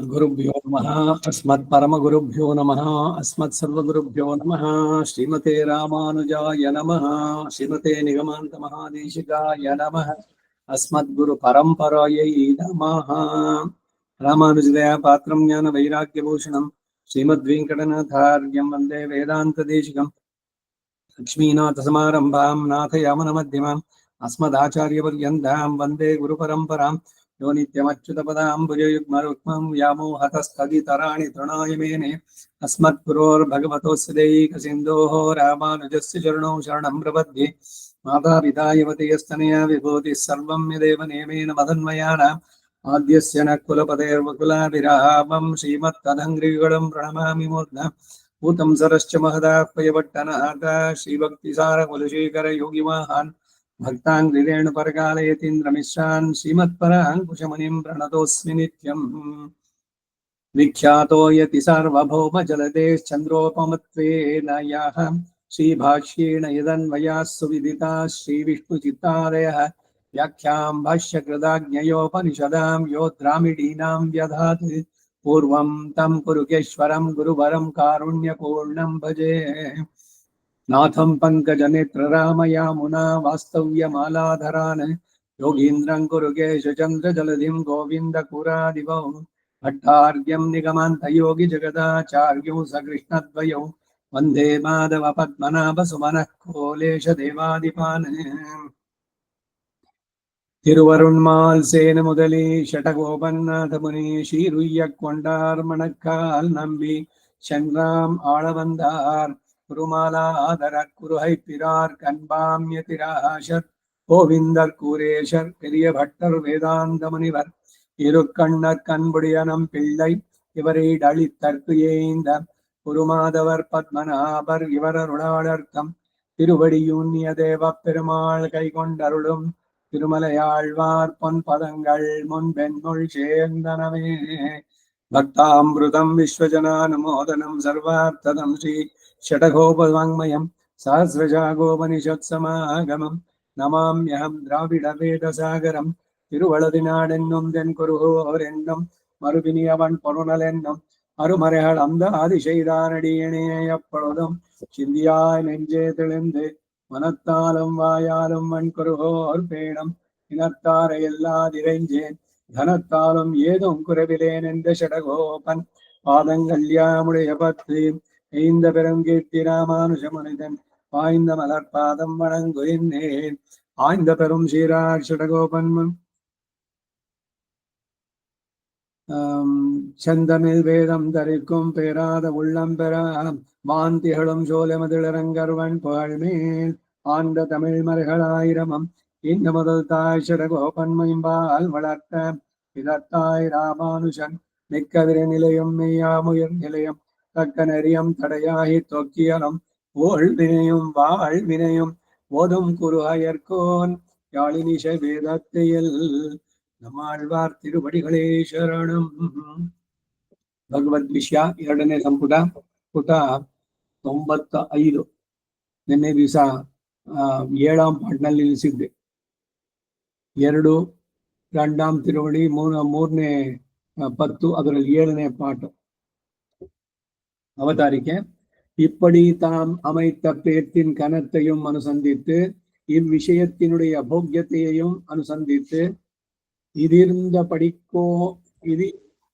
गुरुभ्यो नमः अस्मत्परमगुरुभ्यो नमः अस्मत्सर्वगुरुभ्यो नमः श्रीमते रामानुजाय नमः श्रीमते निगमान्तमहादेशिकाय नमः अस्मद्गुरुपरम्परायै नमः रामानुजदया पात्रं ज्ञानवैराग्यभूषणं श्रीमद्वेङ्कटनाथार्यं वन्दे वेदान्तदेशिकम् लक्ष्मीनाथसमारम्भां नाथयामनमध्यमाम् अस्मदाचार्यपर्यन्तां वन्दे गुरुपरम्परां यो नित्यमच्युतपदाम्बुजयुग्मरुक्मं व्यामोहतस्तदितराणि तृणाय मेने अस्मद्गुरोर्भगवतोऽस्य दैकसिन्धोः रामानुजस्य चरणौ शरणं प्रपद्ये मातापिता युवतीयस्तनया विभूतिः सर्वं यदेव नियमेन मदन्मयानाम् आद्यस्य न कुलपतेर्वकुलाभिरामं श्रीमत्तदङ्घ्रियुगलं प्रणमामि मूर्ध्ना भूतं सरश्च महदाह्वयपट्टनाथ श्रीभक्तिसारकुलशेखर योगिवाहान् भक्ताङ्घ्रिरेणुपरकालयतीन्द्रमिश्रान् श्रीमत्पराङ्कुशमुनिं प्रणतोऽस्मि नित्यम् विख्यातो यति सार्वभौमजलदेश्चन्द्रोपमत्वेन याः श्रीभाष्येण यदन्वयाः सुविदिताः श्रीविष्णुचित्तादयः व्याख्यां भाष्यकृताज्ञयोपनिषदां यो द्रामिडीनां व्यधात् पूर्वं तं कुरुकेश्वरं गुरुवरं कारुण्यपूर्णं भजे नाथं पङ्कजनेत्ररामयामुना वास्तव्यमालाधरान् योगीन्द्रं कुरुकेशचन्द्रजलधिं गोविन्दपुरादिवौ भट्टार्घ्यं निगमान्तयोगिजगदाचार्यौ सकृष्णद्वयौ वन्दे माधवपद्मनाभसुमनः कोलेशदेवादिपान् திருவருண்மால் சேன முதலி ஷடகோபநாதமுனி ஸ்ரீருய்யக் கொண்டார் மணக்கால் நம்பி சென்றாம் ஆளவந்தார் குருமாலாதர குருஹை பிரார் கண்பாம்யதிராசர் கோவிந்தர் கூரேஷர் பெரிய பட்டர் வேதாந்த முனிவர் இரு கண்ணர் கண்புடியனம் பிள்ளை இவரை அளித்தற்கு ஏந்த குருமாதவர் பத்மநாபர் இவரருளாளர்த்தம் திருவடியூன்னிய தேவ பெருமாள் கைகொண்டருளும் திருமலையாழ்வார் பொன்பதங்கள் முன்பெண்ணுள் சேர்ந்தனவே பக்தாமிருதம் விஸ்வஜனானுமோதனம் சர்வார்த்ததம் ஸ்ரீ ஷடகோபவாங்மயம் சஹசிரஜாகோபனிஷத்சமாகமம் நமாம்யஹம் திராவிட வேதசாகரம் திருவளதினாடென்னும் தென்குருகோர் என்னும் மறுபினியவன் பொருணல் என்னும் அருமறைகள் அந்த ஆதிசெய்தானடியனே எப்பொழுதும் சிந்தியாய் நெஞ்சே தெளிந்து மனத்தாலும் வாயாலும் வன்குருகோர் பேணம் இனத்தாரை எல்லாதிரைஞ்சேன் தனத்தாலும் ஏதும் குறைவிலேன் என்ற ஷடகோபன் பாதங்கள் யாமுடைய பத்து எய்ந்த பெருங்கீர்த்தி ராமானுஜ மனிதன் வாய்ந்த மலர்பாதம் வணங்குகின்றேன் ஆய்ந்த பெரும் சீரார் ஷடகோபன் செந்தமிழ் வேதம் தரிக்கும் பேராத உள்ளம் பெற வாந்திகளும் சோழமதிளரங்கர்வன் புகழ்மேல் ஆண்ட தமிழ் மறைகளாயிரமம் இந்த முதல் தாய் ஷடகோபன்மைம்பால் வளர்த்த இதத்தாய் ராமானுஜன் மிக்கவிர நிலையம் மெய்யாமுயர் நிலையம் தக்க நெறியம் தடையாகி தொக்கியலம் ஓழ்வினையும் வாழ்வினையும் ஓதும் குருஹயர்கோன் யாழினிஷ வேதத்தையில் நம்மாழ்வார் ತಿರುವಡಿಗಳೇ ಶರಣಂ ಭಗವದ್ ವಿಷಯ 2ನೇ ಸಂಪುಟ ಪುಟ 95 ನಿನ್ನೆ ದಿವಸ 7ಆಂ ಪಾಠದಲ್ಲಿ ನಿಲ್ಲಿಸಿದ್ದೆ 2ಾಂ ತಿರುವಡಿ 3ನೇ ಪತ್ತು ಅದರಲ್ಲಿ 7ನೇ ಪಾಠ அவதாரிக்கை இப்படி தாம் அமைத்த பேத்தின் கனத்தையும் அனுசந்தித்து இவ்விஷயத்தினுடைய போக்கியத்தையும் அனுசந்தித்து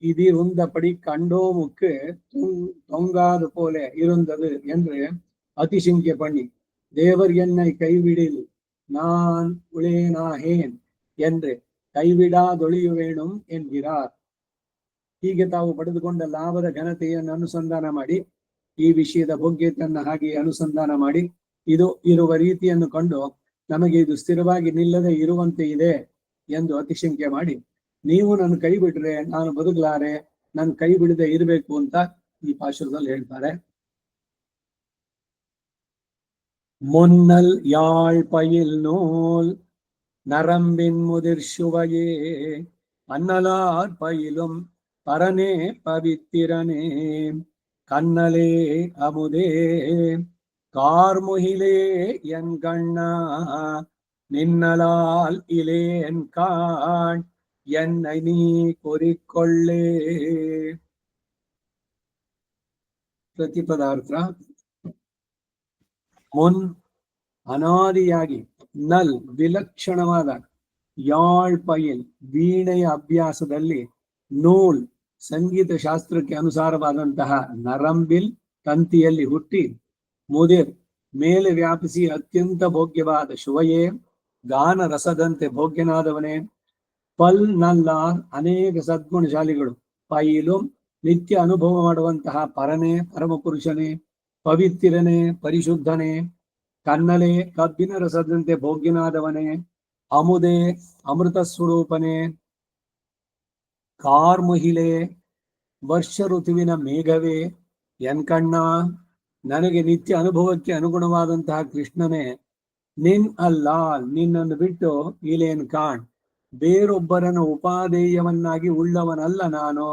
இதிருந்தபடி கண்டோமுக்கு தொங்காது போல இருந்தது என்று அதிசங்கிய பண்ணி தேவர் என்னை கைவிடில் நான் ಉಳೇನಾಹೇನ್ என்று ಕೈವಿಡಾದೊಳಿಯು ವೇಣು ಎನ್கிறார். ಹೀಗೆ ತಾವು ಪಡೆದುಕೊಂಡ ಲಾಭದ ಘನತೆಯನ್ನು ಅನುಸಂಧಾನ ಮಾಡಿ ಈ ವಿಷಯದ ಭೋಗ್ಯತೆಯನ್ನು ಹಾಗೆ ಅನುಸಂಧಾನ ಮಾಡಿ ಇದು ಇರುವ ರೀತಿಯನ್ನು ಕಂಡು ನಮಗೆ ಇದು ಸ್ಥಿರವಾಗಿ ನಿಲ್ಲದೆ ಇರುವಂತೆ ಇದೆ ಎಂದು ಅತಿಶಂಕೆ ಮಾಡಿ ನೀವು ನನ್ನ ಕೈ ಬಿಟ್ರೆ ನಾನು ಬದುಕಲಾರೆ, ನನ್ನ ಕೈ ಬಿಡದೆ ಇರಬೇಕು ಅಂತ ಈ ಪಾಶುರದಲ್ಲಿ ಹೇಳ್ತಾರೆ. முன்னல் யாழ் பயில் நூல் நரம்பின் முதிர் சுவையே அன்னலார் பயிலும் பரனே பவித்திரனே கண்ணலே அமுதே கார்முகிலே என் கண்ணா நின்னலால் இலேன் காண் என்னை நீ கோரிக்கொள்ளே. ಪ್ರತಿಪದಾರ್ಥ ಮುನ್ ಅನಾದಿಯಾಗಿ ನಲ್ ವಿಲಕ್ಷಣವಾದ ಯಾಳ್ಪಯಿಲ್ ವೀಣೆಯ ಅಭ್ಯಾಸದಲ್ಲಿ ನೂಲ್ ಸಂಗೀತ ಶಾಸ್ತ್ರಕ್ಕೆ ಅನುಸಾರವಾದಂತಹ ನರಂಬಿಲ್ ತಂತಿಯಲ್ಲಿ ಹುಟ್ಟಿ ಮುದಿರ್ ಮೇಲೆ ವ್ಯಾಪಿಸಿ ಅತ್ಯಂತ ಭೋಗ್ಯವಾದ ಶುವಯೇ ಗಾನ ರಸದಂತೆ ಭೋಗ್ಯನಾದವನೇ ಪಲ್ ನಲ್ಲಾರ್ ಅನೇಕ ಸದ್ಗುಣಶಾಲಿಗಳು ಪೈಲು ನಿತ್ಯ ಅನುಭವ ಮಾಡುವಂತಹ ಪರನೇ ಪರಮಪುರುಷನೇ ಪವಿತ್ರನೇ ಪರಿಶುದ್ಧನೇ ಕನ್ನಲೆ ಕಬ್ಬಿನ ರಸದಂತೆ ಭೋಗ್ಯನಾದವನೇ ಅಮುದೇ ಅಮೃತ ಸ್ವರೂಪನೇ ಕಾರ್ಮುಹಿಲೆ ವರ್ಷ ಋತುವಿನ ಮೇಘವೇ ಎನ್ಕಣ್ಣ ನನಗೆ ನಿತ್ಯ ಅನುಭವಕ್ಕೆ ಅನುಗುಣವಾದಂತಹ ಕೃಷ್ಣನೇ ನಿನ್ ಅಲ್ಲಾಲ್ ನಿನ್ನನ್ನು ಬಿಟ್ಟು ಇಲೇನ್ ಕಾಣ್ ಬೇರೊಬ್ಬರನ್ನು ಉಪಾದೇಯವನ್ನಾಗಿ ಉಳ್ಳವನಲ್ಲ ನಾನು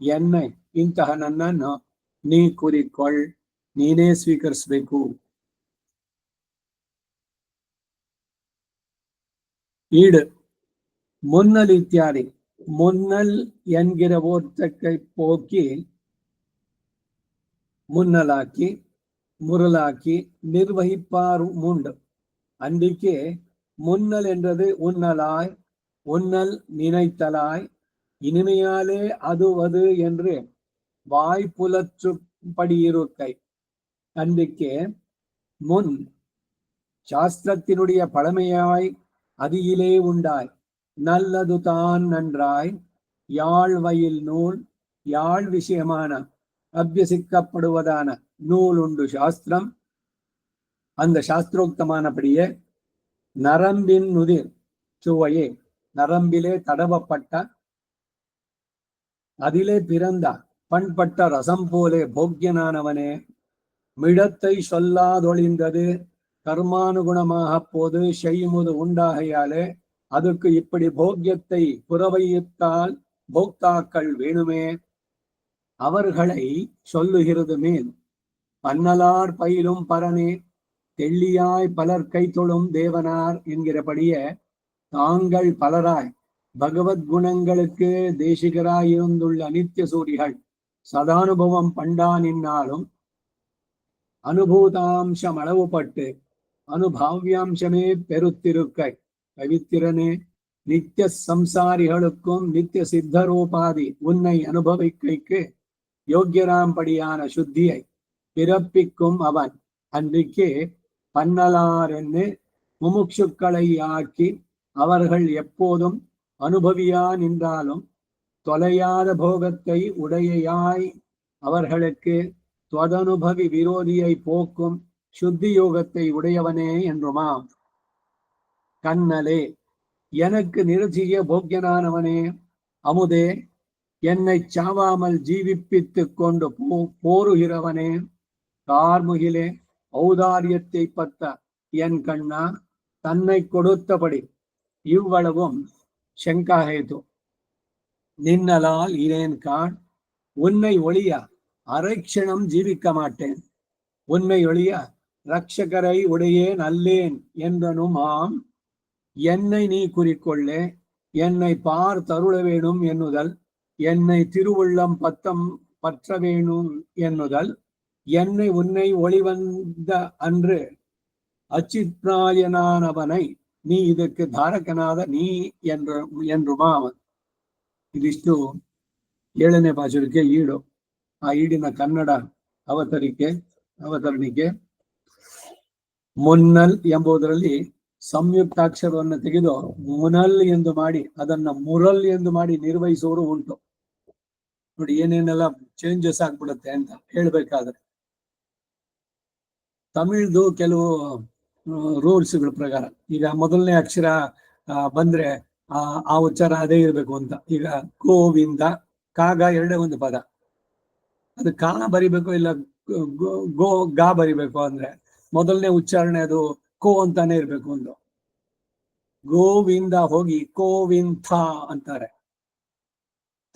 ಎನ್ನೆ ಇಂತಹ ನನ್ನನ್ನು ನೀ ಕುರಿಕೊಳ್ಳ್ ನೀನೇ ಸ್ವೀಕರಿಸಬೇಕು. ಈಡ್ ಮುನ್ನಲ್ ಇತ್ಯಾದಿ ಮುನ್ನಲ್ ಎನ್ಗಿರ ಓರ್ತಕ್ಕೈ ಪೋಕಿ முன்னலாக்கி முரலாக்கி நிர்வகிப்பார் முண்டு அன்றைக்கே முன்னல் என்றது உன்னலாய் உன்னல் நினைத்தலாய் இனிமையாலே அது என்று வாய்ப்புலற்றுப்படியிருக்கை அன்றைக்கே முன் சாஸ்திரத்தினுடைய பழமையாய் அதியிலே உண்டாய் நல்லது தான் நன்றாய் யாழ் வயல் நூல் யாழ் விஷயமான அபியசிக்கப்படுவதான நூல் உண்டு சாஸ்திரம். அந்த சாஸ்திரோக்தமானபடியே நரம்பின் நுதிர் சுவையே நரம்பிலே தடவப்பட்ட அதிலே பிறந்த பண்பட்ட ரசம் போலே போக்கியனானவனே மிடத்தை சொல்லாதொழிந்தது கர்மானுகுணமாக போது செய்யுமுது உண்டாகையாலே அதுக்கு இப்படி போக்கியத்தை புறவையிட்டால் போக்தாக்கள் வேணுமே அவர்களை சொல்லுகிறது மேல் பன்னலார் பயிலும் பரனே தெள்ளியாய் பலர் கை தொழும் தேவனார் என்கிறபடியே தாங்கள் பலராய் பகவத் குணங்களுக்கு தேசிகராயிருந்துள்ள நித்திய சூரிகள் சதானுபவம் பண்டா நின்னாலும் அனுபூதாம்சம் அளவுபட்டு அனுபாவியாம்சமே பெருத்திருக்கை பவித்திரனே நித்திய சம்சாரிகளுக்கும் நித்திய சித்தரூபாதி உன்னை அனுபவிக்கைக்கு யோக்கியராம்படியான சுத்தியை பிறப்பிக்கும் அவன் அன்றைக்கு பன்னலாரென்னு முமுட்சுக்களை ஆக்கி அவர்கள் எப்போதும் அனுபவியா நின்றாலும் தொலையாத போகத்தை உடையாய் அவர்களுக்கு துவதனுபவி விரோதியை போக்கும் சுத்தி யோகத்தை உடையவனே என்றுமாம். கண்ணலே எனக்கு நிறுத்திய போக்கியனானவனே அமுதே என்னை சாவாமல் ஜீவிப்பித்துக் கொண்டு போருகிறவனே கார்முகிலே ஔதாரியத்தை பத்த என் கண்ணா தன்னை கொடுத்தபடி இவ்வளவும் ಶಂಕಾಹೇತು நின்னலால் இரேன் காண் உன்னை ஒளிய அரைக்ஷணம் ஜீவிக்க மாட்டேன் உன்னை ஒளிய ரட்சகரை உடையேன் அல்லேன் என்றனும் ஆம் என்னை நீ குறிக்கொள்ளே என்னை பார் தருள வேணும் என்னுதல் என்னை திருவுள்ளம் பத்தம் பற்ற வேணும் என்னுதல் என்னை உன்னை ஒளிவந்த அன்று ಅಚಿತ್ರಾಯನಾನವನೈ ನೀ ಇದಕ್ಕೆ ಧಾರಕನಾದ ನೀ ಎಂದ್ರುಮಾ ಅವನ್. ಇದಿಷ್ಟು 7ನೇ ಪಾಶುರಕ್ಕೆ ಈಡು. ಆ ಈಡಿನ ಕನ್ನಡ ಅವತರಣಿಕೆ ಮುನ್ನಲ್ ಎಂಬುದರಲ್ಲಿ ಸಂಯುಕ್ತಾಕ್ಷರವನ್ನು ತೆಗೆದು ಮುನಲ್ ಎಂದು ಮಾಡಿ ಅದನ್ನ ಮುರಲ್ ಎಂದು ಮಾಡಿ ನಿರ್ವಹಿಸುವವರು ಉಂಟು. ನೋಡಿ ಏನೇನೆಲ್ಲ ಚೇಂಜಸ್ ಆಗ್ಬಿಡುತ್ತೆ ಅಂತ ಹೇಳ್ಬೇಕಾದ್ರೆ. ತಮಿಳ್ದು ಕೆಲವು ರೂಲ್ಸ್ಗಳ ಪ್ರಕಾರ ಈಗ ಮೊದಲನೇ ಅಕ್ಷರ ಬಂದ್ರೆ ಆ ಉಚ್ಚಾರ ಅದೇ ಇರ್ಬೇಕು ಅಂತ. ಈಗ ಗೋವಿಂದ ಕಾಗ ಎರಡೇ ಒಂದು ಪದ, ಅದು ಕಾ ಬರಿಬೇಕು ಇಲ್ಲ ಗೋ ಗಾ ಬರಿಬೇಕು ಅಂದ್ರೆ ಮೊದಲನೇ ಉಚ್ಚಾರಣೆ ಅದು ಕೋ ಅಂತಾನೆ ಇರ್ಬೇಕು. ಒಂದು ಗೋವಿಂದ ಹೋಗಿ ಕೋವಿಂಥ ಅಂತಾರೆ.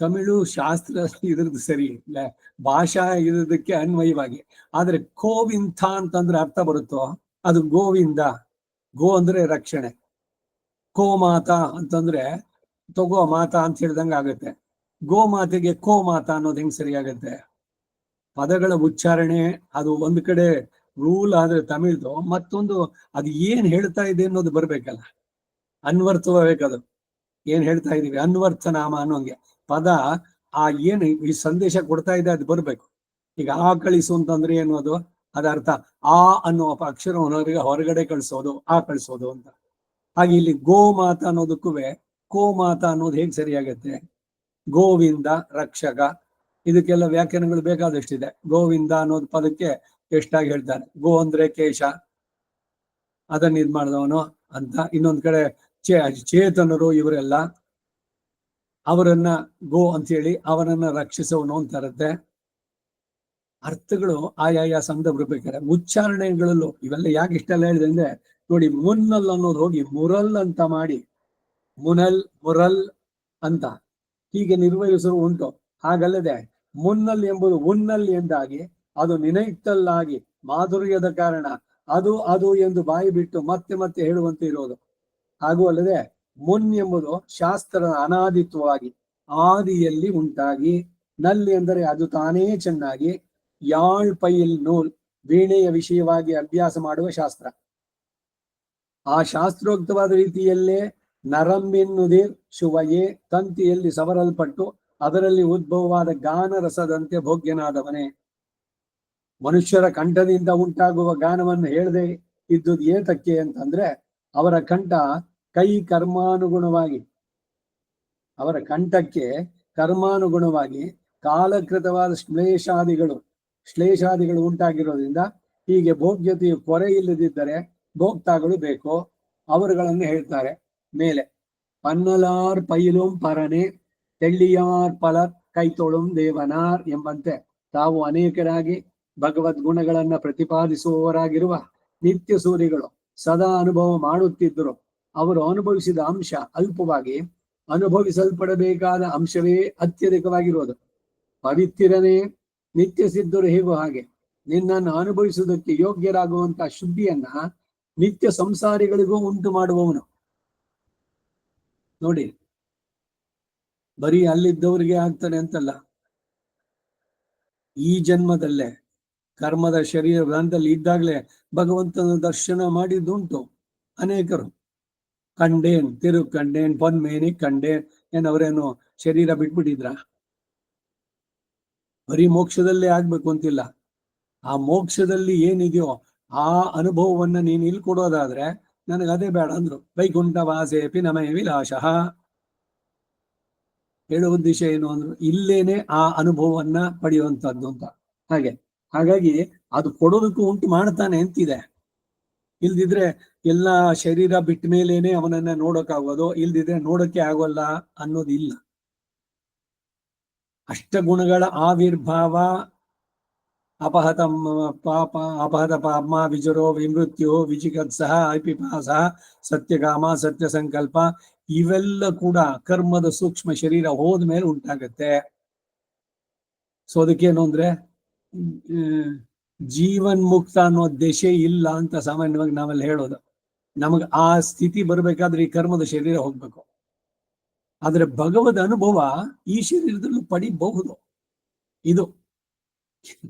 ತಮಿಳು ಶಾಸ್ತ್ರ ಇದ್ರದ್ದು ಸರಿ ಇಲ್ಲ, ಭಾಷಾ ಇರೋದಕ್ಕೆ ಅನ್ವಯವಾಗಿ. ಆದ್ರೆ ಕೋವಿಂಥ ಅಂತಂದ್ರೆ ಅರ್ಥ ಬರುತ್ತೋ ಅದು ಗೋವಿಂದ. ಗೋ ಅಂದ್ರೆ ರಕ್ಷಣೆ, ಕೋಮಾತ ಅಂತಂದ್ರೆ ತಗೋ ಮಾತಾ ಅಂತ ಹೇಳ್ದಂಗೆ ಆಗುತ್ತೆ. ಗೋ ಮಾತೆಗೆ ಕೋ ಮಾತಾ ಅನ್ನೋದು ಹೆಂಗ್ ಸರಿಯಾಗತ್ತೆ? ಪದಗಳ ಉಚ್ಚಾರಣೆ ಅದು ಒಂದ್ ಕಡೆ ರೂಲ್ ಆದ್ರೆ ತಮಿಳ್ದು, ಮತ್ತೊಂದು ಅದು ಏನ್ ಹೇಳ್ತಾ ಇದೆ ಅನ್ನೋದು ಬರ್ಬೇಕಲ್ಲ, ಅನ್ವರ್ಥಬೇಕದು. ಏನ್ ಹೇಳ್ತಾ ಇದೀವಿ ಅನ್ವರ್ಥ ನಾಮ ಅನ್ನೋಂಗೆ ಪದ ಆ ಏನು ಈ ಸಂದೇಶ ಕೊಡ್ತಾ ಇದೆ ಅದು ಬರ್ಬೇಕು. ಈಗ ಆ ಕಳಿಸು ಅಂತಂದ್ರೆ ಏನು? ಅದು ಅದ ಅರ್ಥ ಆ ಅನ್ನೋ ಅಕ್ಷರವನ್ನು ಹೊರಗಡೆ ಕಳಿಸೋದು, ಆ ಕಳಿಸೋದು ಅಂತ. ಹಾಗೆ ಇಲ್ಲಿ ಗೋ ಮಾತ ಅನ್ನೋದಕ್ಕೂ ಕೋ ಮಾತ ಅನ್ನೋದು ಹೇಗ್ ಸರಿಯಾಗತ್ತೆ? ಗೋವಿಂದ ರಕ್ಷಕ, ಇದಕ್ಕೆಲ್ಲ ವ್ಯಾಖ್ಯಾನಗಳು ಬೇಕಾದಷ್ಟಿದೆ. ಗೋವಿಂದ ಅನ್ನೋದು ಪದಕ್ಕೆ ಎಷ್ಟಾಗಿ ಹೇಳ್ತಾರೆ. ಗೋ ಅಂದ್ರೆ ಕೇಶ, ಅದನ್ನ ಇದ್ ಮಾಡಿದವನು ಅಂತ. ಇನ್ನೊಂದ್ ಕಡೆ ಚೇತನರು ಇವರೆಲ್ಲ, ಅವರನ್ನ ಗೋ ಅಂತ ಹೇಳಿ ಅವರನ್ನ ರಕ್ಷಿಸೋನು ಅಂತ ಇರುತ್ತೆ. ಅರ್ಥಗಳು ಆಯಾಯ ಸಂದ ಬರ್ಬೇಕಾರೆ ಉಚ್ಚಾರಣೆಗಳಲ್ಲೂ ಇವೆಲ್ಲ ಯಾಕೆ ಇಷ್ಟೆಲ್ಲ ಹೇಳಿದೆ ಅಂದ್ರೆ, ನೋಡಿ ಮುನ್ನಲ್ ಅನ್ನೋದು ಹೋಗಿ ಮುರಲ್ ಅಂತ ಮಾಡಿ ಮುನಲ್ ಮುರಲ್ ಅಂತ ಹೀಗೆ ನಿರ್ವಹಿಸಲು ಉಂಟು. ಹಾಗಲ್ಲದೆ ಮುನ್ನಲ್ ಎಂಬುದು ಉನ್ನಲ್ ಎಂದಾಗಿ ಅದು ನಿನೈತ್ತಲ್ಲಾಗಿ ಮಾಧುರ್ಯದ ಕಾರಣ ಅದು ಅದು ಎಂದು ಬಾಯಿ ಬಿಟ್ಟು ಮತ್ತೆ ಮತ್ತೆ ಹೇಳುವಂತೆ ಇರೋದು. ಹಾಗೂ ಅಲ್ಲದೆ ಮುನ್ ಎಂಬುದು ಶಾಸ್ತ್ರದ ಅನಾದಿತ್ವವಾಗಿ ಆದಿಯಲ್ಲಿ ಉಂಟಾಗಿ, ನಲ್ಲಿ ಎಂದರೆ ಅದು ತಾನೇ ಚೆನ್ನಾಗಿ, ಯಾಳ್ ಪೈಲ್ ನೂಲ್ ವೀಣೆಯ ವಿಷಯವಾಗಿ ಅಭ್ಯಾಸ ಮಾಡುವ ಶಾಸ್ತ್ರ. ಆ ಶಾಸ್ತ್ರೋಕ್ತವಾದ ರೀತಿಯಲ್ಲೇ ನರಂಬಿನ್ನುದಿರ್ ಶುವಯೇ ತಂತಿಯಲ್ಲಿ ಸವರಲ್ಪಟ್ಟು ಅದರಲ್ಲಿ ಉದ್ಭವವಾದ ಗಾನ ರಸದಂತೆ ಭೋಗ್ಯನಾದವನೇ. ಮನುಷ್ಯರ ಕಂಠದಿಂದ ಉಂಟಾಗುವ ಗಾನವನ್ನು ಹೇಳದೆ ಇದ್ದುದು ಏತಕ್ಕೆ ಅಂತಂದ್ರೆ, ಅವರ ಕಂಠ ಕೈ ಕರ್ಮಾನುಗುಣವಾಗಿ, ಅವರ ಕಂಠಕ್ಕೆ ಕರ್ಮಾನುಗುಣವಾಗಿ ಕಾಲಕೃತವಾದ ಶ್ಲೇಷಾದಿಗಳು ಉಂಟಾಗಿರೋದ್ರಿಂದ ಹೀಗೆ ಭೋಗ್ಯತೆಯು ಕೊರೆ ಇಲ್ಲದಿದ್ದರೆ ಭೋಕ್ತಾಗಳು ಬೇಕು, ಅವರುಗಳನ್ನು ಹೇಳ್ತಾರೆ. ಮೇಲೆ ಪನ್ನಲಾರ್ ಪೈಲುಂ ಪರನೆ ತೆಳ್ಳಿಯಾರ್ ಪಲರ್ ಕೈತೊಳುಂ ದೇವನಾರ್ ಎಂಬಂತೆ ತಾವು ಅನೇಕರಾಗಿ ಭಗವದ್ ಗುಣಗಳನ್ನ ಪ್ರತಿಪಾದಿಸುವವರಾಗಿರುವ ನಿತ್ಯ ಸೂರಿಗಳು ಸದಾ ಅನುಭವ ಮಾಡುತ್ತಿದ್ದರು. ಅವರು ಅನುಭವಿಸಿದ ಅಂಶ ಅಲ್ಪವಾಗಿ ಅನುಭವಿಸಲ್ಪಡಬೇಕಾದ ಅಂಶವೇ ಅತ್ಯಧಿಕವಾಗಿರುವುದು. ಪವಿತ್ರನೇ ನಿತ್ಯ ಸಿದ್ಧರು ಹೇಗೋ ಹಾಗೆ ನಿನ್ನನ್ನು ಅನುಭವಿಸುವುದಕ್ಕೆ ಯೋಗ್ಯರಾಗುವಂತಹ ಶುದ್ಧಿಯನ್ನ ನಿತ್ಯ ಸಂಸಾರಿಗಳಿಗೂ ಉಂಟು ಮಾಡುವವನು. ನೋಡಿ, ಬರೀ ಅಲ್ಲಿದ್ದವರಿಗೆ ಆಗ್ತಾನೆ ಅಂತಲ್ಲ, ಈ ಜನ್ಮದಲ್ಲೇ ಕರ್ಮದ ಶರೀರ ಗ್ರಂಥದಲ್ಲಿ ಇದ್ದಾಗಲೇ ಭಗವಂತನ ದರ್ಶನ ಮಾಡಿದ್ದುಂಟು ಅನೇಕರು. ಕಂಡೇನ್ ಕಂಡೇನ್ ಪೊನ್ಮೇನಿ ಕಂಡೇನ್ ಏನವರೇನು ಶರೀರ ಬಿಟ್ಬಿಟ್ಟಿದ್ರ? ಬರೀ ಮೋಕ್ಷದಲ್ಲೇ ಆಗ್ಬೇಕು ಅಂತಿಲ್ಲ. ಆ ಮೋಕ್ಷದಲ್ಲಿ ಏನಿದೆಯೋ ಆ ಅನುಭವವನ್ನ ನೀನು ಇಲ್ಲಿ ಕೊಡೋದಾದ್ರೆ ನನಗೆ ಅದೇ ಬೇಡ ಅಂದ್ರು. ವೈಕುಂಠ ವಾಸೇಪಿ ನಮಯ ವಿಲಾಶಃ ಹೇಳುವ ಉದ್ದೇಶ ಏನು ಅಂದ್ರು, ಇಲ್ಲೇನೆ ಆ ಅನುಭವವನ್ನ ಪಡೆಯುವಂತದ್ದು ಅಂತ. ಹಾಗಾಗಿ ಅದು ಕೊಡೋದಕ್ಕೂ ಉಂಟು ಮಾಡ್ತಾನೆ ಅಂತಿದೆ. ಇಲ್ದಿದ್ರೆ ಎಲ್ಲ ಶರೀರ ಬಿಟ್ಟ ಮೇಲೇನೆ ಅವನನ್ನ ನೋಡೋಕ್ಕಾಗೋದು, ಇಲ್ದಿದ್ರೆ ನೋಡಕ್ಕೆ ಆಗೋಲ್ಲ ಅನ್ನೋದು ಇಲ್ಲ. ಅಷ್ಟಗುಣಗಳ ಆವಿರ್ಭಾವ ಅಪಹತ ಪಾಪ ವಿಜರೋ ವಿಮೃತ್ಯು ವಿಚಿಕತ್ಸಹ ಅಪಿಪಾಸ ಸತ್ಯಕಾಮ ಸತ್ಯ ಸಂಕಲ್ಪ ಇವೆಲ್ಲ ಕೂಡ ಕರ್ಮದ ಸೂಕ್ಷ್ಮ ಶರೀರ ಹೋದ್ಮೇಲೆ ಉಂಟಾಗತ್ತೆ. ಸೊ ಅದಕ್ಕೇನು ಅಂದ್ರೆ ಜೀವನ್ ಮುಕ್ತ ಅನ್ನೋ ದಶೆ ಇಲ್ಲ ಅಂತ ಸಾಮಾನ್ಯವಾಗಿ ನಾವೆಲ್ಲ ಹೇಳೋದು. ನಮಗ್ ಆ ಸ್ಥಿತಿ ಬರ್ಬೇಕಾದ್ರೆ ಈ ಕರ್ಮದ ಶರೀರ ಹೋಗ್ಬೇಕು. ಆದ್ರೆ ಭಗವದ್ ಅನುಭವ ಈ ಶರೀರದಲ್ಲೂ ಪಡಿಬಹುದು. ಇದು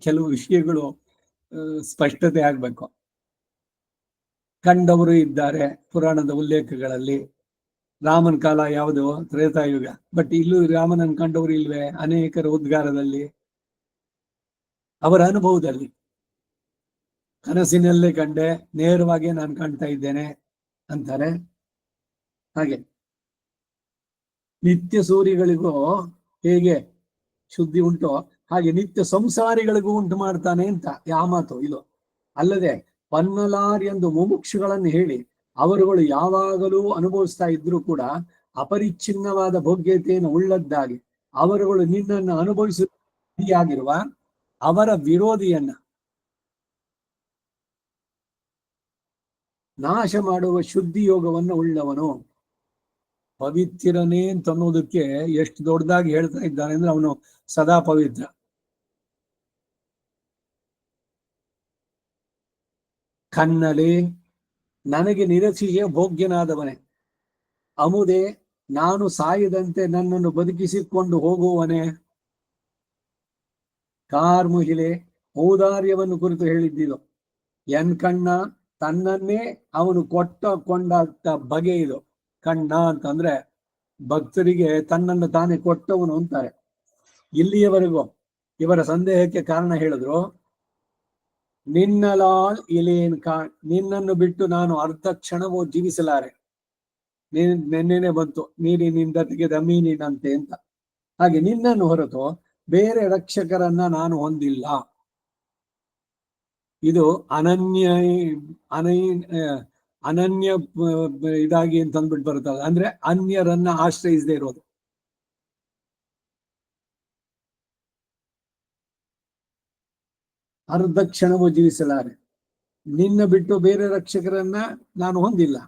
ಕೆಲವು ವಿಷಯಗಳು ಸ್ಪಷ್ಟತೆ ಆಗ್ಬೇಕು. ಕಂಡವರು ಇದ್ದಾರೆ ಪುರಾಣದ ಉಲ್ಲೇಖಗಳಲ್ಲಿ. ರಾಮನ ಕಾಲ ಯಾವುದು? ತ್ರೇತಾಯುಗ. ಬಟ್ ಇಲ್ಲೂ ರಾಮನನ್ನು ಕಂಡವರು ಇಲ್ವೇ? ಅನೇಕರ ಉದ್ಗಾರದಲ್ಲಿ, ಅವರ ಅನುಭವದಲ್ಲಿ. ಕನಸಿನಲ್ಲೇ ಕಂಡೆ, ನೇರವಾಗಿ ನಾನು ಕಾಣ್ತಾ ಇದ್ದೇನೆ ಅಂತಾರೆ. ಹಾಗೆ ನಿತ್ಯ ಸೂರಿಗಳಿಗೂ ಹೇಗೆ ಶುದ್ಧಿ ಉಂಟೋ ಹಾಗೆ ನಿತ್ಯ ಸಂಸಾರಿಗಳಿಗೂ ಉಂಟು ಮಾಡ್ತಾನೆ ಅಂತ ಯಾವ ಮಾತು ಇದು. ಅಲ್ಲದೆ ಪನ್ನಲಾರ್ ಎಂದು ಮುಮುಕ್ಷುಗಳನ್ನು ಹೇಳಿ ಅವರುಗಳು ಯಾವಾಗಲೂ ಅನುಭವಿಸ್ತಾ ಇದ್ರು ಕೂಡ ಅಪರಿಚ್ಛಿನ್ನವಾದ ಭೋಗ್ಯತೆಯನ್ನು ಉಳ್ಳದ್ದಾಗಿ ಅವರುಗಳು ನಿನ್ನನ್ನು ಅನುಭವಿಸುವ ಅವರ ವಿರೋಧಿಯನ್ನ ನಾಶ ಮಾಡುವ ಶುದ್ಧಿ ಯೋಗವನ್ನು ಉಳ್ಳವನು. ಪವಿತ್ರನೇ ಅಂತ ಅನ್ನೋದಕ್ಕೆ ಎಷ್ಟು ದೊಡ್ಡದಾಗಿ ಹೇಳ್ತಾ ಇದ್ದಾನೆ ಅಂದ್ರೆ ಅವನು ಸದಾ ಪವಿತ್ರ. ಕನ್ನಲೆ ನನಗೆ ನಿರಸಿಗೆ ಭೋಗ್ಯನಾದವನೇ, ಅಮುದೆ ನಾನು ಸಾಯದಂತೆ ನನ್ನನ್ನು ಬದುಕಿಸಿಕೊಂಡು ಹೋಗುವವನೇ. ಕಾರ್ಮುಹಿಲೆ ಔದಾರ್ಯವನ್ನು ಕುರಿತು ಹೇಳಿದ್ದಿದು. ಎನ್ ಕಣ್ಣ ತನ್ನನ್ನೇ ಅವನು ಕೊಂಡಂತ ಬಗೆ ಇದು. ಕಣ್ಣ ಅಂತಂದ್ರೆ ಭಕ್ತರಿಗೆ ತನ್ನನ್ನು ತಾನೇ ಕೊಟ್ಟವನು ಅಂತಾರೆ. ಇಲ್ಲಿಯವರೆಗೂ ಇವರ ಸಂದೇಹಕ್ಕೆ ಕಾರಣ ಹೇಳಿದ್ರು. ನಿನ್ನಲಾಲ್ ಇಲೇನ್ ನಿನ್ನನ್ನು ಬಿಟ್ಟು ನಾನು ಅರ್ಧ ಕ್ಷಣವೂ ಜೀವಿಸಲಾರೆ. ನೆನ್ನೆನೆ ಬಂತು ನೀರಿನಿಂದ ತೆಗೆದ ಮೀನಿನಂತೆ ಅಂತ. ಹಾಗೆ ನಿನ್ನನ್ನು ಹೊರತು ಬೇರೆ ರಕ್ಷಕರನ್ನ ನಾನು ಹೊಂದಿಲ್ಲ. ಇದು ಅನನ್ಯ ಅನನ್ಯ ಇದಾಗಿ ಅಂತ ಅಂದ್ಬಿಟ್ಟು ಬರುತ್ತಲ್ಲ, ಅಂದ್ರೆ ಅನ್ಯರನ್ನ ಆಶ್ರಯಿಸದೆ ಇರೋದು. ಅರ್ಧ ಕ್ಷಣವೂ ಜೀವಿಸಲಾರೆ. ನಿನ್ನ ಬಿಟ್ಟು ಬೇರೆ ರಕ್ಷಕರನ್ನ ನಾನು ಹೊಂದಿಲ್ಲ.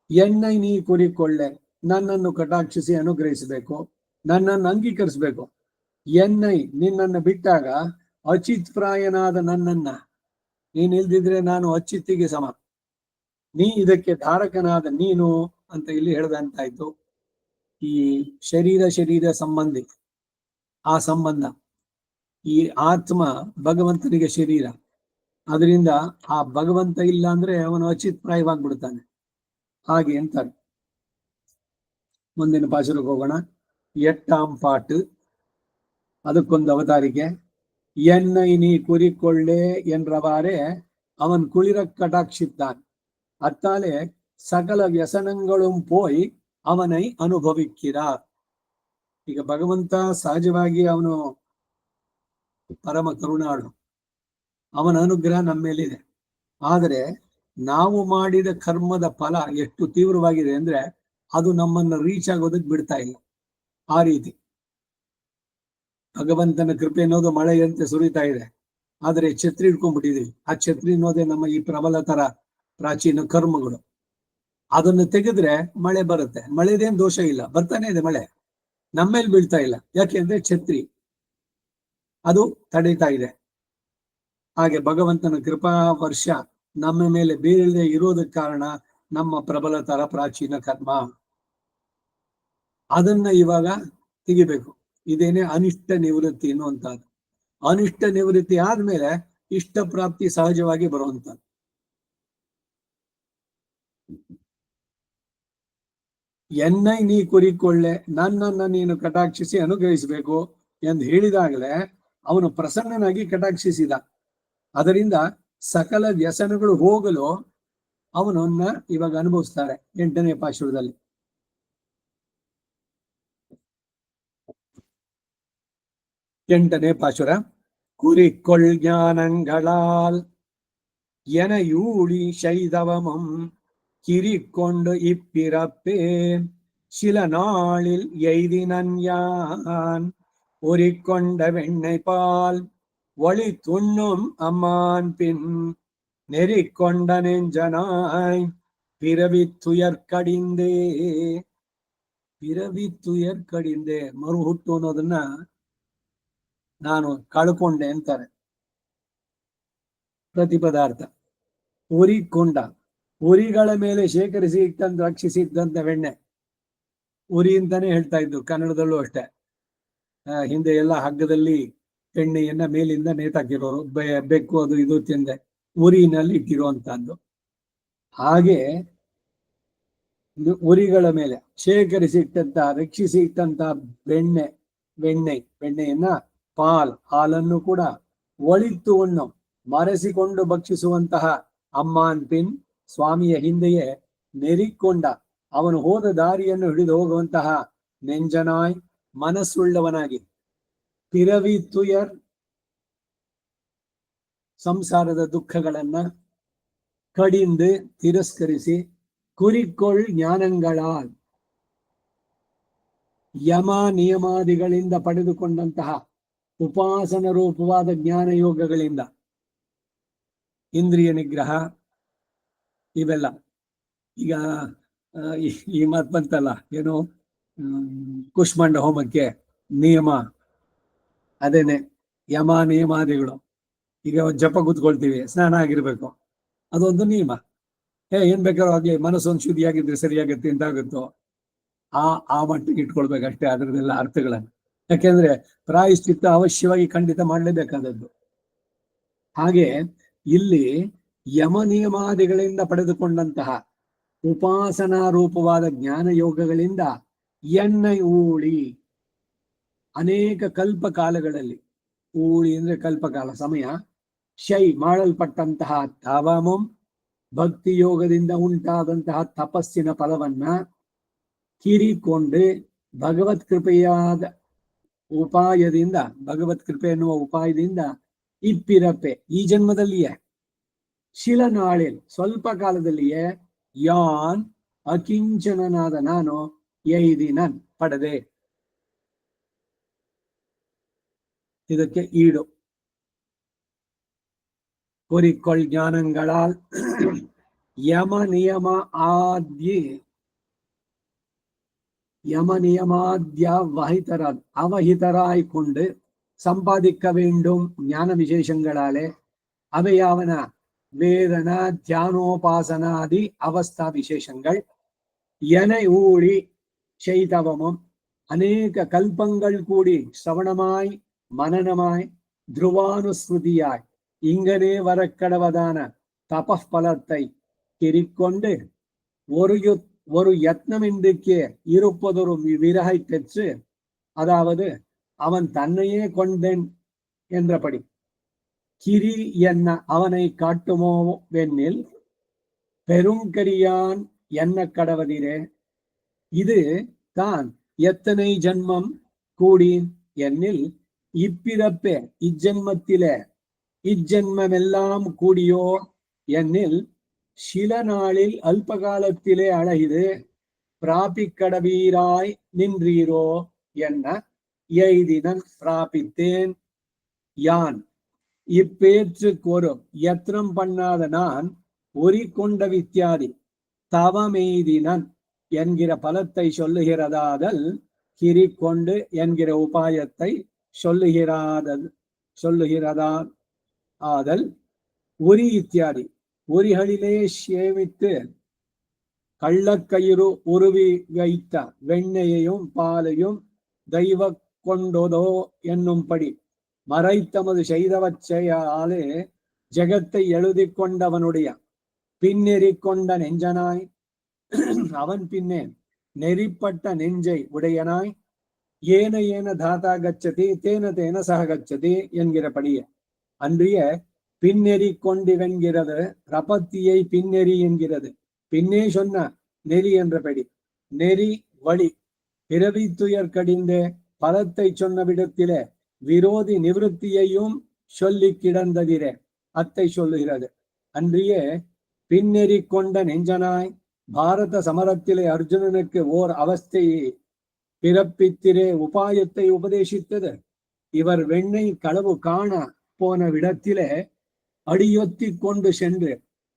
ಎನ್ನೈ ನೀ ಕುರಿಕೊಳ್ಳೆ, ನನ್ನನ್ನು ಕಟಾಕ್ಷಿಸಿ ಅನುಗ್ರಹಿಸಬೇಕು, ನನ್ನನ್ನು ಅಂಗೀಕರಿಸಬೇಕು. ಎನ್ನೈ ನಿನ್ನನ್ನು ಬಿಟ್ಟಾಗ ಅಚಿತ್ ಪ್ರಾಯನಾದ ನನ್ನನ್ನ ನೀನ್ ಇಲ್ದಿದ್ರೆ ನಾನು ಅಚಿತ್ತಿಗೆ ಸಮ. ನೀ ಇದಕ್ಕೆ ಧಾರಕನಾದ ನೀನು ಅಂತ ಇಲ್ಲಿ ಹೇಳ್ದಂತಾಯ್ತು. ಈ ಶರೀರ ಸಂಬಂಧಿ ಆ ಸಂಬಂಧ. ಈ ಆತ್ಮ ಭಗವಂತನಿಗೆ ಶರೀರ, ಅದರಿಂದ ಆ ಭಗವಂತ ಇಲ್ಲ ಅಂದ್ರೆ ಅವನು ಅಚಿತ್ಪ್ರಾಯವಾಗ್ಬಿಡ್ತಾನೆ. ಹಾಗೆ ಅಂತಾರೆ. ಮುಂದಿನ ಪಾಶುರಕ್ಕೆ ಹೋಗೋಣ. ಎಟ್ಟಾಂ ಪಾಟು, ಅದಕ್ಕೊಂದು ಅವತಾರಿಕೆ. ಎನ್ನೈ ನೀ ಕುರಿಕೊಳ್ಳೆ என்றவாறே அவன் குளிர கடாட்சித்தான். அத்தாலே சகல ವ್ಯಸನங்களும் போய் ಅವನೈ ಅನುಭವಿಕ್ಕಿರಾರ್. ಈಗ ಭಗವಂತ ಸಹಜವಾಗಿ ಅವನು ಪರಮ ಕರುಣಾಳು, ಅವನ ಅನುಗ್ರಹ ನಮ್ಮ ಮೇಲಿದೆ. ಆದರೆ ನಾವು ಮಾಡಿದ ಕರ್ಮದ ಫಲ ಎಷ್ಟು ತೀವ್ರವಾಗಿದೆ ಅಂದ್ರೆ ಅದು ನಮ್ಮನ್ನು ರೀಚ್ ಆಗೋದಕ್ಕೆ ಬಿಡ್ತಾ ಇಲ್ಲ. ಆ ರೀತಿ ಭಗವಂತನ ಕೃಪೆ ಅನ್ನೋದು ಮಳೆಯಂತೆ ಸುರಿತಾ ಇದೆ, ಆದರೆ ಛತ್ರಿ ಇಟ್ಕೊಂಡ್ಬಿಟ್ಟಿದೀವಿ. ಆ ಛತ್ರಿ ಅನ್ನೋದೇ ನಮ್ಮ ಈ ಪ್ರಬಲತರ ಪ್ರಾಚೀನ ಕರ್ಮಗಳು. ಅದನ್ನು ತೆಗೆದ್ರೆ ಮಳೆ ಬರುತ್ತೆ. ಮಳೆದೇನ್ ದೋಷ ಇಲ್ಲ, ಬರ್ತಾನೆ ಇದೆ ಮಳೆ, ನಮ್ಮೇಲೆ ಬೀಳ್ತಾ ಇಲ್ಲ. ಯಾಕೆಂದ್ರೆ ಛತ್ರಿ ಅದು ತಡೀತಾ ಇದೆ. ಹಾಗೆ ಭಗವಂತನ ಕೃಪಾ ವರ್ಷ ನಮ್ಮ ಮೇಲೆ ಬೀಳದೆ ಇರೋದಕ್ಕೆ ಕಾರಣ ನಮ್ಮ ಪ್ರಬಲತರ ಪ್ರಾಚೀನ ಕರ್ಮ. ಅದನ್ನ ಇವಾಗ ತೆಗಿಬೇಕು. ಇದೇನೆ ಅನಿಷ್ಟ ನಿವೃತ್ತಿ ಅನ್ನುವಂಥದ್ದು. ಅನಿಷ್ಟ ನಿವೃತ್ತಿ ಆದ್ಮೇಲೆ ಇಷ್ಟ ಪ್ರಾಪ್ತಿ ಸಹಜವಾಗಿ ಬರುವಂಥದ್ದು. ಎನ್ನೈ ನೀ ಕುರಿಕೊಳ್ಳೆ, ನನ್ನನ್ನ ನೀನು ಕಟಾಕ್ಷಿಸಿ ಅನುಗ್ರಹಿಸಬೇಕು ಎಂದು ಹೇಳಿದಾಗಲೇ ಅವನು ಪ್ರಸನ್ನನಾಗಿ ಕಟಾಕ್ಷಿಸಿದ. ಅದರಿಂದ ಸಕಲ ವ್ಯಸನಗಳು ಹೋಗಲು ಅವನನ್ನ ಇವಾಗ ಅನುಭವಿಸ್ತಾರೆ. 8ನೇ ಪಾಶುರದಲ್ಲಿ. ಎಂಟನೇ ಪಾಶುರ. குறிக்கொள் ஞானங்களால் எனையூழி செய்தவமும் கிரிக்கொண்டு இப்பிறப்பே சில நாளில் எய்தினன் யான் ஒரிக்கொண்ட வெண்ணை பால் ஒளி துண்ணும் அம்மான் பின் நெறிக்கொண்ட நெஞ்சனாய் பிறவி துயர்ಕಡಿಂದೆ. ಪಿರವಿ ತುಯರ್ಕಡಿಂದೆ, ಮರು ಹುಟ್ಟು ಅನ್ನೋದನ್ನ ನಾನು ಕಳ್ಕೊಂಡೆ ಅಂತಾರೆ. ಪ್ರತಿಪದಾರ್ಥ. ಉರಿಕೊಂಡ, ಉರಿಗಳ ಮೇಲೆ ಶೇಖರಿಸಿ ಇಟ್ಟಂತ ರಕ್ಷಿಸಿದ್ದಂತ ಬೆಣ್ಣೆ. ಉರಿ ಅಂತಾನೆ ಹೇಳ್ತಾ ಇದ್ದು ಕನ್ನಡದಲ್ಲೂ ಅಷ್ಟೇ. ಹಿಂದೆ ಎಲ್ಲ ಹಗ್ಗದಲ್ಲಿ ಎಣ್ಣೆಯನ್ನ ಮೇಲಿಂದ ನೇತಾಕಿರೋರು, ಬೆಕ್ಕು ಅದು ಇದು ತಿಂದೆ ಉರಿನಲ್ಲಿ ಇಟ್ಟಿರುವಂತಹದ್ದು. ಹಾಗೆ ಉರಿಗಳ ಮೇಲೆ ಶೇಖರಿಸಿ ಇಟ್ಟಂತ ರಕ್ಷಿಸಿ ಇಟ್ಟಂತ ಬೆಣ್ಣೆಯನ್ನ ಹಾಲನ್ನು ಕೂಡ ಒಳಿತು ಉಣ್ಣು ಮರೆಸಿಕೊಂಡು ಭಕ್ಷಿಸುವಂತಹ ಅಮ್ಮಾನ್ ಪಿನ್ ಸ್ವಾಮಿಯ ಹಿಂದೆಯೇ ನೆರಿಕೊಂಡ, ಅವನು ಹೋದ ದಾರಿಯನ್ನು ಹಿಡಿದು ಹೋಗುವಂತಹ ನೆಂಜನಾಯ್ ಮನಸ್ಸುಳ್ಳವನಾಗಿ, ಪಿರವಿ ತುಯರ್ ಸಂಸಾರದ ದುಃಖಗಳನ್ನ ಕಡಿಂದು ತಿರಸ್ಕರಿಸಿ, ಕುರಿಕೊಳ್ಳ್ ಜ್ಞಾನಗಳಾಲ್ ಯಮ ನಿಯಮಾದಿಗಳಿಂದ ಪಡೆದುಕೊಂಡಂತಹ ಉಪಾಸನ ರೂಪವಾದ ಜ್ಞಾನ ಯೋಗಗಳಿಂದ ಇಂದ್ರಿಯ ನಿಗ್ರಹ ಇವೆಲ್ಲ. ಈಗ ಈ ಮಾತು ಬಂತಲ್ಲ, ಏನು ಕುಷ್ಮಾಂಡ ಹೋಮಕ್ಕೆ ನಿಯಮ, ಅದೇನೆ ಯಮ ನಿಯಮಾದಿಗಳು. ಈಗ ಜಪ ಕೂತ್ಕೊಳ್ತೀವಿ, ಸ್ನಾನ ಆಗಿರ್ಬೇಕು, ಅದೊಂದು ನಿಯಮ. ಏನ್ ಬೇಕಾದ್ರೂ ಆಗ್ಲಿ, ಮನಸ್ಸೊಂದು ಶುದ್ಧಿಯಾಗಿದ್ರೆ ಸರಿಯಾಗತ್ತೆ ಅಂತ ಆಗುತ್ತೋ. ಆ ಮಟ್ಟಿಗೆ ಇಟ್ಕೊಳ್ಬೇಕಷ್ಟೇ ಅದರದೆಲ್ಲ ಅರ್ಥಗಳನ್ನು. ಯಾಕೆಂದ್ರೆ ಪ್ರಾಯಶ್ಚಿತ್ತ ಅವಶ್ಯವಾಗಿ ಖಂಡಿತ ಮಾಡಲೇಬೇಕಾದದ್ದು. ಹಾಗೆ ಇಲ್ಲಿ ಯಮ ನಿಯಮಾದಿಗಳಿಂದ ಪಡೆದುಕೊಂಡಂತಹ ಉಪಾಸನಾ ರೂಪವಾದ ಜ್ಞಾನ ಯೋಗಗಳಿಂದ ಎನ್ನೈ ಊಳಿ ಅನೇಕ ಕಲ್ಪಕಾಲಗಳಲ್ಲಿ, ಊಳಿ ಅಂದ್ರೆ ಕಲ್ಪಕಾಲ ಸಮಯ, ಶೈ ಮಾಡಲ್ಪಟ್ಟಂತಹ ತವಮಂ ಭಕ್ತಿ ಯೋಗದಿಂದ ಉಂಟಾದಂತಹ ತಪಸ್ಸಿನ ಫಲವನ್ನ ಕಿರಿಕೊಂಡು ಭಗವತ್ ಕೃಪೆಯಾದ ಉಪಾಯದಿಂದ, ಭಗವತ್ ಕೃಪೆ ಎನ್ನುವ ಉಪಾಯದಿಂದ ಇಪ್ಪಿರಪ್ಪೆ ಈ ಜನ್ಮದಲ್ಲಿಯೇ, ಶಿಲನಾಳಿಲ್ ಸ್ವಲ್ಪ ಕಾಲದಲ್ಲಿಯೇ, ಯಾನ್ ಅಕಿಂಚನನಾದ ನಾನು ಎಯ್ದಿನನ್ ಪಡೆದೆ. ಇದಕ್ಕೆ ಈಡು குறிக்கொள் ஞானங்களால் யம நியம யமநியமாத்ய அவஹிதராய் கொண்டு சம்பாதிக்க வேண்டும் ஞான விசேஷங்களாலே அவையாவன வேதன தியானோபாசனாதி அவஸ்தா விசேஷங்கள் என ஊழி செய்தவமும் அநேக கல்பங்கள் கூடி சிரவணமாய் மனனமாய் ಧ್ರುವಾನುಸ್ಮೃತಿಯಾய் இங்கனே வரக்கடவதான தபஃபலத்தை கிரிக்கொண்டு ஒரு யத்னமின்றிக்கே இருப்பதொரு விரகை பெற்று, அதாவது அவன் தன்னையே கொண்டேன் என்றபடி கிரி என்ன அவனை காட்டுமோ வெண்ணில் பெருங்கரியான் என்ன கடவதிரே. இது தான் எத்தனை ஜன்மம் கூடி என்னில் இப்பிறப்பே இஜ்ஜன்மத்திலே இஜ்ஜன்மெல்லாம் கூடியோ என்னில் சில நாளில் அல்பகாலத்திலே அழகிது பிராபிக்கடவீராய் நின்றீரோ என்ன எய்தினன் பிராபித்தேன் யான். இப்பேற்றுக்கு ஒரு யத்னம் பண்ணாத நான் ஒரிக்கொண்ட வித்தியாதி தவமெய்தினன் என்கிற பலத்தை சொல்லுகிறதாதல் கிரிக்கொண்டு என்கிற உபாயத்தை சொல்லுகிறதா ஆதல் ஒரி இத்தியாதி ஒரிகளிலே சேமித்து கள்ளக்கயிறு உருவி வைத்த வெண்ணையையும் பாலையும் தெய்வ கொண்டதோ என்னும்படி மறைத்தமது செய்தவற்றையாலே ஜெகத்தை எழுதி கொண்டவனுடைய பின்னெறி கொண்ட நெஞ்சனாய் அவன் பின்னே நெறிப்பட்ட நெஞ்சை உடையனாய் ஏன ஏன தாத்தா கச்சதி தேன தேன சக கச்சதி என்கிறபடியே அன்றிய பின்னெறி கொண்டிவென்கிறது பிரபத்தியை பின்னெறி என்கிறது. பின்னே சொன்ன நெறி என்றபடி நெறி வழி பிறவி துயர் கடிந்தே பலத்தை சொன்ன விடத்திலே விரோதி நிவೃத்தியையும் சொல்லி கிடந்ததிரே அத்தை சொல்லுகிறது. அன்றியே பின்னெறி கொண்ட நெஞ்சனாய் பாரத சமரத்திலே அர்ஜுனனுக்கு ஓர் அவஸ்தையை பிறப்பித்திரே உபாயத்தை உபதேசித்தது. இவர் வெண்ணை களவு காண போன விடத்திலே அடியொத்தி கொண்டு சென்று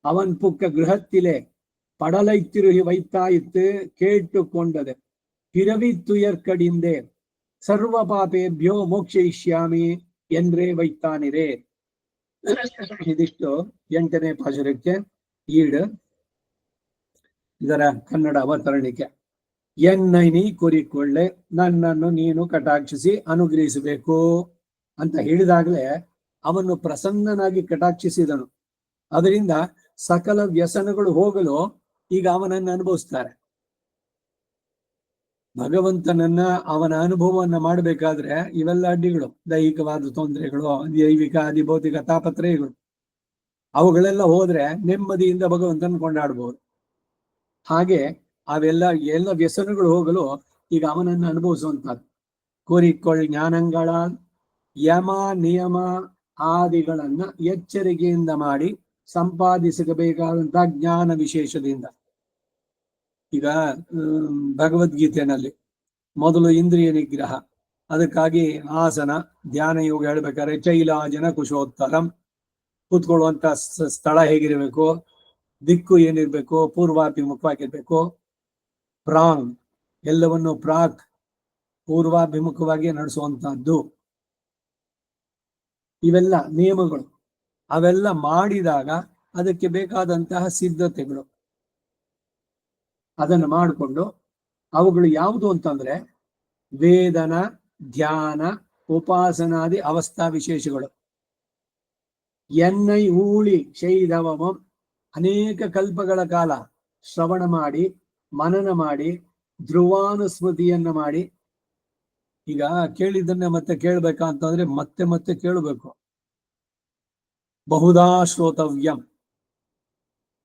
அவன் புக்க கிரகத்திலே படலை திருகி வைத்தாய்த்து கேட்டு கொண்டது. பிறவி துயர் கடிந்தே சர்வ ಪಾಪೇಭ್ಯೋ ಮೋಕ್ಷಯಿಷ್ಯಾಮಿ ಎಂದ್ರೆ ವೈತಾನಿರೇ. ಇದಿಷ್ಟು 8ನೇ ಪಾಶುರಕ್ಕೆ ಈಡು. ಇದರ ಕನ್ನಡ ಅವತರಣಿಕೆ. ಎನ್ನೈ ನೀ ಕೋರಿಕೊಳ್ಳೆ, ನನ್ನನ್ನು ನೀನು ಕಟಾಕ್ಷಿಸಿ ಅನುಗ್ರಹಿಸಬೇಕು ಅಂತ ಹೇಳಿದಾಗಲೇ ಅವನು ಪ್ರಸನ್ನನಾಗಿ ಕಟಾಕ್ಷಿಸಿದನು. ಅದರಿಂದ ಸಕಲ ವ್ಯಸನಗಳು ಹೋಗಲು ಈಗ ಅವನನ್ನು ಅನುಭವಿಸ್ತಾರೆ. ಭಗವಂತನನ್ನ ಅವನ ಅನುಭವವನ್ನ ಮಾಡಬೇಕಾದ್ರೆ ಇವೆಲ್ಲ ಅಡ್ಡಿಗಳು, ದೈಹಿಕವಾದ ತೊಂದರೆಗಳು, ದೈವಿಕ ಅಧಿಭೌತಿಕ ತಾಪತ್ರಯಗಳು, ಅವುಗಳೆಲ್ಲ ಹೋದ್ರೆ ನೆಮ್ಮದಿಯಿಂದ ಭಗವಂತನ ಕೊಂಡಾಡ್ಬೋದು. ಹಾಗೆ ಎಲ್ಲ ವ್ಯಸನಗಳು ಹೋಗಲು ಈಗ ಅವನನ್ನು ಅನುಭವಿಸುವಂತಹದ್ದು. ಕೋರಿಕೊಳ್ಳ್ ಜ್ಞಾನಗಳ ಯಮ ನಿಯಮ ಆದಿಗಳನ್ನ ಎಚ್ಚರಿಕೆಯಿಂದ ಮಾಡಿ ಸಂಪಾದಿಸಬೇಕಾದಂತಹ ಜ್ಞಾನ ವಿಶೇಷದಿಂದ. ಈಗ ಭಗವದ್ಗೀತೆಯಲ್ಲಿ ಮೊದಲು ಇಂದ್ರಿಯ ನಿಗ್ರಹ, ಅದಕ್ಕಾಗಿ ಆಸನ ಧ್ಯಾನ ಯೋಗ ಹೇಳ್ಬೇಕಾದ್ರೆ ಚೈಲಾಜನ ಕುಶೋತ್ತರಂ, ಕೂತ್ಕೊಳ್ಳುವಂತ ಸ್ಥಳ ಹೇಗಿರ್ಬೇಕು, ದಿಕ್ಕು ಏನಿರ್ಬೇಕು, ಪೂರ್ವಾಭಿಮುಖವಾಗಿರ್ಬೇಕು, ಪ್ರಾಂಗ್ ಎಲ್ಲವನ್ನು ಪ್ರಾಕ್ ಪೂರ್ವಾಭಿಮುಖವಾಗಿ ನಡೆಸುವಂತಹದ್ದು, ಇವೆಲ್ಲ ನಿಯಮಗಳು. ಅವೆಲ್ಲ ಮಾಡಿದಾಗ ಅದಕ್ಕೆ ಬೇಕಾದಂತಹ ಸಿದ್ಧತೆಗಳು ಅದನ್ನು ಮಾಡಿಕೊಂಡು ಅವುಗಳು ಯಾವುದು ಅಂತಂದ್ರೆ ವೇದನ, ಧ್ಯಾನ, ಉಪಾಸನಾದಿ ಅವಸ್ಥಾ ವಿಶೇಷಗಳು. ಎನ್ನೈ ಊಳಿ ಶೈಧವಮಂ, ಅನೇಕ ಕಲ್ಪಗಳ ಕಾಲ ಶ್ರವಣ ಮಾಡಿ ಮನನ ಮಾಡಿ ಧ್ರುವಾನುಸ್ಮೃತಿಯನ್ನ ಮಾಡಿ. ಈಗ ಕೇಳಿದ್ದನ್ನೇ ಮತ್ತೆ ಕೇಳ್ಬೇಕಾ ಅಂತಂದ್ರೆ ಮತ್ತೆ ಮತ್ತೆ ಕೇಳಬೇಕು. ಬಹುದಾ ಶ್ರೋತವ್ಯಂ,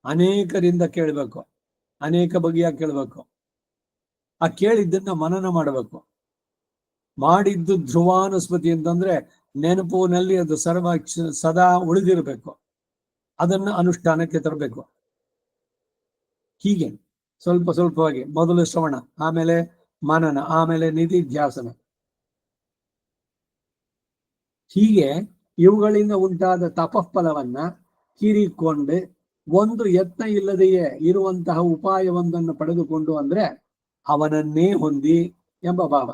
ಅನೇಕರಿಂದ ಕೇಳಬೇಕು, ಅನೇಕ ಬಗೆಯಾಗಿ ಕೇಳಬೇಕು. ಆ ಕೇಳಿದ್ದನ್ನ ಮನನ ಮಾಡಬೇಕು. ಮಾಡಿದ್ದು ಧ್ರುವಾನುಸ್ಮೃತಿ ಅಂತಂದ್ರೆ ನೆನಪಿನಲ್ಲಿ ಅದು ಸದಾ ಉಳಿದಿರಬೇಕು. ಅದನ್ನ ಅನುಷ್ಠಾನಕ್ಕೆ ತರಬೇಕು. ಹೀಗೆ ಸ್ವಲ್ಪ ಸ್ವಲ್ಪವಾಗಿ ಮೊದಲು ಶ್ರವಣ, ಆಮೇಲೆ ಮನನ, ಆಮೇಲೆ ನಿಧಿಧ್ಯಾಸನ. ಹೀಗೆ ಇವುಗಳಿಂದ ಉಂಟಾದ ತಪಫಲವನ್ನ ಹೀರಿಕೊಂಡು ಒಂದು ಯತ್ನ ಇಲ್ಲದೆಯೇ ಇರುವಂತಹ ಉಪಾಯವೊಂದನ್ನು ಪಡೆದುಕೊಂಡು ಅಂದ್ರೆ ಅವನನ್ನೇ ಹೊಂದಿ ಎಂಬ ಭಾವ.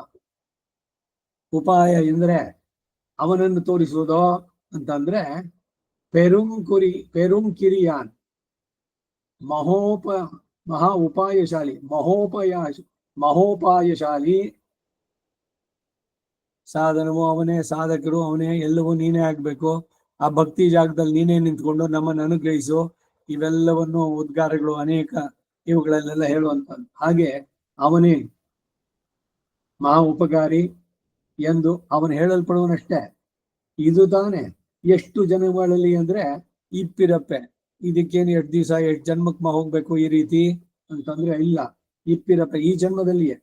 ಉಪಾಯ ಎಂದ್ರೆ ಅವನನ್ನು ತೋರಿಸುವುದೋ ಅಂತಂದ್ರೆ ಪೆರುಂಕಿರಿಯಾನ್, ಮಹಾ ಉಪಾಯಶಾಲಿ, ಮಹೋಪಾಯಶಾಲಿ. ಸಾಧನವು ಅವನೇ, ಸಾಧಕರು ಅವನೇ, ಎಲ್ಲವೂ ನೀನೇ ಆಗ್ಬೇಕು. ಆ ಭಕ್ತಿ ಜಾಗದಲ್ಲಿ ನೀನೇ ನಿಂತ್ಕೊಂಡು ನಮ್ಮನ್ನು ಅನುಗ್ರಹಿಸು. ಇವೆಲ್ಲವನ್ನು ಉದ್ಗಾರಗಳು ಅನೇಕ ಇವುಗಳಲ್ಲೆಲ್ಲ ಹೇಳುವಂತ. ಹಾಗೆ ಅವನೇ ಮಹಾ ಉಪಕಾರಿ ಎಂದು ಅವನು ಹೇಳಲ್ಪಡುವನಷ್ಟೇ. ಇದು ತಾನೆ ಎಷ್ಟು ಜನ್ಮಗಳಲ್ಲಿ ಅಂದ್ರೆ ಇಪ್ಪಿರಪ್ಪೆ. ಇದಕ್ಕೇನು 8 ದಿವಸ 8 ಜನ್ಮಕ್ಕೆ ಹೋಗ್ಬೇಕು ಈ ರೀತಿ ಅಂತಂದ್ರೆ ಇಲ್ಲ, ಇಪ್ಪಿರಪ್ಪೆ ಈ ಜನ್ಮದಲ್ಲಿಯೇ.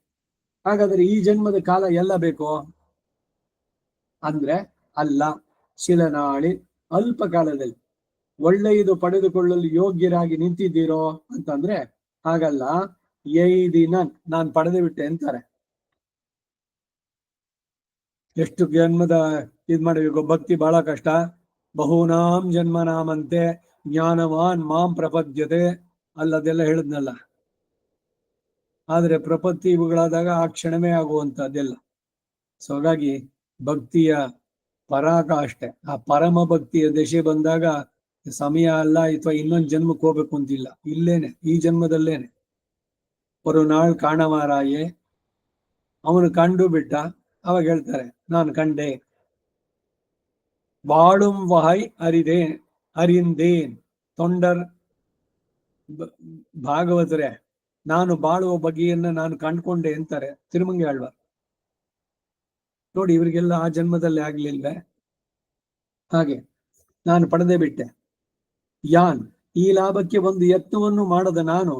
ಹಾಗಾದ್ರೆ ಈ ಜನ್ಮದ ಕಾಲ ಎಲ್ಲ ಬೇಕು ಅಂದ್ರೆ ಅಲ್ಲ. ಶಿಲನಾಳಿ ಅಲ್ಪ ಕಾಲದಲ್ಲಿ ಒಳ್ಳೆಯದು ಪಡೆದುಕೊಳ್ಳಲು ಯೋಗ್ಯರಾಗಿ ನಿಂತಿದ್ದೀರೋ ಅಂತಂದ್ರೆ ಹಾಗಲ್ಲ. ದಿನ ನಾನು ಪಡೆದು ಬಿಟ್ಟೆ ಅಂತಾರೆ. ಎಷ್ಟು ಜನ್ಮದ ಇದ್ ಮಾಡಬೇಕು, ಭಕ್ತಿ ಬಹಳ ಕಷ್ಟ. ಬಹುನಾಂ ಜನ್ಮನಾಮಂತೆ ಜ್ಞಾನವಾನ್ ಮಾಂ ಪ್ರಪದ್ಯತೆ ಅಲ್ಲದೆಲ್ಲ ಹೇಳಿದ್ನಲ್ಲ. ಆದ್ರೆ ಪ್ರಪತ್ತಿ ಇವುಗಳಾದಾಗ ಆ ಕ್ಷಣವೇ ಆಗುವಂತದ್ದೆಲ್ಲ. ಸೊ ಹಾಗಾಗಿ ಭಕ್ತಿಯ ಪರಾಕ ಅಷ್ಟೆ. ಆ ಪರಮ ಭಕ್ತಿಯ ದಶೆ ಬಂದಾಗ ಸಮಯ ಅಲ್ಲ ಅಥವಾ ಇನ್ನೊಂದು ಜನ್ಮಕ್ಕೆ ಹೋಗ್ಬೇಕು ಅಂತಿಲ್ಲ, ಇಲ್ಲೇನೆ ಈ ಜನ್ಮದಲ್ಲೇನೆ. ஒரு ನಾಳ್ ಕಾಣವಾರಾಯೇ, ಅವನು ಕಂಡು ಬಿಟ್ಟ. ಅವಾಗ ಹೇಳ್ತಾರೆ ನಾನು ಕಂಡೆ. ಬಾಳುಂ ವಹೈ ಅರಿಂದೇನ್ ತೊಂಡರ್ ಭಾಗವತರೇ, ನಾನು ಬಾಳುವ ಬಗೆಯನ್ನ ನಾನು ಕಂಡ್ಕೊಂಡೆ ಅಂತಾರೆ ತಿರುಮಂಗಿ ಆಳ್ವಾರ್. ನೋಡಿ, ಇವರಿಗೆಲ್ಲ ಆ ಜನ್ಮದಲ್ಲಿ ಆಗ್ಲಿಲ್ವೇ? ಹಾಗೆ ನಾನು ಪಡೆದೇ ಬಿಟ್ಟೆ. ಯಾನ್ ಈ ಲಾಭಕ್ಕೆ ಒಂದು ಯತ್ನವನ್ನು ಮಾಡದ ನಾನು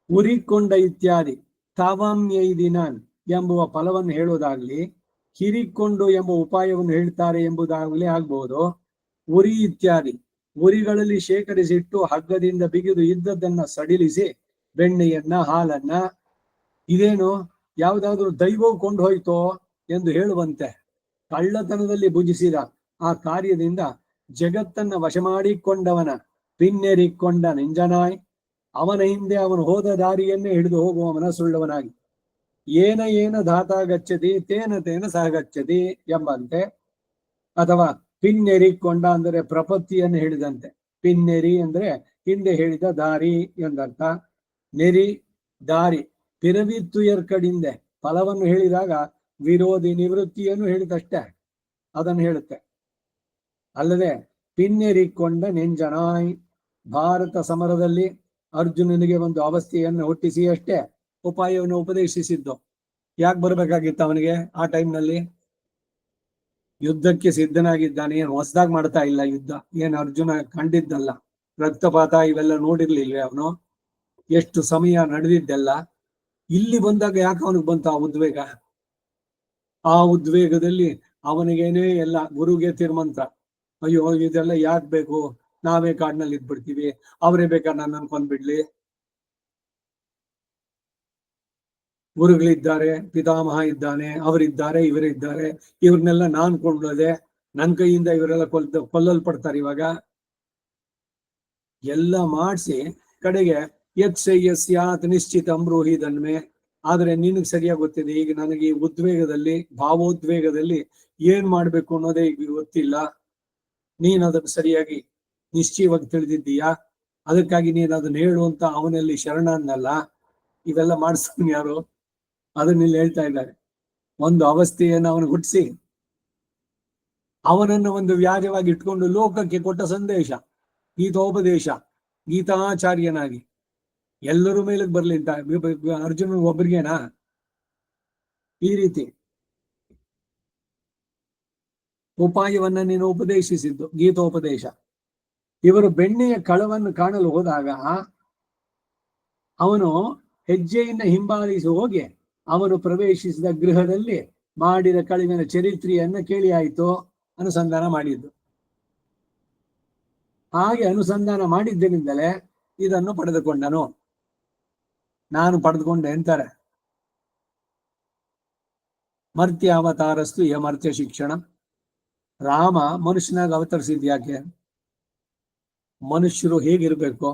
ಉರಿಕೊಂಡ ಇತ್ಯಾದಿ ತಾವಾಮ್ಯೈದಿನಾನ್ ಎಂಬುವ ಫಲವನ್ನು ಹೇಳುವುದಾಗ್ಲಿ, ಹಿರಿಕೊಂಡು ಎಂಬ ಉಪಾಯವನ್ನು ಹೇಳ್ತಾರೆ ಎಂಬುದಾಗಲಿ ಆಗ್ಬಹುದು. ಉರಿ ಇತ್ಯಾದಿ ಉರಿಗಳಲ್ಲಿ ಶೇಖರಿಸಿಟ್ಟು ಹಗ್ಗದಿಂದ ಬಿಗಿದು ಇದ್ದದ್ದನ್ನ ಸಡಿಲಿಸಿ ಬೆಣ್ಣೆಯನ್ನ ಹಾಲನ್ನ ಇದೇನು ಯಾವುದಾದ್ರೂ ದೈವವು ಕೊಂಡು ಹೋಯ್ತೋ ಎಂದು ಹೇಳುವಂತೆ ಕಳ್ಳತನದಲ್ಲಿ ಭುಜಿಸಿದ ಆ ಕಾರ್ಯದಿಂದ ಜಗತ್ತನ್ನ ವಶ ಮಾಡಿಕೊಂಡವನ ಪಿನ್ನೆರಿಕೊಂಡ ನಿಂಜನಾಯ್, ಅವನ ಹಿಂದೆ ಅವನು ಹೋದ ದಾರಿಯನ್ನೇ ಹಿಡಿದು ಹೋಗುವವನ ಸುಳ್ಳವನಾಗಿ ಏನ ಧಾತಾಗಚ್ಚತಿ ತೇನ ಸಹಗಚ್ಚತಿ ಎಂಬಂತೆ. ಅಥವಾ ಪಿನ್ನೆರಿಕೊಂಡ ಅಂದರೆ ಪ್ರಪತ್ತಿಯನ್ನು ಹೇಳಿದಂತೆ. ಪಿನ್ನೆರಿ ಅಂದ್ರೆ ಹಿಂದೆ ಹೇಳಿದ ದಾರಿ ಎಂದರ್ಥ. ನೆರಿ ದಾರಿ ಪಿರವಿತ್ತುಯರ್ ಕಡಿಂದೆ ಫಲವನ್ನು ಹೇಳಿದಾಗ ವಿರೋಧಿ ನಿವೃತ್ತಿಯನ್ನು ಹೇಳಿದಷ್ಟೇ, ಅದನ್ನು ಹೇಳುತ್ತೆ. ಅಲ್ಲದೆ ಪಿನ್ನೆರಿಕೊಂಡ ನೆಂಜನಾಯ್, ಭಾರತ ಸಮರದಲ್ಲಿ ಅರ್ಜುನನಿಗೆ ಒಂದು ಅವಸ್ಥೆಯನ್ನು ಹುಟ್ಟಿಸಿ ಅಷ್ಟೇ ಉಪಾಯವನ್ನು ಉಪದೇಶಿಸಿದ್ದು. ಯಾಕೆ ಬರ್ಬೇಕಾಗಿತ್ತು ಅವನಿಗೆ? ಆ ಟೈಮ್ನಲ್ಲಿ ಯುದ್ಧಕ್ಕೆ ಸಿದ್ಧನಾಗಿದ್ದಾನೆ, ಏನು ಹೊಸದಾಗಿ ಮಾಡ್ತಾ ಇಲ್ಲ ಯುದ್ಧ. ಏನ್ ಅರ್ಜುನ ಕಂಡಿದ್ದಲ್ಲ, ರಕ್ತಪಾತ ಇವೆಲ್ಲ ನೋಡಿರ್ಲಿಲ್ವೇ ಅವನು? ಎಷ್ಟು ಸಮಯ ನಡೆದಿದ್ದೆಲ್ಲ. ಇಲ್ಲಿ ಬಂದಾಗ ಯಾಕೆ ಅವನಿಗೆ ಬಂತ ಆ ಉದ್ವೇಗ? ಆ ಉದ್ವೇಗದಲ್ಲಿ ಅವನಿಗೇನೇ ಎಲ್ಲ ಗುರುಗೆ ತಿರುಮಂತ್ರ, ಅಯ್ಯೋ ಇದೆಲ್ಲ ಯಾಕೆ ಬೇಕು, ನಾವೇ ಕಾಡಿನಲ್ಲಿ ಇದ್ಬಿಡ್ತೀವಿ, ಅವರೇ ಬೇಕಾದ್ರೆ ನಾನು ಅನ್ಕೊಂಡ್ಬಿಡ್ಲಿ, ಗುರುಗಳಿದ್ದಾರೆ, ಪಿತಾಮಹ ಇದ್ದಾನೆ, ಅವರಿದ್ದಾರೆ, ಇವರಿದ್ದಾರೆ, ಇವ್ರನ್ನೆಲ್ಲ ನಾನ್ ಕೊಂಡೋದೆ, ನನ್ನ ಕೈಯಿಂದ ಇವರೆಲ್ಲ ಕೊಲ್ಲಲ್ಪಡ್ತಾರೆ. ಇವಾಗ ಎಲ್ಲ ಮಾಡಿಸಿ ಕಡೆಗೆ ಯತ್ ನಿಶ್ಚಿತ ಅಮ್ರೋಹಿ ದನ್ಮೆ. ಆದ್ರೆ ನಿನಗ್ ಸರಿಯಾಗಿ ಗೊತ್ತಿದೆ, ಈಗ ನನಗೆ ಈ ಉದ್ವೇಗದಲ್ಲಿ, ಭಾವೋದ್ವೇಗದಲ್ಲಿ ಏನ್ ಮಾಡ್ಬೇಕು ಅನ್ನೋದೇ ಈಗ ಗೊತ್ತಿಲ್ಲ. ನೀನ್ ಅದನ್ನು ಸರಿಯಾಗಿ ನಿಶ್ಚಯವಾಗಿ ತಿಳಿದಿದ್ದೀಯಾ, ಅದಕ್ಕಾಗಿ ನೀನ್ ಅದನ್ನ ಹೇಳುವಂತ ಅವನಲ್ಲಿ ಶರಣ ಅನ್ನಲ್ಲ. ಇವೆಲ್ಲ ಮಾಡಿಸ್ತಾನೆ ಯಾರು? ಅದನ್ನ ಇಲ್ಲಿ ಹೇಳ್ತಾ ಇದ್ದಾರೆ. ಒಂದು ಅವಸ್ಥೆಯನ್ನು ಅವನು ಹುಟ್ಟಿಸಿ ಅವನನ್ನು ಒಂದು ವ್ಯಾಜವಾಗಿ ಇಟ್ಕೊಂಡು ಲೋಕಕ್ಕೆ ಕೊಟ್ಟ ಸಂದೇಶ, ಗೀತೋಪದೇಶ, ಗೀತಾಚಾರ್ಯನಾಗಿ ಎಲ್ಲರೂ ಮೇಲಕ್ಕೆ ಬರ್ಲಿ ಅಂತ. ಅರ್ಜುನ ಒಬ್ಬರಿಗೇನಾ ಈ ರೀತಿ ಉಪಾಯವನ್ನ ನೀನು ಉಪದೇಶಿಸಿದ್ದು? ಗೀತೋಪದೇಶ. ಇವರು ಬೆಣ್ಣೆಯ ಕಳವನ್ನು ಕಾಣಲು ಹೋದಾಗ ಅವನು ಹೆಜ್ಜೆಯಿಂದ ಹಿಂಬಾಲಿಸಿ ಹೋಗಿ ಅವನು ಪ್ರವೇಶಿಸಿದ ಗೃಹದಲ್ಲಿ ಮಾಡಿದ ಕಳುವಿನ ಚರಿತ್ರೆಯನ್ನ ಕೇಳಿ ಆಯಿತು, ಅನುಸಂಧಾನ ಮಾಡಿದ್ದು. ಹಾಗೆ ಅನುಸಂಧಾನ ಮಾಡಿದ್ದರಿಂದಲೇ ಇದನ್ನು ಪಡೆದುಕೊಂಡನು. ನಾನು ಪಡೆದುಕೊಂಡೆ ಅಂತಾರೆ. ಮರ್ತ್ಯ ಅವತಾರಸ್ತು ಯಮರ್ತ್ಯ ಶಿಕ್ಷಣ. ರಾಮ ಮನುಷ್ಯನಾಗ ಅವತರಿಸಿದ್ಯಾಕೆ? ಮನುಷ್ಯರು ಹೇಗಿರ್ಬೇಕು,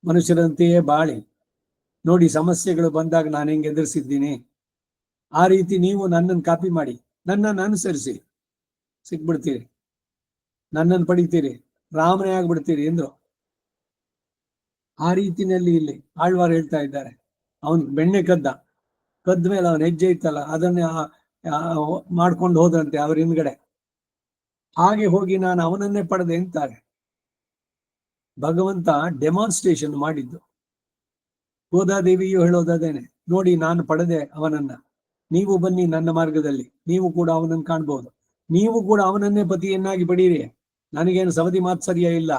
ಮನುಷ್ಯರಂತೆಯೇ ಬಾಳಿ ನೋಡಿ. ಸಮಸ್ಯೆಗಳು ಬಂದಾಗ ನಾನು ಹೆಂಗೆ ಎದುರಿಸಿದ್ದೀನಿ, ಆ ರೀತಿ ನೀವು ನನ್ನನ್ನು ಕಾಪಿ ಮಾಡಿ ನನ್ನನ್ನು ಅನುಸರಿಸಿ ಸಿಕ್ಬಿಡ್ತೀರಿ, ನನ್ನನ್ನು ಪಡಿತೀರಿ, ರಾಮನೇ ಆಗ್ಬಿಡ್ತೀರಿ ಎಂದ್ರು. ಆ ರೀತಿನಲ್ಲಿ ಇಲ್ಲಿ ಆಳ್ವಾರ್ ಹೇಳ್ತಾ ಇದ್ದಾರೆ. ಅವನು ಬೆಣ್ಣೆ ಕದ್ದ ಮೇಲೆ ಅವನ ಹೆಜ್ಜೆ ಇತ್ತಲ್ಲ, ಅದನ್ನೇ ಮಾಡ್ಕೊಂಡು ಹೋದಂತೆ ಅವ್ರ ಹಿಂದ್ಗಡೆ. ಹಾಗೆ ಹೋಗಿ ನಾನು ಅವನನ್ನೇ ಪಡೆದೆ ಅಂತಾರೆ. ಭಗವಂತ ಡೆಮಾನ್ಸ್ಟ್ರೇಷನ್ ಮಾಡಿದ್ದು. ಗೋದಾದೇವಿಯು ಹೇಳೋದೇನೆ, ನೋಡಿ ನಾನು ಪಡೆದೆ ಅವನನ್ನ, ನೀವು ಬನ್ನಿ ನನ್ನ ಮಾರ್ಗದಲ್ಲಿ, ನೀವು ಕೂಡ ಅವನನ್ನು ಕಾಣ್ಬಹುದು, ನೀವು ಕೂಡ ಅವನನ್ನೇ ಪತಿಯನ್ನಾಗಿ ಪಡೀರಿ. ನನಗೇನು ಸವದಿ ಮಾತ್ಸರ್ಯ ಇಲ್ಲ,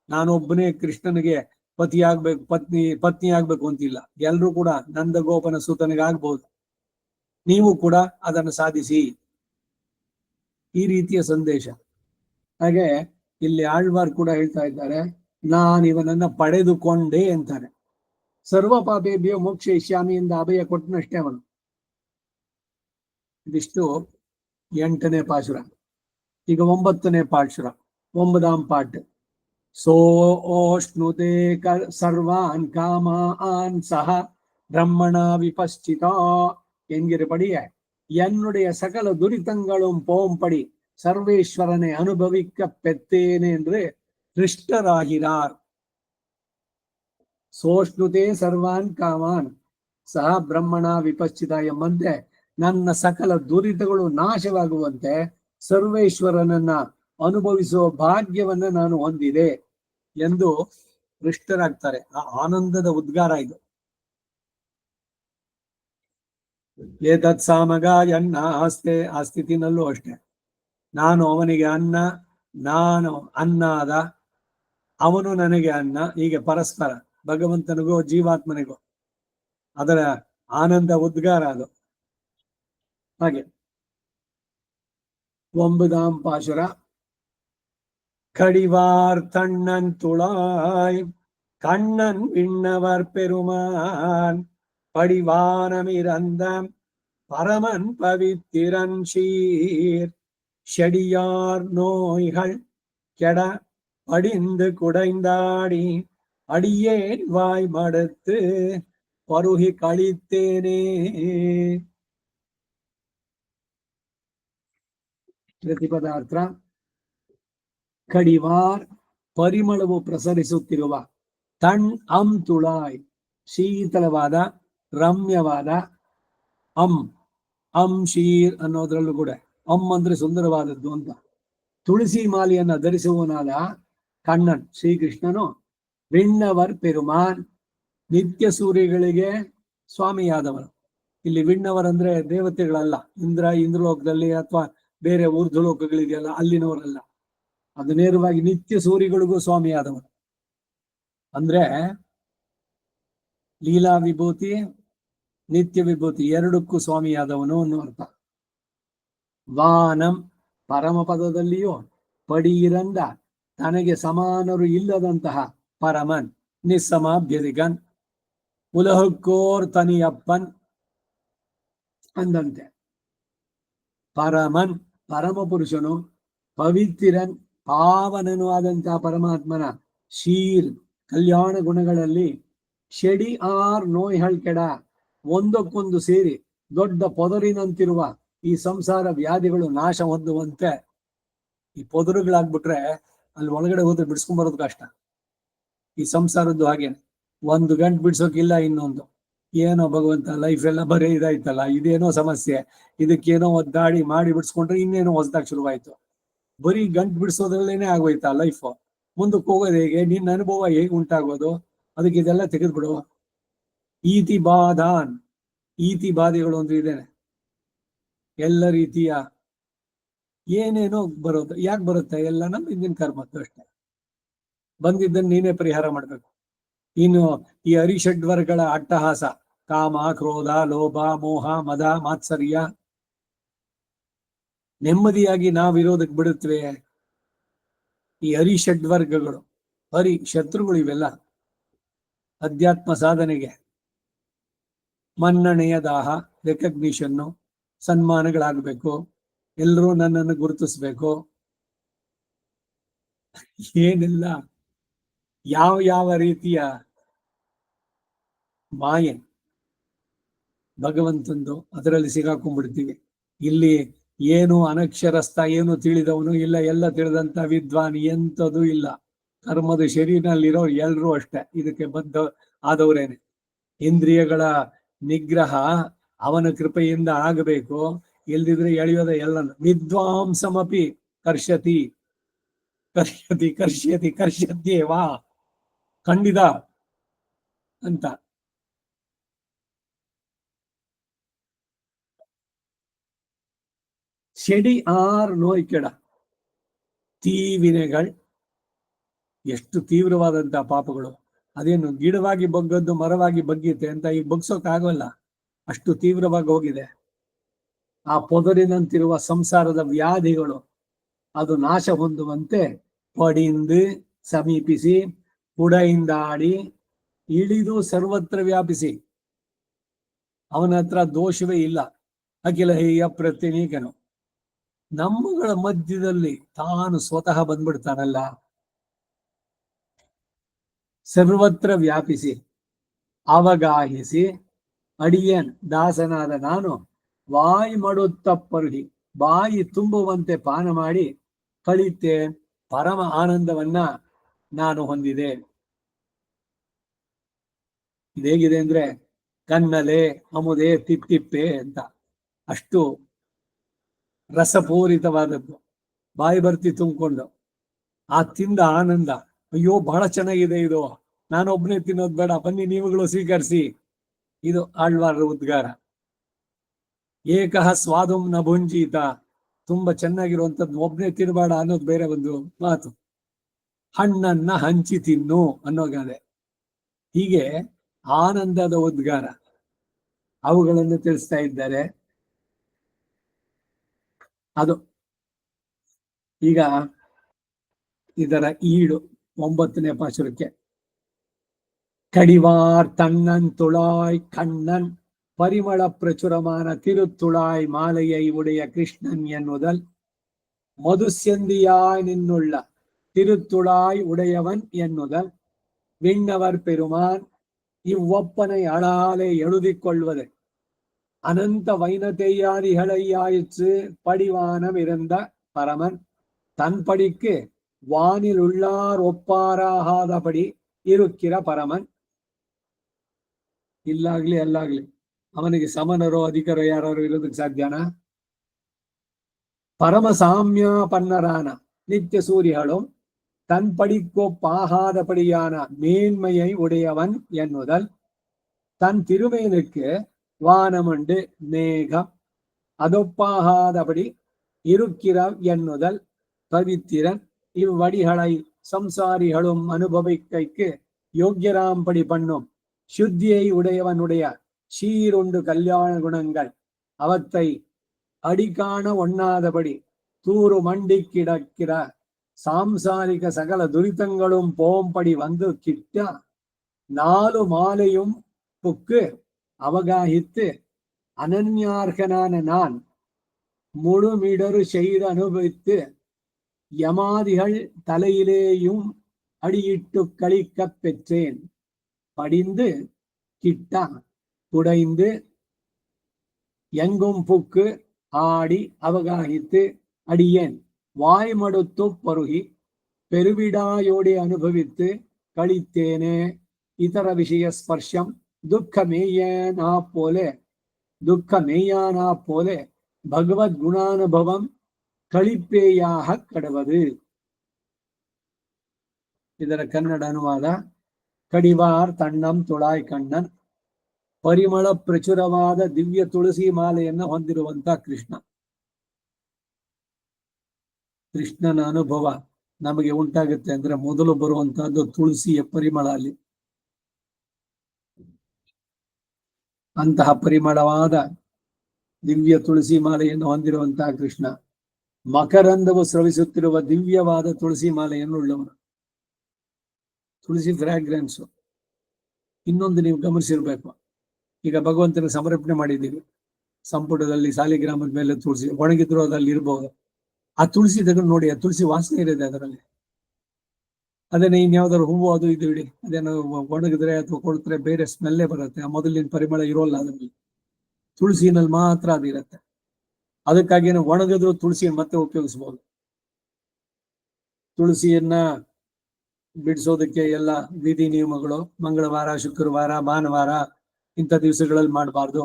ನಾನೊಬ್ಬನೇ ಕೃಷ್ಣನಿಗೆ ಪತಿ ಆಗ್ಬೇಕು, ಪತ್ನಿ ಆಗ್ಬೇಕು ಅಂತಿಲ್ಲ. ಎಲ್ರೂ ಕೂಡ ನಂದ ಗೋಪನ ಸುತನಿಗಾಗ್ಬಹುದು, ನೀವು ಕೂಡ ಅದನ್ನು ಸಾಧಿಸಿ. ಈ ರೀತಿಯ ಸಂದೇಶ. ಹಾಗೆ ಇಲ್ಲಿ ಆಳ್ವಾರ್ ಕೂಡ ಹೇಳ್ತಾ ಇದ್ದಾರೆ, ನಾನು ಇವನನ್ನ ಪಡೆದುಕೊಂಡೆ ಅಂತಾರೆ. ಸರ್ವ ಪಾಪೇಭ್ಯೋ ಮೋಕ್ಷ ಇಷ್ಯಾಮಿ ಇಂದ ಅಭಯ ಕೊಟ್ಟನಷ್ಟೇ ಅವನು. ಇದಿಷ್ಟು 8ನೇ ಪಾಶುರ. ಈಗ 9ನೇ ಪಾಶುರ, 9ಆಂ ಪಾಠ. ಸೋಷ್ಣುತೆ ಸರ್ವಾನ್ ಕಾಮಾನ್ ಸಹ ಬ್ರಹ್ಮಣ ವಿಪಶ್ಚಿತ என்கிறபடிய என்னுடைய சகல துரிதங்களும் போம்படி சர்வேஸ்வரனை அனுபவிக்க பெற்றேன் என்று திருஷ்டராகிறார். ಸೋಷ್ಣುತೆ ಸರ್ವಾನ್ ಕಾಮಾನ್ ಸಹ ಬ್ರಹ್ಮಣ ವಿಪಶ್ಚಿತ ಎಂಬಂತೆ ನನ್ನ ಸಕಲ ದುರಿತಗಳು ನಾಶವಾಗುವಂತೆ ಸರ್ವೇಶ್ವರನನ್ನ ಅನುಭವಿಸುವ ಭಾಗ್ಯವನ್ನ ನಾನು ಹೊಂದಿದೆ ಎಂದು ದೃಷ್ಟರಾಗ್ತಾರೆ. ಆ ಆನಂದದ ಉದ್ಗಾರ ಇದು. ಏತತ್ ಸಾಮಗಾಯನ್ನ ಆಸ್ತೆ, ಆ ಸ್ಥಿತಿನಲ್ಲೂ ಅಷ್ಟೆ. ನಾನು ಅವನಿಗೆ ಅನ್ನ, ನಾನು ಅನ್ನಾದ, ಅವನು ನನಗೆ ಅನ್ನ, ಹೀಗೆ ಪರಸ್ಪರ ಭಗವಂತನಿಗೂ ಜೀವಾತ್ಮನಿಗೂ ಅದರ ಆನಂದ ಉದ್ಗಾರ ಅದು. ಹಾಗೆ 9ಆಂ ಪಾಶುರ. கடிவார் தண்ணன் துளாய் கண்ணன் விண்ணவர் பெருமான் படிவானமிரந்த பரமன் பவித்திரன் சீர் செடியார் நோய்கள் கெட படிந்து குடைந்தாடி அடியேன் வாய் மடுத்து பருகி கழித்தேனே. ಪ್ರತಿಪದಾರ್ಥ. ಕಡಿವಾರ್ ಪರಿಮಳವು ಪ್ರಸರಿಸುತ್ತಿರುವ, ತಣ್ ಅಂ ತುಳಾಯ್ ಶೀತಲವಾದ ರಮ್ಯವಾದ, ಅಂ ಶೀರ್ ಅನ್ನೋದ್ರಲ್ಲೂ ಕೂಡ ಅಂದ್ರೆ ಸುಂದರವಾದದ್ದು ಅಂತ. ತುಳಸಿ ಮಾಲೆಯನ್ನ ಧರಿಸುವನಾದ ಕಣ್ಣನ್ ಶ್ರೀಕೃಷ್ಣನು, ವಿಣ್ಣವರ್ ಪೆರುಮಾನ್ ನಿತ್ಯ ಸೂರ್ಯಗಳಿಗೆ ಸ್ವಾಮಿಯಾದವನು. ಇಲ್ಲಿ ವಿಣ್ಣವರ್ ಅಂದ್ರೆ ದೇವತೆಗಳಲ್ಲ, ಇಂದ್ರಲೋಕದಲ್ಲಿ ಅಥವಾ ಬೇರೆ ಊರ್ಧ್ವಲೋಕಗಳಿದೆಯಲ್ಲ ಅಲ್ಲಿನವರಲ್ಲ, ಅದು ನೇರವಾಗಿ ನಿತ್ಯ ಸೂರ್ಯಗಳಿಗೂ ಸ್ವಾಮಿಯಾದವನು. ಅಂದ್ರೆ ಲೀಲಾ ವಿಭೂತಿ ನಿತ್ಯ ವಿಭೂತಿ ಎರಡಕ್ಕೂ ಸ್ವಾಮಿಯಾದವನು ಅನ್ನೋ ಅರ್ಥ. ವಾನಂ ಪರಮಪದದಲ್ಲಿಯೂ ಪಡೀರಂದ ತನಗೆ ಸಮಾನರು ಇಲ್ಲದಂತಹ ಪರಮನ್ ನಿಸ್ಸಮಾಭ್ಯದಿಗನ್ ಉಲಹಕ್ಕೋರ್ ತನಿಯಪ್ಪನ್ ಅಂದಂತೆ. ಪರಮನ್ ಪರಮ ಪುರುಷನು, ಪವಿತ್ರನ್ ಪಾವನನು ಆದಂತಹ ಪರಮಾತ್ಮನ ಶೀರ್ ಕಲ್ಯಾಣ ಗುಣಗಳಲ್ಲಿ, ಶೆಡಿ ಆರ್ ನೋಯ್ಹಳ್ ಕೆಡ ಒಂದಕ್ಕೊಂದು ಸೇರಿ ದೊಡ್ಡ ಪೊದರಿನಂತಿರುವ ಈ ಸಂಸಾರ ವ್ಯಾಧಿಗಳು ನಾಶ ಹೊಂದುವಂತೆ. ಈ ಪೊದರುಗಳಾಗ್ಬಿಟ್ರೆ ಅಲ್ಲಿ ಒಳಗಡೆ ಹೋದ್ರೆ ಬಿಡಿಸ್ಕೊಂಡ್ ಬರೋದು ಕಷ್ಟ. ಈ ಸಂಸಾರದ್ದು ಹಾಗೇನೆ, ಒಂದು ಗಂಟು ಬಿಡ್ಸೋಕಿಲ್ಲ ಇನ್ನೊಂದು. ಏನೋ ಭಗವಂತ, ಲೈಫ್ ಎಲ್ಲ ಬರೀ ಇದಾಯ್ತಲ್ಲ, ಇದೇನೋ ಸಮಸ್ಯೆ, ಇದಕ್ಕೇನೋ ಒದ್ದಾಡಿ ಮಾಡಿ ಬಿಡಿಸ್ಕೊಂಡ್ರೆ ಇನ್ನೇನೋ ಹೊಸದಾಗಿ ಶುರುವಾಯ್ತು. ಬರೀ ಗಂಟು ಬಿಡಿಸೋದ್ರಲ್ಲೇನೆ ಆಗೋಯ್ತಾ ಲೈಫ್. ಮುಂದಕ್ಕೆ ಹೋಗೋದು ಹೇಗೆ? ನಿನ್ನ ಅನುಭವ ಹೇಗೆ ಉಂಟಾಗೋದು? ಅದಕ್ಕೆ ಇದೆಲ್ಲ ತೆಗೆದ್ಬಿಡು. ಈತಿ ಬಾಧಾನ್, ಈತಿ ಬಾಧೆಗಳು ಒಂದು ಇದೇನೆ. ಎಲ್ಲ ರೀತಿಯ ಏನೇನೋ ಬರೋದು. ಯಾಕೆ ಬರುತ್ತೆ? ಎಲ್ಲ ನಮ್ಮ ಹಿಂದಿನ ಕರ್ಮದ್ದು ಅಷ್ಟೇ. ಬಂದಿದ್ದನ್ನು ನೀನೇ ಪರಿಹಾರ ಮಾಡ್ಬೇಕು. ಇನ್ನು ಈ ಅರಿಷಡ್ವರ್ಗಳ ಅಟ್ಟಹಾಸ, ಕಾಮ, ಕ್ರೋಧ, ಲೋಭ, ಮೋಹ, ಮದ, ಮಾತ್ಸರ್ಯ, ನೆಮ್ಮದಿಯಾಗಿ ನಾವಿರೋದಕ್ಕೆ ಬಿಡುತ್ತವೆ? ಈ ಅರಿಷಡ್ವರ್ಗಗಳು, ಹರಿ ಶತ್ರುಗಳು ಇವೆಲ್ಲ. ಅಧ್ಯಾತ್ಮ ಸಾಧನೆಗೆ ಮನ್ನಣೆಯ ದಾಹ, ರೆಕಗ್ನಿಷನ್ನು, ಸನ್ಮಾನಗಳಾಗಬೇಕು, ಎಲ್ಲರೂ ನನ್ನನ್ನು ಗುರುತಿಸ್ಬೇಕು, ಏನೆಲ್ಲ ಯಾವ ಯಾವ ರೀತಿಯ ಮಾಯೆ ಭಗವಂತಂದು, ಅದರಲ್ಲಿ ಸಿಗಾಕೊಂಡ್ಬಿಡ್ತೀವಿ. ಇಲ್ಲಿ ಏನು ಅನಕ್ಷರಸ್ಥ, ಏನು ತಿಳಿದವನು ಇಲ್ಲ, ಎಲ್ಲ ತಿಳಿದಂತ ವಿದ್ವಾನ್ ಎಂಥದ್ದು ಇಲ್ಲ. ಕರ್ಮದ ಶರೀರನಲ್ಲಿರೋ ಎಲ್ರೂ ಅಷ್ಟೇ ಇದಕ್ಕೆ ಬದ್ಧ ಆದವರೇನೆ. ಇಂದ್ರಿಯಗಳ ನಿಗ್ರಹ ಅವನ ಕೃಪೆಯಿಂದ ಆಗಬೇಕು. ಇಲ್ದಿದ್ರೆ ಎಳೆಯೋದ ಎಲ್ಲ. ವಿದ್ವಾಂಸಮಪಿ ಕರ್ಷತಿ ಕರ್ಷತಿ ಕರ್ಷ್ಯತಿ ಕರ್ಷ್ಯತ್ಯೇವಾ, ಖಂಡಿತ ಅಂತ. செடி ஆர் நோய்க்கெಡ, ತೀವಿನೆಗಳು. ಎಷ್ಟು ತೀವ್ರವಾದಂತಹ ಪಾಪಗಳು. ಅದೇನು ಗಿಡವಾಗಿ ಬಗ್ಗದ್ದು ಮರವಾಗಿ ಬಗ್ಗಿತೆ ಅಂತ ಈಗ ಬಗ್ಸೋಕ್ಕಾಗಲ್ಲ, ಅಷ್ಟು ತೀವ್ರವಾಗಿ ಹೋಗಿದೆ. ಆ ಪೊದರಿನಂತಿರುವ ಸಂಸಾರದ ವ್ಯಾಧಿಗಳು ಅದು ನಾಶ ಹೊಂದುವಂತೆ ಪಡಿಂದು ಸಮೀಪಿಸಿ, ಪುಡೆಯಿಂದಾಡಿ ಇಳಿದು ಸರ್ವತ್ರ ವ್ಯಾಪಿಸಿ. ಅವನ ಹತ್ರ ದೋಷವೇ ಇಲ್ಲ. ಅಖಿಲ ಹೇಯ ಪ್ರತಿನೀಕನು ನಮ್ಮಗಳ ಮಧ್ಯದಲ್ಲಿ ತಾನು ಸ್ವತಃ ಬಂದ್ಬಿಡ್ತಾನಲ್ಲ. ಸರ್ವತ್ರ ವ್ಯಾಪಿಸಿ ಅವಗಾಹಿಸಿ ಅಡಿಯನ್ ದಾಸನಾದ ನಾನು ವಾಯಿ ಮಾಡುತ್ತಪ್ಪರುಹಿ, ಬಾಯಿ ತುಂಬುವಂತೆ ಪಾನ ಮಾಡಿ ಕಳಿತೆ ಪರಮ ಆನಂದವನ್ನ ನಾನು ಹೊಂದಿದೆ. ಇದೇಗಿದೆ ಅಂದ್ರೆ ಕನ್ನಲೆ ಅಮುದೆ ತಿತ್ತಿಪ್ಪೆ ಅಂತ, ಅಷ್ಟು ರಸಪೂರಿತವಾದದ್ದು. ಬಾಯಿ ಬರ್ತಿ ತುಂಬಿಕೊಂಡು ಆ ತಿಂದ ಆನಂದ, ಅಯ್ಯೋ ಬಹಳ ಚೆನ್ನಾಗಿದೆ ಇದು, ನಾನೊಬ್ಬನೇ ತಿನ್ನೋದು ಬೇಡ, ಬನ್ನಿ ನೀವುಗಳು ಸ್ವೀಕರಿಸಿ. ಇದು ಆಳ್ವಾರ ಉದ್ಗಾರ. ಏಕಃ ಸ್ವಾದಂ ನ ಭುಂಜೀತ, ತುಂಬಾ ಚೆನ್ನಾಗಿರುವಂಥದ್ದು ಒಬ್ಬನೇ ತಿನ್ನಬೇಡ ಅನ್ನೋದು ಬೇರೆ ಒಂದು ಮಾತು. ಹಣ್ಣನ್ನ ಹಂಚಿ ತಿನ್ನು ಅನ್ನೋ ಗಾದೆ. ಹೀಗೆ ಆನಂದದ ಉದ್ಗಾರ ಅವುಗಳನ್ನು ತಿಳಿಸ್ತಾ ಇದ್ದಾರೆ. ಅದು ಈಗ ಇದರ ಈಡು 9ನೇ ಪಾಶುರಕ್ಕೆ. கடிவார் தன்னன் துழாய் கண்ணன் பரிமள பிரச்சுரமான திருத்துழாய் மாலையை உடைய கிருஷ்ணன் என்னுதல், மதுசெந்தியாய் நின்னுள்ள திருத்துழாய் உடையவன் என்னுதல், விண்ணவர் பெருமான் இவ்வொப்பனை அழாலே எழுதிக்கொள்வது அனந்த வைனதேயாதிகளையாயிற்று படிவானம் இருந்த பரமன் தன் படிக்கு வானில் உள்ளார் ஒப்பாராகாதபடி ಇರುಕ್ಕಿರ ಪರಮನ್. ಇಲ್ಲಾಗ್ಲಿ ಅಲ್ಲಾಗ್ಲಿ ಅವನಿಗೆ ಸಮನರೋ ಅಧಿಕರೋ ಯಾರು ಇರೋದಕ್ಕೆ ಸಾಧ್ಯನಾ? ಪರಮ ಸಾಮ್ಯಾಪನ್ನರಾನ ನಿತ್ಯ ಸೂರ್ಯಗಳು தன் படிக்கொப்பாகாதபடியான மேன்மையை உடையவன் என்னுதல், தன் திருமேனுக்கு வானமண்டு மேகம் அதொப்பாகாதபடி இருக்கிற என்னுதல், பவித்திரன் இவ்வடிகளை சம்சாரிகளும் அனுபவிக்கைக்கு யோக்கியராம்படி பண்ணும் சுத்தியை உடையவனுடைய சீருண்டு கல்யாண குணங்கள் அவத்தை அடிக்காண ஒண்ணாதபடி தூறு மண்டி கிடக்கிற சாம்சாரிக சகல துரிதங்களும் போம்படி வந்து கிட்ட 4 மாலையும் புக்கு அவகாಹಿத்து அனன்யார்கனான நான் முழுமிடரு செய்து அனுபவித்து யமாதிகள் தலையிலேயும் அடியிட்டு கழிக்கப் பெற்றேன். படிந்து கிட்ட புடைந்து எங்கும் புக்கு ஆடி அவகாಹಿத்து அடியேன் வாய் மடுத்து பருகி பெருவிடாயோடி அனுபவித்து கழித்தேனே ಇತರ ವಿಷಯ ಸ್ಪರ್ಶಂ ದುಃಖ ಮೇಯಾನ ಪೋಲೆ ಭಗವದ್ ಗುಣಾನುಭವಂ ಕಳಿಪೇಯಾಹ ಕಡவது. ಇದರ ಕನ್ನಡ ಅನುವಾದ: ಕಡಿವಾರ್ ತಣ್ಣಂ ತುಳಾಯ್ ಕಣ್ಣನ್, ಪರಿಮಳ ಪ್ರಚುರವಾದ ದಿವ್ಯ ತುಳಸಿ ಮಾಲೆಯನ್ನ ಹೊಂದಿರುವಂತ ಕೃಷ್ಣ. ಕೃಷ್ಣನ ಅನುಭವ ನಮಗೆ ಉಂಟಾಗುತ್ತೆ ಅಂದ್ರೆ ಮೊದಲು ಬರುವಂತಹದ್ದು ತುಳಸಿಯ ಪರಿಮಳ. ಅಲ್ಲಿ ಅಂತಹ ಪರಿಮಳವಾದ ದಿವ್ಯ ತುಳಸಿ ಮಾಲೆಯನ್ನು ಹೊಂದಿರುವಂತಹ ಕೃಷ್ಣ ಮಕರಂದವು ಸ್ರವಿಸುತ್ತಿರುವ ದಿವ್ಯವಾದ ತುಳಸಿ ಮಾಲೆಯನ್ನು ಉಳ್ಳವನು. ತುಳಸಿ ಫ್ರಾಗ್ರೆನ್ಸ್ ಇನ್ನೊಂದು ನೀವು ಗಮನಿಸಿರ್ಬೇಕು. ಈಗ ಭಗವಂತನ ಸಮರ್ಪಣೆ ಮಾಡಿದ್ದೀವಿ, ಸಂಪುಟದಲ್ಲಿ ಸಾಲಿಗ್ರಾಮದ ಮೇಲೆ ತುಳಸಿ ಒಣಗಿದ್ರು ಅದಲ್ಲಿ ಇರ್ಬೋದು. ಆ ತುಳಸಿ ತಗೊಂಡು ನೋಡಿ, ಆ ತುಳಸಿ ವಾಸನೆ ಇರಿದೆ ಅದರಲ್ಲಿ. ಅದೇನೇ ಇನ್ಯಾವ್ದಾದ್ರು ಹೂವು ಅದು ಇದು ಇಡಿ, ಅದೇನೋ ಒಣಗಿದ್ರೆ ಅಥವಾ ಕೊಡ್ತಾರೆ ಬೇರೆ ಸ್ಮೆಲ್ಲೇ ಬರುತ್ತೆ. ಆ ಮೊದಲಿನ ಪರಿಮಳ ಇರೋಲ್ಲ ಅದರಲ್ಲಿ. ತುಳಸಿನಲ್ಲಿ ಮಾತ್ರ ಅದಿರುತ್ತೆ. ಅದಕ್ಕಾಗಿ ಒಣಗಿದ್ರು ತುಳಸಿ ಮತ್ತೆ ಉಪಯೋಗಿಸಬಹುದು. ತುಳಸಿಯನ್ನ ಬಿಡಿಸೋದಕ್ಕೆ ಎಲ್ಲ ವಿಧಿ ನಿಯಮಗಳು. ಮಂಗಳವಾರ, ಶುಕ್ರವಾರ, ಭಾನುವಾರ ಇಂಥ ದಿವಸಗಳಲ್ಲಿ ಮಾಡಬಾರ್ದು.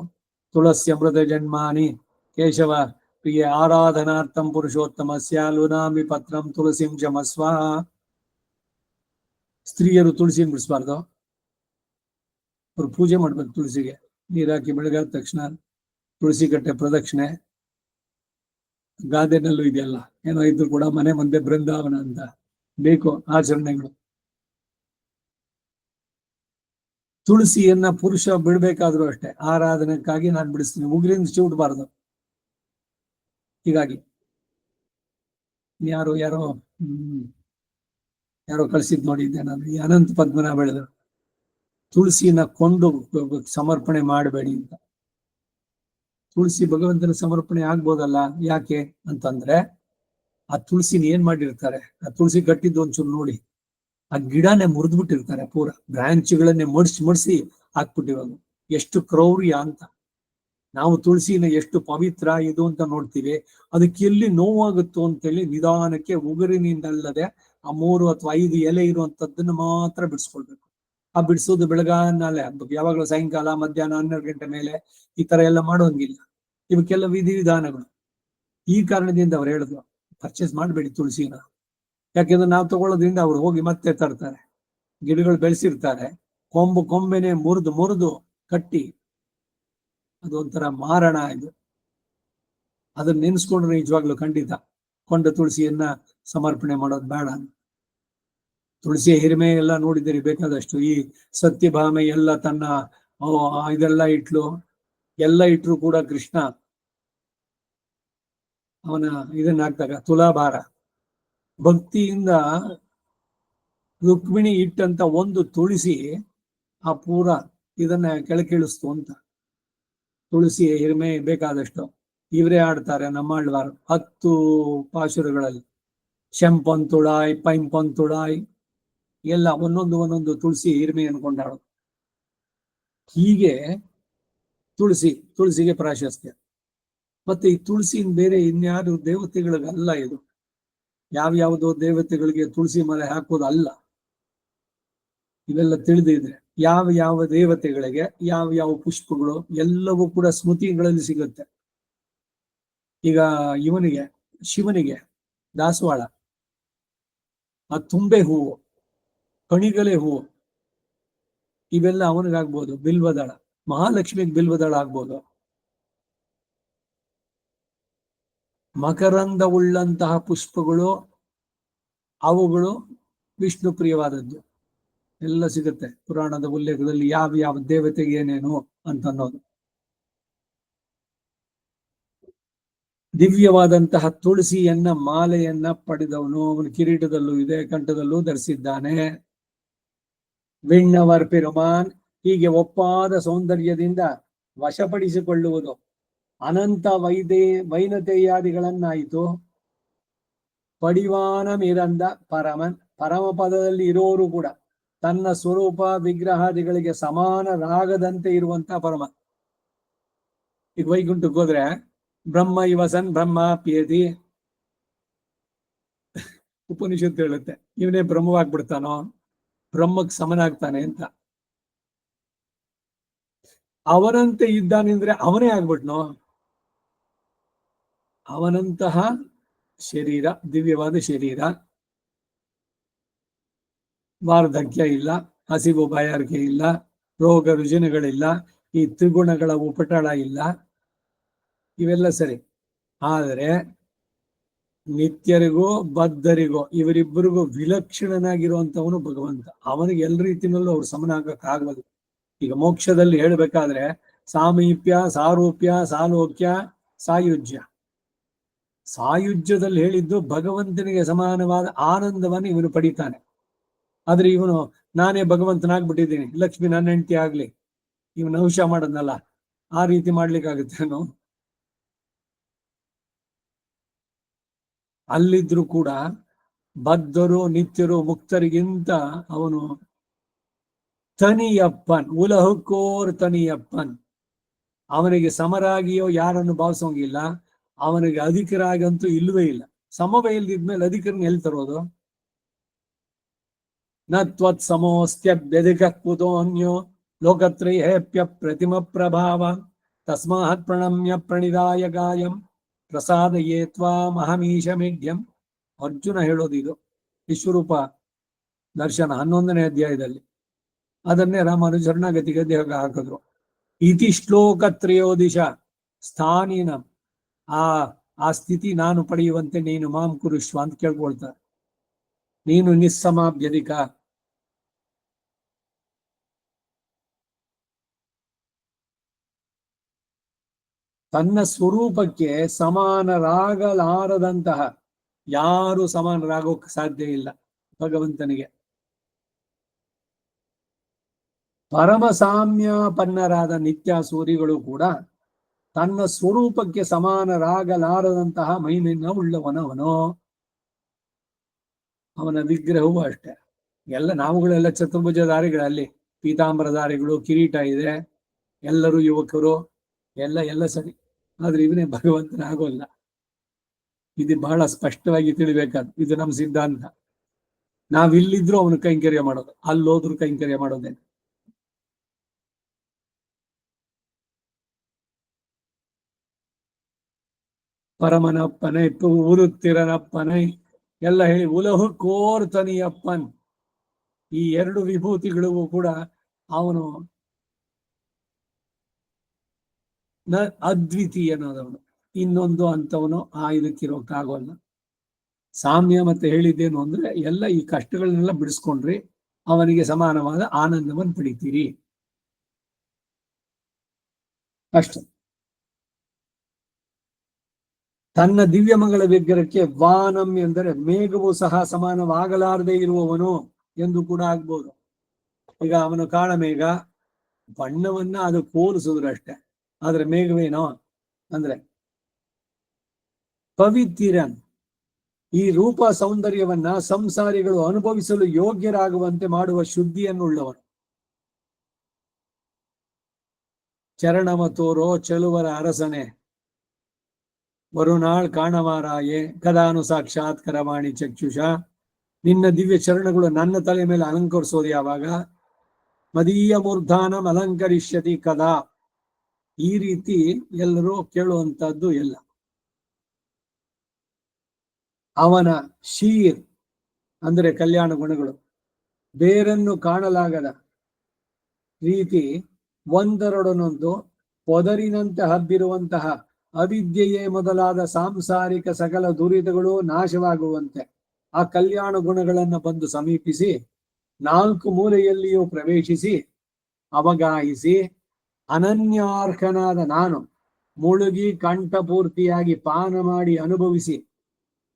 ತುಳಸಿ ಅಮೃತ ಜನ್ಮಾನಿ ಕೇಶವ ಪ್ರಿಯ ಆರಾಧನಾರ್ಥಂ ಪುರುಷೋತ್ತಮಸ್ಯ ಲುನಾಮಿ ಪತ್ರಂ ತುಳಸಿಂ ಜಮಸ್ವ. ಸ್ತ್ರೀಯರು ತುಳಸಿ ಬಿಡಿಸ್ಬಾರ್ದು, ಅವ್ರು ಪೂಜೆ ಮಾಡ್ಬೇಕು. ತುಳಸಿಗೆ ನೀರಾಕಿ ಬೆಳಗಾದ ತಕ್ಷಣ ತುಳಸಿ ಕಟ್ಟೆ ಪ್ರದಕ್ಷಿಣೆ. ಗಾದೆನಲ್ಲೂ ಇದೆಯಲ್ಲ, ಏನೋ ಇದ್ರು ಕೂಡ ಮನೆ ಮುಂದೆ ಬೃಂದಾವನ ಅಂತ ಬೇಕು ಆಚರಣೆಗಳು. ತುಳಸಿಯನ್ನ ಪುರುಷ ಬಿಡ್ಬೇಕಾದ್ರೂ ಅಷ್ಟೇ, ಆರಾಧನೆಕ್ಕಾಗಿ ನಾನು ಬಿಡಿಸ್ತೀನಿ, ಉಗ್ರಿಂದ ಚೂಟ್ಬಾರ್ದು. ಹೀಗಾಗಿ ಯಾರೋ ಕಳಿಸಿದ್ ನೋಡಿದ್ದೆ ನಾನು, ಈ ಅನಂತ ಪದ್ಮನಾಭ ಹೇಳಿದ್ರು ತುಳಸಿನ ಕೊಂಡು ಸಮರ್ಪಣೆ ಮಾಡಬೇಡಿ ಅಂತ. ತುಳಸಿ ಭಗವಂತನ ಸಮರ್ಪಣೆ ಆಗ್ಬೋದಲ್ಲ, ಯಾಕೆ ಅಂತಂದ್ರೆ ಆ ತುಳಸಿನ ಏನ್ ಮಾಡಿರ್ತಾರೆ, ಆ ತುಳಸಿ ಕಟ್ಟಿದ್ದು ಒಂಚೂರು ನೋಡಿ, ಆ ಗಿಡನೇ ಮುರಿದ್ಬಿಟ್ಟಿರ್ತಾರೆ, ಪೂರ ಬ್ರಾಂಚ್ಗಳನ್ನೇ ಮಡಿಸಿ ಹಾಕ್ಬಿಟ್ಟಿವಾಗ. ಎಷ್ಟು ಕ್ರೌರ್ಯ ಅಂತ. ನಾವು ತುಳಸಿನ ಎಷ್ಟು ಪವಿತ್ರ ಇದು ಅಂತ ನೋಡ್ತೀವಿ, ಅದಕ್ಕೆ ಎಲ್ಲಿ ನೋವಾಗುತ್ತೋ ಅಂತೇಳಿ ನಿಧಾನಕ್ಕೆ ಉಗುರಿನಿಂದಲ್ಲದೆ ಆ 3 ಅಥವಾ 5 ಎಲೆ ಇರುವಂತದ್ದನ್ನ ಮಾತ್ರ ಬಿಡಿಸ್ಕೊಳ್ಬೇಕು. ಆ ಬಿಡಿಸೋದು ಬೆಳಗಾನಲ್ಲೇ, ಯಾವಾಗಲೂ ಸಾಯಂಕಾಲ, ಮಧ್ಯಾಹ್ನ 12 ಗಂಟೆ ಮೇಲೆ ಈ ತರ ಎಲ್ಲ ಮಾಡೋಂಗಿಲ್ಲ. ಇವಕ್ಕೆಲ್ಲ ವಿಧಾನಗಳು. ಈ ಕಾರಣದಿಂದ ಅವ್ರು ಹೇಳಿದ್ರು ಪರ್ಚೇಸ್ ಮಾಡಬೇಡಿ ತುಳಸಿನ. ಯಾಕೆಂದ್ರೆ ನಾವು ತಗೊಳ್ಳೋದ್ರಿಂದ ಅವ್ರು ಹೋಗಿ ಮತ್ತೆ ತರ್ತಾರೆ. ಗಿಡಗಳು ಬೆಳೆಸಿರ್ತಾರೆ, ಕೊಂಬೆನೆ ಮುರಿದು ಕಟ್ಟಿ, ಅದೊಂಥರ ಮಾರಣ ಇದು. ಅದನ್ನ ನೆನೆಸ್ಕೊಂಡ್ರೆ ನಿಜವಾಗ್ಲೂ ಖಂಡಿತ ಕೊಂಡ ತುಳಸಿಯನ್ನ ಸಮರ್ಪಣೆ ಮಾಡೋದು ಬೇಡ. ತುಳಸಿಯ ಹಿರಿಮೆ ಎಲ್ಲ ನೋಡಿದ್ದೀರಿ ಬೇಕಾದಷ್ಟು. ಈ ಸತ್ಯಭಾಮೆ ಎಲ್ಲ ತನ್ನ ಇದೆಲ್ಲ ಇಟ್ರು ಕೂಡ ಕೃಷ್ಣ ಅವನ ಇದನ್ನ ಹಾಕ್ದಾಗ ತುಲಾಭಾರ ಭಕ್ತಿಯಿಂದ ರುಕ್ಮಿಣಿ ಇಟ್ಟಂತ ಒಂದು ತುಳಸಿ ಆ ಪೂರ ಇದನ್ನ ಕೆಳಕಿಳಿಸ್ತು ಅಂತ. ತುಳಸಿಯ ಹಿರಿಮೆ ಬೇಕಾದಷ್ಟು. ಇವರೇ ಆಡ್ತಾರೆ ನಮ್ಮಾಳ್ವಾರು 10 ಪಾಶುರಗಳಲ್ಲಿ, ಶಂಪೊಂತುಳಾಯ್ ಪೈಂಪೊಂತುಳಾಯ್ ಎಲ್ಲ ಒಂದೊಂದು ತುಳಸಿ ಹಿರಿಮೆ ಅನ್ಕೊಂಡಾಡೋದು. ಹೀಗೆ ತುಳಸಿಗೆ ಪ್ರಾಶಸ್ತ್ಯ. ಮತ್ತೆ ಈ ತುಳಸಿನ ಬೇರೆ ಇನ್ಯಾರು ದೇವತೆಗಳಿಗಲ್ಲ ಇದು. ಯಾವ್ಯಾವುದೋ ದೇವತೆಗಳಿಗೆ ತುಳಸಿ ಮಲೆ ಹಾಕೋದಲ್ಲ. ಇವೆಲ್ಲ ತಿಳಿದಿದ್ರೆ ಯಾವ ದೇವತೆಗಳಿಗೆ ಯಾವ ಪುಷ್ಪಗಳು ಎಲ್ಲವೂ ಕೂಡ ಸ್ಮೃತಿಗಳಲ್ಲಿ ಸಿಗುತ್ತೆ. ಈಗ ಶಿವನಿಗೆ ದಾಸವಾಳ, ಆ ತುಂಬೆ ಹೂವು, ಕಣಿಗಲೆ ಹೂವು, ಇವೆಲ್ಲ ಅವನಿಗಾಗ್ಬೋದು. ಬಿಲ್ವದಳ, ಮಹಾಲಕ್ಷ್ಮಿಗೆ ಬಿಲ್ವದಳ ಆಗ್ಬೋದು. ಮಕರಂದವುಳ್ಳಂತಹ ಪುಷ್ಪಗಳು ಅವುಗಳು ವಿಷ್ಣು ಪ್ರಿಯವಾದದ್ದು. ಎಲ್ಲ ಸಿಗುತ್ತೆ ಪುರಾಣದ ಉಲ್ಲೇಖದಲ್ಲಿ, ಯಾವ ದೇವತೆಗೆ ಏನೇನು ಅಂತ ಅನ್ನೋದು. ದಿವ್ಯವಾದಂತಹ ತುಳಸಿಯನ್ನ ಮಾಲೆಯನ್ನ ಪಡೆದವನು. ಅವನ ಕಿರೀಟದಲ್ಲೂ ಇದೆ, ಕಂಠದಲ್ಲೂ ಧರಿಸಿದ್ದಾನೆ. ವಿಣ್ಣವರ್ ಪಿರುಮಾನ್, ಹೀಗೆ ಒಪ್ಪಾದ ಸೌಂದರ್ಯದಿಂದ ವಶಪಡಿಸಿಕೊಳ್ಳುವುದು. ಅನಂತ ವೈನತೆಯಾದಿಗಳನ್ನಾಯಿತು. ಪಡಿವಾನ ಮಿರಂದ ಪರಮನ್, ಪರಮ ಪದದಲ್ಲಿ ಇರೋರು ಕೂಡ ತನ್ನ ಸ್ವರೂಪ ವಿಗ್ರಹಾದಿಗಳಿಗೆ ಸಮಾನರಾಗದಂತೆ ಇರುವಂತಹ ಪರಮ. ಈಗ ವೈಕುಂಠಕ್ಕೆ ಹೋದ್ರೆ ಬ್ರಹ್ಮ ಇವಸನ್ ಬ್ರಹ್ಮ ಪ್ಯೇತಿ, ಉಪನಿಷತ್ತು ಹೇಳುತ್ತೆ ಇವನೇ ಬ್ರಹ್ಮವಾಗ್ಬಿಡ್ತಾನೋ, ಬ್ರಹ್ಮಕ್ಕೆ ಸಮನಾಗ್ತಾನೆ ಅಂತ. ಅವನಂತೆ ಇದ್ದಾನೆಂದ್ರೆ ಅವನೇ ಆಗ್ಬಿಟ್ನೋ. ಅವನಂತಹ ಶರೀರ, ದಿವ್ಯವಾದ ಶರೀರ, ವಾರ್ಧಕ್ಯ ಇಲ್ಲ, ಹಸಿವು ಬಾಯಾರಿಕೆ ಇಲ್ಲ, ರೋಗ ರುಜಿನಗಳಿಲ್ಲ, ಈ ತ್ರಿಗುಣಗಳ ಉಪಟಳ ಇಲ್ಲ, ಇವೆಲ್ಲ ಸರಿ. ಆದರೆ ನಿತ್ಯರಿಗೂ ಬದ್ಧರಿಗೂ ಇವರಿಬ್ಬರಿಗೂ ವಿಲಕ್ಷಣನಾಗಿರುವಂತವನು ಭಗವಂತ. ಅವನಿಗೆ ಎಲ್ಲ ರೀತಿಯಲ್ಲೂ ಅವ್ರು ಸಮನ ಆಗಕ್ಕಾಗಲ್ಲ. ಈಗ ಮೋಕ್ಷದಲ್ಲಿ ಹೇಳ್ಬೇಕಾದ್ರೆ ಸಾಮೀಪ್ಯ, ಸಾರೂಪ್ಯ, ಸಾಲೋಕ್ಯ, ಸಾಯುಜ್ಯ. ಸಾಯುಜ್ಯದಲ್ಲಿ ಹೇಳಿದ್ದು ಭಗವಂತನಿಗೆ ಸಮಾನವಾದ ಆನಂದವನ್ನು ಇವನು ಪಡಿತಾನೆ. ಆದ್ರೆ ಇವನು ನಾನೇ ಭಗವಂತನಾಗ್ಬಿಟ್ಟಿದ್ದೀನಿ, ಲಕ್ಷ್ಮಿ ನನ್ನ ಹೆಂಡತಿ ಆಗ್ಲಿ, ಇವನು ಅಂಶ ಮಾಡೋದ್ನಲ್ಲ, ಆ ರೀತಿ ಮಾಡ್ಲಿಕ್ಕಾಗುತ್ತೇನು? ಅಲ್ಲಿದ್ರು ಕೂಡ ಬದ್ಧರು ನಿತ್ಯರು ಮುಕ್ತರಿಗಿಂತ ಅವನು ತನಿಯಪ್ಪನ್, ಉಲಹುಕೋರ್ ತನಿಯಪ್ಪನ್. ಅವನಿಗೆ ಸಮರಾಗಿಯೋ ಯಾರನ್ನು ಭಾವಿಸೋಂಗಿಲ್ಲ, ಅವನಿಗೆ ಅಧಿಕರಾಗಂತೂ ಇಲ್ವೇ ಇಲ್ಲ. ಸಮವೇ ಇಲ್ದಿದ್ಮೇಲೆ ಅಧಿಕರನ್ನ ಎಲ್ಲಿ ತರೋದು? ನ ತ್ವತ್ ಸಮೋಸ್ತ್ಯಭ್ಯಧಿಕ ಕುತೋನ್ಯೋ ಲೋಕತ್ರಯೇಪ್ಯ ಪ್ರತಿಮ ಪ್ರಭಾವ ತಸ್ಮಾತ್ ಪ್ರಣಮ್ಯ ಪ್ರಣಿದಾಯ ಗಾಯಂ ಪ್ರಸಾದಯೇ ತ್ವಾಮಹಮೀಶ ಮೇಢ್ಯಂ. ಅರ್ಜುನ ಹೇಳೋದು ಇದು ವಿಶ್ವರೂಪ ದರ್ಶನ 11ನೇ ಅಧ್ಯಾಯದಲ್ಲಿ. ಅದನ್ನೇ ರಾಮಾನುಜ ಶರಣಾಗತಿಗೆ ದೇಹ ಹಾಕಿದ್ರು. ಇತಿ ಶ್ಲೋಕ ತ್ರಯೋದಿಶ ಸ್ಥಾನಿನ ಆ ಸ್ಥಿತಿ ನಾನು ಪಡೆಯುವಂತೆ ನೀನು ಮಾಂ ಕುರುಶ್ವ ಅಂತ ಕೇಳ್ಕೊಳ್ತಾರೆ. ನೀನು ನಿಸ್ಸಮಾಭ್ಯಧಿಕ, ತನ್ನ ಸ್ವರೂಪಕ್ಕೆ ಸಮಾನರಾಗಲಾರದಂತಹ ಯಾರು ಸಮಾನರಾಗೋಕ್ ಸಾಧ್ಯ ಇಲ್ಲ ಭಗವಂತನಿಗೆ. ಪರಮ ಸಾಮ್ಯಪನ್ನರಾದ ನಿತ್ಯಾಸೂರಿಗಳು ಕೂಡ ತನ್ನ ಸ್ವರೂಪಕ್ಕೆ ಸಮಾನರಾಗಲಾರದಂತಹ ಮಹಿಮೆಯನ್ನು ಉಳ್ಳವನವನು. ಅವನ ವಿಗ್ರಹವೂ ಅಷ್ಟೇ. ಎಲ್ಲ ನಾವುಗಳೆಲ್ಲ ಚತುರ್ಭುಜಧಾರಿಗಳಲ್ಲಿ, ಪೀತಾಂಬರಧಾರಿಗಳು, ಕಿರೀಟ ಇದೆ, ಎಲ್ಲರೂ ಯುವಕರು, ಎಲ್ಲ ಸರಿ. ಆದ್ರೆ ಇವನೇ ಭಗವಂತನಾಗೋಲ್ಲ. ಇದು ಬಹಳ ಸ್ಪಷ್ಟವಾಗಿ ತಿಳಿಬೇಕಾದ, ಇದು ನಮ್ಮ ಸಿದ್ಧಾಂತ. ನಾವಿಲ್ಲಿದ್ರು ಅವನು ಕೈಂಕರ್ಯ ಮಾಡೋದು, ಅಲ್ಲೋದ್ರು ಕೈಂಕರ್ಯ ಮಾಡೋದೇನೆ. ಪರಮನಪ್ಪನೈ ಉರುತ್ತಿರನಪ್ಪನೈ ಎಲ್ಲ ಹೇಳಿ ಉಲಹು ಕೋರ್ತನಿಯಪ್ಪನ್. ಈ ಎರಡು ವಿಭೂತಿಗಳಿಗೂ ಕೂಡ ಅವನು ಅದ್ವಿತೀಯನಾದವನು, ಇನ್ನೊಂದು ಅಂತವನು ಇದಕ್ಕಿರೋಕ್ಕಾಗೋಲ್ಲ. ಸಾಮ್ಯ ಮತ್ತೆ ಹೇಳಿದ್ದೇನು ಅಂದ್ರೆ ಎಲ್ಲ ಈ ಕಷ್ಟಗಳನ್ನೆಲ್ಲ ಬಿಡಿಸ್ಕೊಂಡ್ರಿ ಅವನಿಗೆ ಸಮಾನವಾದ ಆನಂದವನ್ನು ಪಡಿತೀರಿ ಅಷ್ಟೆ. ತನ್ನ ದಿವ್ಯಮಂಗಳ ವಿಗ್ರಹಕ್ಕೆ ವಾನಂ ಎಂದರೆ ಮೇಘವು ಸಹ ಸಮಾನವಾಗಲಾರದೆ ಇರುವವನು ಎಂದು ಕೂಡ ಆಗ್ಬೋದು. ಈಗ ಅವನು ಕಾಳಮೇಘ, ಬಣ್ಣವನ್ನ ಅದು ಹೋಲಿಸಿದ್ರು ಅಷ್ಟೆ, ಆದ್ರೆ ಮೇಘವೇನೋ ಅಂದ್ರೆ ಪವಿತ್ರನ್. ಈ ರೂಪ ಸೌಂದರ್ಯವನ್ನ ಸಂಸಾರಿಗಳು ಅನುಭವಿಸಲು ಯೋಗ್ಯರಾಗುವಂತೆ ಮಾಡುವ ಶುದ್ಧಿಯನ್ನುಳ್ಳವನು. ಚರಣವ ತೋರೋ ಚಲುವರ ಅರಸನೆ ವರುಣಾಳ್ ಕಾಣವಾರಾಯೇ ಕದಾನು ಸಾಕ್ಷಾತ್ ಕರವಾಣಿ ಚಕ್ಷುಷ. ನಿನ್ನ ದಿವ್ಯ ಚರಣಗಳು ನನ್ನ ತಲೆ ಮೇಲೆ ಅಲಂಕರಿಸೋದು ಯಾವಾಗ? ಮದೀಯ ಮೂರ್ಧಾನಂ ಅಲಂಕರಿಷ್ಯತಿ ಕದಾ. ಈ ರೀತಿ ಎಲ್ಲರೂ ಕೇಳುವಂತಹದ್ದು ಎಲ್ಲ. ಅವನ ಶೀರ್ ಅಂದರೆ ಕಲ್ಯಾಣ ಗುಣಗಳು ಬೇರನ್ನು ಕಾಣಲಾಗದ ರೀತಿ ಒಂದರೊಡನೊಂದು ಪೊದರಿನಂತೆ ಹಬ್ಬಿರುವಂತಹ ಅವಿದ್ಯೆಯೇ ಮೊದಲಾದ ಸಾಂಸಾರಿಕ ಸಕಲ ದುರಿತಗಳು ನಾಶವಾಗುವಂತೆ ಆ ಕಲ್ಯಾಣ ಗುಣಗಳನ್ನು ಬಂದು ಸಮೀಪಿಸಿ ನಾಲ್ಕು ಮೂಲೆಯಲ್ಲಿಯೂ ಪ್ರವೇಶಿಸಿ ಅವಗಾಹಿಸಿ ಅನನ್ಯಾರ್ಹನಾದ ನಾನು ಮುಳುಗಿ ಕಂಠಪೂರ್ತಿಯಾಗಿ ಪಾನ ಮಾಡಿ ಅನುಭವಿಸಿ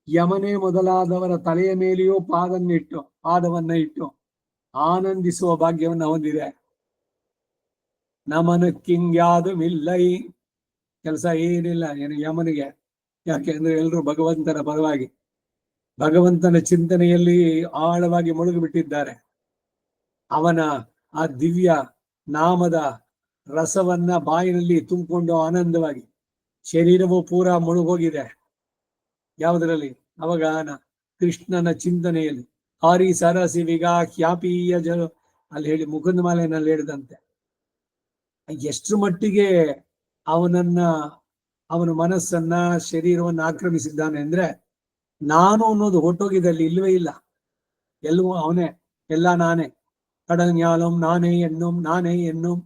ಯಮನೆ ಮೊದಲಾದವರ ತಲೆಯ ಮೇಲೆಯೂ ಪಾದವನ್ನ ಇಟ್ಟು ಆನಂದಿಸುವ ಭಾಗ್ಯವನ್ನು ಹೊಂದಿದೆ. ನಮನ ಕಿಂಗ್ಯಾದು ಮಿಲ್ಲೈ. ಕೆಲಸ ಏನಿಲ್ಲ ಏನು ಯಮನಿಗೆ, ಯಾಕೆಂದ್ರೆ ಎಲ್ಲರೂ ಭಗವಂತನ ಪರವಾಗಿ ಭಗವಂತನ ಚಿಂತನೆಯಲ್ಲಿ ಆಳವಾಗಿ ಮುಳುಗಿಬಿಟ್ಟಿದ್ದಾರೆ. ಅವನ ಆ ದಿವ್ಯ ನಾಮದ ರಸವನ್ನ ಬಾಯಿನಲ್ಲಿ ತುಂಬಿಕೊಂಡು ಆನಂದವಾಗಿ ಶರೀರವು ಪೂರ ಮುಳುಗೋಗಿದೆ. ಯಾವುದರಲ್ಲಿ? ಅವಗಾನ, ಕೃಷ್ಣನ ಚಿಂತನೆಯಲ್ಲಿ. ಹಾರಿ ಸರಸಿ ವಿಗಾ ಹ್ಯಾಪೀಯ ಜಲ ಅಲ್ಲಿ ಹೇಳಿ ಮುಕುಂದ ಮಾಲೆನಲ್ಲಿ ಹೇಳಿದಂತೆ ಎಷ್ಟರ ಮಟ್ಟಿಗೆ ಅವನನ್ನ ಅವನ ಮನಸ್ಸನ್ನ ಶರೀರವನ್ನು ಆಕ್ರಮಿಸಿದ್ದಾನೆ ಅಂದ್ರೆ ನಾನು ಅನ್ನೋದು ಹೊಟ್ಟೋಗಿದಲ್ಲಿ ಇಲ್ಲವೇ ಇಲ್ಲ. ಎಲ್ಲವೂ ಅವನೇ, ಎಲ್ಲ ನಾನೇ. ಕಡನ್ಯಾಲಂ ನಾನೇ ಎನ್ನುಂ.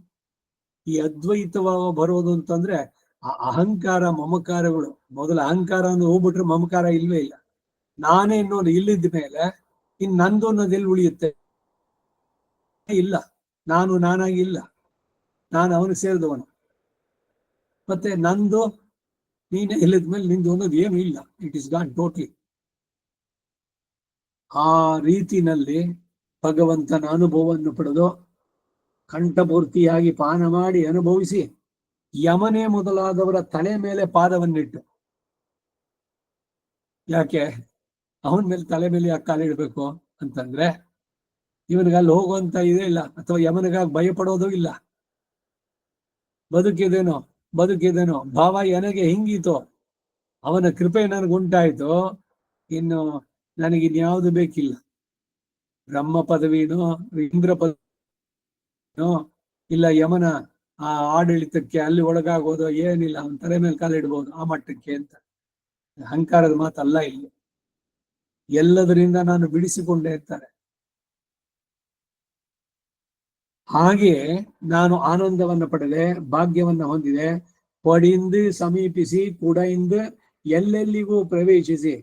ಈ ಅದ್ವೈತವಾಗ ಬರೋದು ಅಂತಂದ್ರೆ ಆ ಅಹಂಕಾರ ಮಮಕಾರಗಳು, ಮೊದಲ ಅಹಂಕಾರ ಅನ್ನೋದು ಹೋಗ್ಬಿಟ್ರೆ ಮಮಕಾರ ಇಲ್ವೇ ಇಲ್ಲ. ನಾನೇ ಅನ್ನೋದು ಇಲ್ಲಿದ್ದ ಮೇಲೆ ಇನ್ ನಂದು ಅನ್ನೋದು ಎಲ್ಲಿ ಉಳಿಯುತ್ತೆ? ಇಲ್ಲ, ನಾನು ನಾನಾಗಿ ಇಲ್ಲ, ನಾನು ಅವನಿಗೆ ಸೇರಿದವನು. ಮತ್ತೆ ನಂದು ನೀನೇ ಇಲ್ಲಿದ್ಮೇಲೆ ನಿಂದು ಅನ್ನೋದು ಏನು ಇಲ್ಲ. It is gone totally. ಆ ರೀತಿನಲ್ಲಿ ಭಗವಂತನ ಅನುಭವವನ್ನು ಪಡೆದು ಕಂಠಪೂರ್ತಿಯಾಗಿ ಪಾನ ಮಾಡಿ ಅನುಭವಿಸಿ ಯಮನೇ ಮೊದಲಾದವರ ತಲೆ ಮೇಲೆ ಪಾದವನ್ನಿಟ್ಟು, ಯಾಕೆ ಅವನ ಮೇಲೆ ತಲೆ ಮೇಲೆ ಯಾಕೆ ಕಾಲಿಡ್ಬೇಕು ಅಂತಂದ್ರೆ ಇವನಿಗೆ ಅಲ್ಲಿ ಹೋಗುವಂತ ಇದೇ ಇಲ್ಲ, ಅಥವಾ ಯಮನಿಗಾಗಿ ಭಯ ಪಡೋದು ಇಲ್ಲ. ಬದುಕಿದೇನೋ ಭಾವ ನನಗೆ ಹಿಂಗೀತೋ, ಅವನ ಕೃಪೆ ನನಗುಂಟಾಯ್ತು, ಇನ್ನು ನನಗಿನ್ಯಾವುದು ಬೇಕಿಲ್ಲ. ಬ್ರಹ್ಮ ಪದವಿನೋ ಇಂದ್ರ ಪದವಿನೋ ಇಲ್ಲ ಯಮನ ಆ ಆಡಳಿತಕ್ಕೆ ಅಲ್ಲಿ ಒಳಗಾಗೋದು ಏನಿಲ್ಲ, ಅವನ ತಲೆ ಮೇಲೆ ಕಾಲಿಡ್ಬೋದು ಆ ಮಟ್ಟಕ್ಕೆ ಅಂತ. ಅಹಂಕಾರದ ಮಾತಲ್ಲ ಇಲ್ಲಿ. ಎಲ್ಲದರಿಂದ ನಾನು ಬಿಡಿಸಿಕೊಂಡೆ ಇರ್ತಾರೆ. ಹಾಗೆಯೇ ನಾನು ಆನಂದವನ್ನು ಪಡೆದೆ, ಭಾಗ್ಯವನ್ನು ಹೊಂದಿದೆ. ಪಡಿಂದು ಸಮೀಪಿಸಿ ಕುಡೈಂದು ಎಲ್ಲೆಲ್ಲಿಗೂ ಪ್ರವೇಶಿಸಿ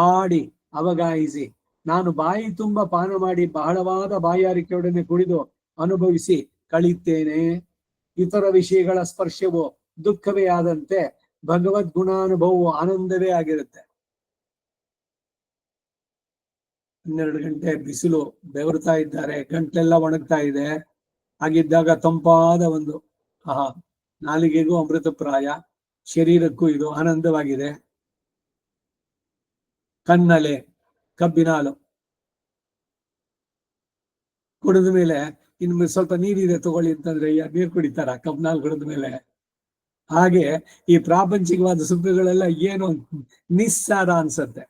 ಆಡಿ ಅವಗಾಯಿಸಿ ನಾನು ಬಾಯಿ ತುಂಬ ಪಾನ ಮಾಡಿ ಬಹಳವಾದ ಬಾಯಾರಿಕೆಯೊಡನೆ ಕುಡಿದು ಅನುಭವಿಸಿ ಕಳೀತೇನೆ. ಇತರ ವಿಷಯಗಳ ಸ್ಪರ್ಶವು ದುಃಖವೇ ಆದಂತೆ ಭಗವದ್ ಗುಣಾನುಭವವು ಆನಂದವೇ ಆಗಿರುತ್ತೆ. 12 ಗಂಟೆ ಬಿಸಿಲು, ಬೆವರ್ತಾ ಇದ್ದಾರೆ, ಗಂಟೆಲ್ಲ ಒಣಗ್ತಾ ಇದೆ. ಹಾಗಿದ್ದಾಗ ತಂಪಾದ ಒಂದು ನಾಲಿಗೆಗೂ ಅಮೃತಪ್ರಾಯ, ಶರೀರಕ್ಕೂ ಇದು ಆನಂದವಾಗಿದೆ. ಕಣ್ಣಲೆ ಕಬ್ಬಿನ ಹಾಲು ಕುಡಿದ ಮೇಲೆ ಇನ್ನು ಸ್ವಲ್ಪ ನೀರಿದೆ ತಗೊಳ್ಳಿ ಅಂತಂದ್ರೆ ನೀರು ಕುಡಿತಾರ ಕಬ್ಬಿನ ಹಾಲು ಕುಡಿದ ಮೇಲೆ? ಹಾಗೆ ಈ ಪ್ರಾಪಂಚಿಕವಾದ ಸುಖಗಳೆಲ್ಲ ಏನು ನಿಸ್ಸಾರ ಅನ್ಸತ್ತೆ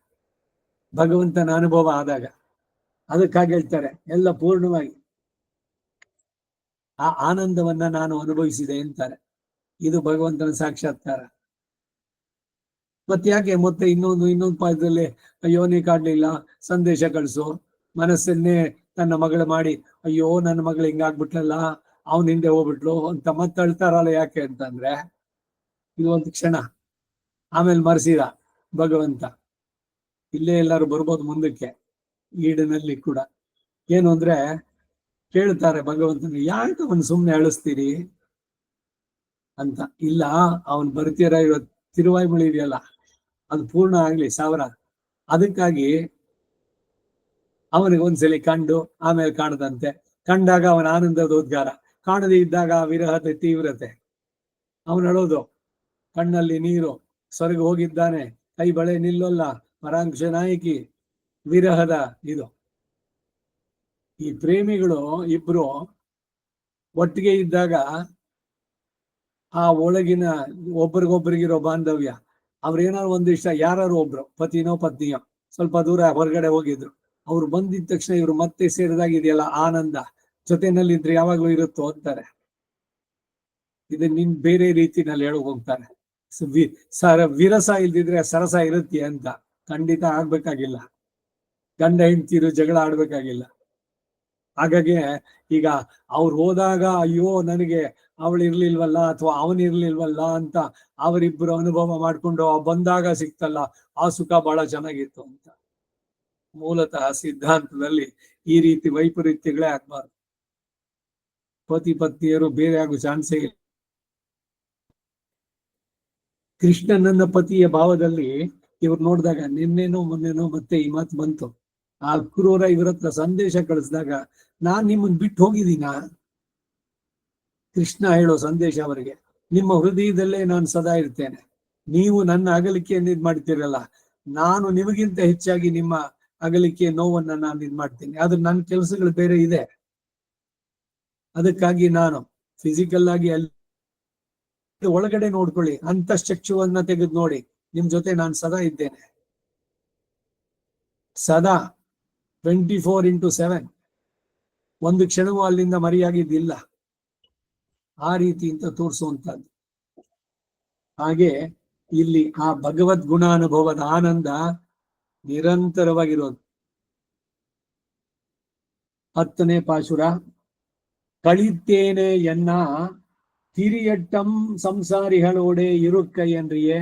ಭಗವಂತನ ಅನುಭವ ಆದಾಗ. ಅದಕ್ಕಾಗಿ ಹೇಳ್ತಾರೆ ಎಲ್ಲ ಪೂರ್ಣವಾಗಿ ಆ ಆನಂದವನ್ನ ನಾನು ಅನುಭವಿಸಿದೆ ಅಂತಾರೆ. ಇದು ಭಗವಂತನ ಸಾಕ್ಷಾತ್ಕಾರ. ಮತ್ತೆ ಯಾಕೆ ಮತ್ತೆ ಇನ್ನೊಂದು ಪಾದದಲ್ಲಿ ಅಯ್ಯೋ ನೀ ಕಾಡ್ಲಿಲ್ಲ, ಸಂದೇಶ ಕಳಿಸು, ಮನಸ್ಸನ್ನೇ ತನ್ನ ಮಗಳು ಮಾಡಿ ಅಯ್ಯೋ ನನ್ನ ಮಗಳು ಹಿಂಗಾಗ್ಬಿಟ್ಲಲ್ಲ, ಅವನ ಹಿಂದೆ ಹೋಗ್ಬಿಟ್ಲು ಅಂತ ಮತ್ತೆ ಅಳ್ತಾರಲ್ಲ. ಯಾಕೆ ಅಂತಂದ್ರೆ ಇದು ಒಂದು ಕ್ಷಣ, ಆಮೇಲೆ ಮರೆಸಿದ ಭಗವಂತ. ಇಲ್ಲೇ ಎಲ್ಲರೂ ಬರ್ಬೋದು ಮುಂದಕ್ಕೆ ಈಡಿನಲ್ಲಿ ಕೂಡ. ಏನು ಅಂದ್ರೆ ಕೇಳ್ತಾರೆ ಭಗವಂತನ, ಯಾಕೆ ಅವನು ಸುಮ್ಮನೆ ಅಳಿಸ್ತೀರಿ ಅಂತ. ಇಲ್ಲ, ಅವನ್ ಬರ್ತೀರ ಇವತ್ತು ತಿರುವಾಯ್ಮಳಿ ಇದೆಯಲ್ಲ ಅದು ಪೂರ್ಣ ಆಗ್ಲಿ 1000. ಅದಕ್ಕಾಗಿ ಅವನಿಗೆ ಒಂದ್ಸಲಿ ಕಂಡು ಆಮೇಲೆ ಕಾಣದಂತೆ, ಕಂಡಾಗ ಅವನ ಆನಂದದ ಉದ್ಗಾರ, ಕಾಣದೇ ಇದ್ದಾಗ ವಿರಹದ ತೀವ್ರತೆ, ಅವನು ಅಳೋದು, ಕಣ್ಣಲ್ಲಿ ನೀರು, ಸ್ವರ್ಗ ಹೋಗಿದ್ದಾನೆ, ಕೈ ಬಳೆ ನಿಲ್ಲೋಲ್ಲ, ಪರಾಂಕ್ಷ ನಾಯಕಿ, ವಿರಹದ ಇದು. ಈ ಪ್ರೇಮಿಗಳು ಇಬ್ರು ಒಟ್ಟಿಗೆ ಇದ್ದಾಗ ಆ ಒಳಗಿನ ಒಬ್ರಿಗೊಬ್ರಿಗಿರೋ ಬಾಂಧವ್ಯ, ಅವ್ರೇನಾದ್ರು ಒಂದಿಷ್ಟ ಯಾರು ಒಬ್ರು ಪತಿನೋ ಪತ್ನಿಯೋ ಸ್ವಲ್ಪ ದೂರ ಹೊರಗಡೆ ಹೋಗಿದ್ರು, ಅವ್ರು ಬಂದಿದ ತಕ್ಷಣ ಇವ್ರು ಮತ್ತೆ ಸೇರಿದಾಗಿದೆಯಲ್ಲ ಆನಂದ, ಜೊತೆನಲ್ಲಿದ್ರೆ ಯಾವಾಗ್ಲೂ ಇರುತ್ತೋ ಅಂತಾರೆ. ಇದನ್ನ ನಿನ್ ಬೇರೆ ರೀತಿನಲ್ಲಿ ಹೇಳಕ್ ಹೋಗ್ತಾರೆ. ವಿರಸ ಇಲ್ದಿದ್ರೆ ಸರಸ ಇರುತ್ತೆ ಅಂತ. ಖಂಡಿತ ಆಗ್ಬೇಕಾಗಿಲ್ಲ. ಗಂಡ ಹೆಂಡ್ತಿರು ಜಗಳ ಆಡ್ಬೇಕಾಗಿಲ್ಲ. ಹಾಗಾಗಿ ಈಗ ಅವ್ರು ಹೋದಾಗ ಅಯ್ಯೋ ನನಗೆ ಅವಳು ಇರ್ಲಿಲ್ವಲ್ಲ ಅಥವಾ ಅವನಿರ್ಲಿಲ್ವಲ್ಲ ಅಂತ ಅವರಿಬ್ಬರು ಅನುಭವ ಮಾಡ್ಕೊಂಡು ಬಂದಾಗ ಸಿಕ್ತಲ್ಲ ಆ ಸುಖ ಬಹಳ ಚೆನ್ನಾಗಿತ್ತು ಅಂತ. ಮೂಲತಃ ಸಿದ್ಧಾಂತದಲ್ಲಿ ಈ ರೀತಿ ವೈಪರೀತ್ಯಗಳೇ ಆಗ್ಬಾರ್ದು. ಪತಿ ಪತ್ನಿಯರು ಬೇರೆ ಆಗೋ ಚಾನ್ಸೇ ಇಲ್ಲ. ಕೃಷ್ಣನನ್ನ ಪತಿಯ ಭಾವದಲ್ಲಿ ಇವ್ರು ನೋಡಿದಾಗ ನಿನ್ನೇನೋ ಮೊನ್ನೆನೋ ಮತ್ತೆ ಈ ಮಾತು ಬಂತು. ಆ ಕ್ರೂರ ಇವ್ರ ಹತ್ರ ಸಂದೇಶ ಕಳಿಸಿದಾಗ ನಾನ್ ನಿಮ್ಮನ್ ಬಿಟ್ಟು ಹೋಗಿದ್ದೀನ? ಕೃಷ್ಣ ಹೇಳೋ ಸಂದೇಶ ಅವರಿಗೆ, ನಿಮ್ಮ ಹೃದಯದಲ್ಲೇ ನಾನು ಸದಾ ಇರ್ತೇನೆ. ನೀವು ನನ್ನ ಅಗಲಿಕೆ ಇದ್ ಮಾಡ್ತೀರಲ್ಲ, ನಾನು ನಿಮಗಿಂತ ಹೆಚ್ಚಾಗಿ ನಿಮ್ಮ ಅಗಲಿಕೆ ನೋವನ್ನ ನಾನು ಇದ್ ಮಾಡ್ತೀನಿ. ಆದ್ರೆ ನನ್ನ ಕೆಲಸಗಳು ಬೇರೆ ಇದೆ. ಅದಕ್ಕಾಗಿ ನಾನು ಫಿಸಿಕಲ್ ಆಗಿ ಅಲ್ಲಿ ಒಳಗಡೆ ನೋಡ್ಕೊಳ್ಳಿ, ಅಂತಶ್ಚಕ್ಷುವನ್ನ ತೆಗೆದು ನೋಡಿ, ನಿಮ್ ಜೊತೆ ನಾನು ಸದಾ ಇದ್ದೇನೆ. ಸದಾ 24x7. ಒಂದು ಕ್ಷಣವೂ ಅಲ್ಲಿಂದ ಮರೆಯಾಗಿದ್ದಿಲ್ಲ. ಆ ರೀತಿ ಅಂತ ತೋರಿಸುವಂತದ್ದು. ಹಾಗೆ ಇಲ್ಲಿ ಆ ಭಗವದ್ ಗುಣಾನುಭವದ ಆನಂದ ನಿರಂತರವಾಗಿರೋದು. 10ನೇ ಪಾಶುರ. ಕಳಿತೇನೆ ಎನ್ನ திரியட்டம் சம்சாரிகளோட இருக்க என்றியே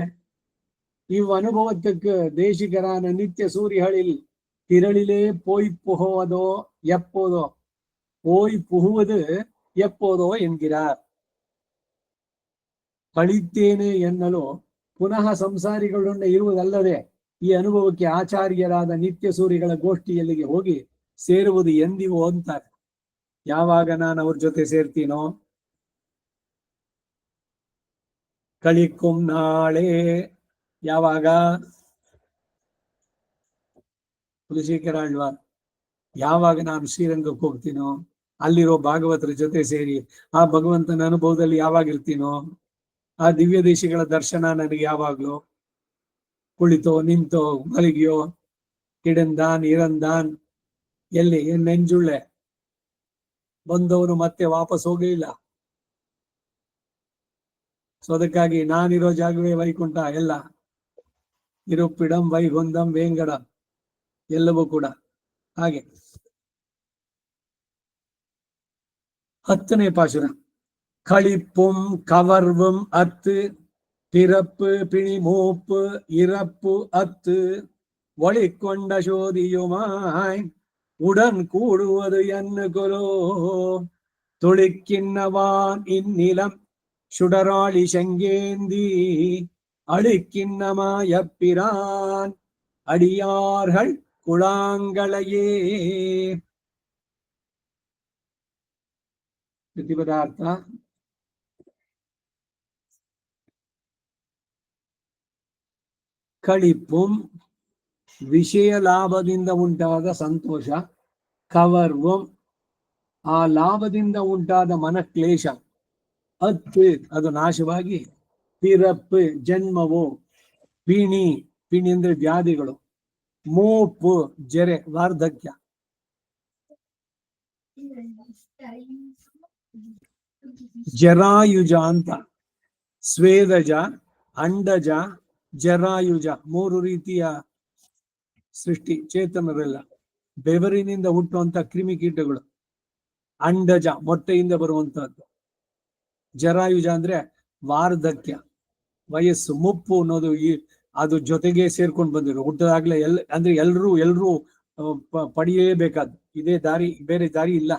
இவ் அனுபவத்துக்கு தேசிகரான நித்திய சூரிகளில் திரளிலே போய் புகுவதோ எப்போதோ போய் புகுவது எப்போதೋ ಎನ್கிறாರ್. ಕಳಿತೇನೆ ಎನ್ನಲು ಪುನಃ ಸಂಸಾರಿಗಳೊಂದ ಇರುವುದಲ್ಲದೆ ಈ ಅನುಭವಕ್ಕೆ ಆಚಾರ್ಯರಾದ ನಿತ್ಯ ಸೂರಿಗಳ ಗೋಷ್ಠಿಯಲ್ಲಿಗೆ ಹೋಗಿ ಸೇರುವುದು ಎಂದಿಗೂ ಅಂತಾರೆ. ಯಾವಾಗ ನಾನು ಅವ್ರ ಜೊತೆ ಸೇರ್ತೀನೋ, ಕಳಿಕುಂ ನಾಳೆ, ಯಾವಾಗ ತುಳಸೀಕರಾಳ್ವಾರ್, ಯಾವಾಗ ನಾನು ಶ್ರೀರಂಗಕ್ಕೆ ಹೋಗ್ತೀನೋ, ಅಲ್ಲಿರೋ ಭಾಗವತರ ಜೊತೆ ಸೇರಿ ಆ ಭಗವಂತನ ಅನುಭವದಲ್ಲಿ ಯಾವಾಗಿರ್ತೀನೋ, ಆ ದಿವ್ಯ ದೇಶಿಗಳ ದರ್ಶನ ನನಗೆ ಯಾವಾಗ್ಲೂ, ಕುಳಿತೋ ನಿಂತೋ ಮಲಗಿಯೋ ಕಿಡಂದಾನ್ ಇರಂದಾನ್ ಎಲ್ಲಿ ನೆಂಜುಳ್ಳೆ ಬಂದವನು ಮತ್ತೆ ವಾಪಸ್ ಹೋಗಲಿಲ್ಲ. ಸೊ ಅದಕ್ಕಾಗಿ ನಾನಿರೋ ಜಾಗವೇ ವೈಕುಂಠ, ಎಲ್ಲ ಇರುಪಿಡಂ ವೈಗುಂದಂ ವೇಂಗಡ ಎಲ್ಲವೂ ಕೂಡ ಹಾಗೆ. 10ನೇ ಪಾಶುರ. களிப்பும் கவர்வும் அத்து பிறப்பு பிணிமூப்பு இறப்பு அத்து ஒளிக்கொண்ட சோதியுமாய் உடன் கூடுவது என்ன கொலோ துளிக்கின்னவான் இந்நிலம் சுடராளி செங்கேந்தி அழுக்கின்னமாயப்பிரான் அடியார்கள் குழாங்களையே. ಪ್ರತಿಪದಾರ್ಥ. ಕಳಿಪುಂ ವಿಷಯ ಲಾಭದಿಂದ ಉಂಟಾದ ಸಂತೋಷ, ಕವರ್ವಂ ಆ ಲಾಭದಿಂದ ಉಂಟಾದ ಮನಕ್ಲೇಶ, ಅತ್ತು ಅದು ನಾಶವಾಗಿ, ಪಿರಪ್ಪು ಜನ್ಮವು, ಪಿಣಿ ಪಿಣಿ ಅಂದ್ರೆ ವ್ಯಾಧಿಗಳು, ಮೂಪು ಜರೆ ವಾರ್ಧಕ್ಯ, ಜರಾಯುಜ ಅಂತ ಸ್ವೇದಜ, ಅಂಡಜ, ಜರಾಯುಜ 3 ರೀತಿಯ ಸೃಷ್ಟಿ ಚೇತನರೆಲ್ಲ. ಬೆವರಿನಿಂದ ಹುಟ್ಟುವಂತ ಕ್ರಿಮಿಕೀಟಗಳು. ಅಂಡಜ ಮೊಟ್ಟೆಯಿಂದ ಬರುವಂತಹದ್ದು. ಜರಾಯುಜ ಅಂದ್ರೆ ವಾರ್ಧಕ್ಯ, ವಯಸ್ಸು, ಮುಪ್ಪು ಅನ್ನೋದು ಅದು ಜೊತೆಗೆ ಸೇರ್ಕೊಂಡು ಬಂದಿರೋ ಹುಟ್ಟದಾಗ್ಲೇ ಅಂದ್ರೆ ಎಲ್ರೂ ಪಡೆಯಲೇಬೇಕಾದ್ದು. ಇದೇ ದಾರಿ, ಬೇರೆ ದಾರಿ ಇಲ್ಲ.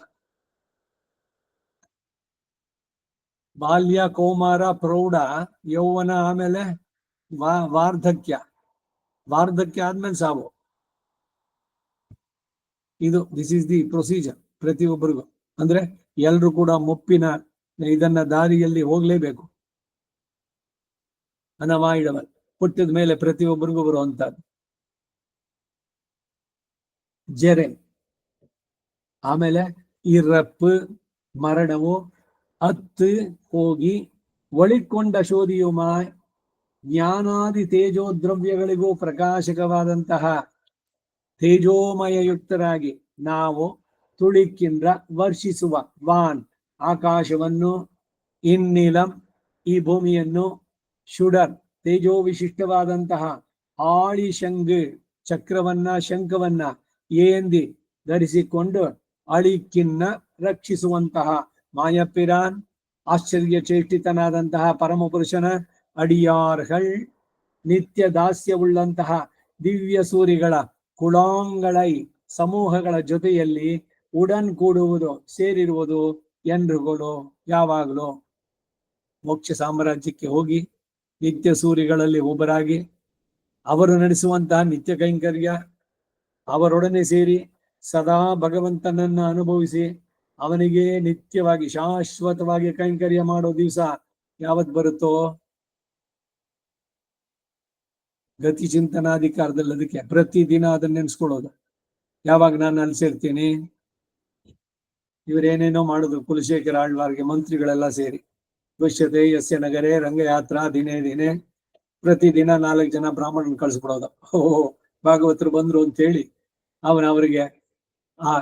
ಬಾಲ್ಯ, ಕೌಮಾರ, ಪ್ರೌಢ, ಯೌವನ, ಆಮೇಲೆ ವಾರ್ಧಕ್ಯ, ವಾರ್ಧಕ್ಯ ಆದ್ಮೇಲೆ ಸಾವು. ದಿಸ್ ಇಸ್ ದಿ ಪ್ರೊಸೀಜರ್ ಪ್ರತಿಯೊಬ್ಬರಿಗೂ. ಅಂದ್ರೆ ಎಲ್ರು ಕೂಡ ಮುಪ್ಪಿನ ಇದನ್ನ ದಾರಿಯಲ್ಲಿ ಹೋಗ್ಲೇಬೇಕು. ಅನವಾಯಿಡಬಲ್, ಹುಟ್ಟಿದ ಮೇಲೆ ಪ್ರತಿಯೊಬ್ಬರಿಗೂ ಬರುವಂತಹದ್ದು. ಜೆರೆ, ಆಮೇಲೆ ಇರಪ್ಪು ಮರಣವು, ಅತ್ತು ಹೋಗಿ, ಒಳಿಕೊಂಡ ಶೋಧಿಯುಮಾಯ್ ಜ್ಞಾನಾದಿ ತೇಜೋದ್ರವ್ಯಗಳಿಗೂ ಪ್ರಕಾಶಕವಾದಂತಹ ತೇಜೋಮಯಯುಕ್ತರಾಗಿ ನಾವು ತುಳಿಕಿಂದ್ರ ವರ್ಷಿಸುವ ವಾನ್ ಆಕಾಶವನ್ನು, ಇನ್ನಿಲಂ ಈ ಭೂಮಿಯನ್ನು, ಶುಡರ್ ತೇಜೋ ವಿಶಿಷ್ಟವಾದಂತಹ ಆಳಿಶಂಗ್ ಚಕ್ರವನ್ನ, ಶಂಖವನ್ನ ಏಂದಿ ಧರಿಸಿಕೊಂಡು ಅಳಿಕಿನ್ನ ರಕ್ಷಿಸುವಂತಹ ಮಾಯಪಿರಾನ್ ಆಶ್ಚರ್ಯ ಚೇಷ್ಟಿತನಾದಂತಹ ಪರಮಪುರುಷನ ಅಡಿಯಾರ್ಗಳ್ ನಿತ್ಯ ದಾಸ್ಯವುಳ್ಳಂತಹ ದಿವ್ಯ ಸೂರಿಗಳ ಕುಳಾಂಗಳೈ ಸಮೂಹಗಳ ಜೊತೆಯಲ್ಲಿ ಉಡನ್ ಕೂಡುವುದು, ಸೇರಿರುವುದು ಎನ್ರುಗಳು ಯಾವಾಗಲೂ. ಮೋಕ್ಷ ಸಾಮ್ರಾಜ್ಯಕ್ಕೆ ಹೋಗಿ ನಿತ್ಯ ಸೂರಿಗಳಲ್ಲಿ ಒಬ್ಬರಾಗಿ ಅವರು ನಡೆಸುವಂತಹ ನಿತ್ಯ ಕೈಂಕರ್ಯ, ಅವರೊಡನೆ ಸೇರಿ ಸದಾ ಭಗವಂತನನ್ನ ಅನುಭವಿಸಿ ಅವನಿಗೆ ನಿತ್ಯವಾಗಿ ಶಾಶ್ವತವಾಗಿ ಕೈಂಕರ್ಯ ಮಾಡೋ ದಿವಸ ಯಾವತ್ ಬರುತ್ತೋ, ಗತಿ ಚಿಂತನಾಧಿಕಾರದಲ್ಲಿ ಅದಕ್ಕೆ ಪ್ರತಿದಿನ ಅದನ್ನ ನೆನ್ಸ್ಕೊಳ್ಳೋದು. ಯಾವಾಗ ನಾನು ಅಲ್ಲಿ ಸೇರ್ತೀನಿ, ಇವರೇನೇನೋ ಮಾಡುದು ಕುಲಶೇಖರ ಆಳ್ವಾರ್ಗೆ ಮಂತ್ರಿಗಳೆಲ್ಲ ಸೇರಿ, ಪಶ್ಯತೆ ಯಸ್ಯ ನಗರೇ ರಂಗಯಾತ್ರಾ ದಿನೇ ದಿನೇ, ಪ್ರತಿದಿನ 4 ಜನ ಬ್ರಾಹ್ಮಣನ್ ಕಳ್ಸ್ಬಿಡೋದು. ಭಾಗವತರು ಬಂದ್ರು ಅಂತ ಹೇಳಿ ಅವರಿಗೆ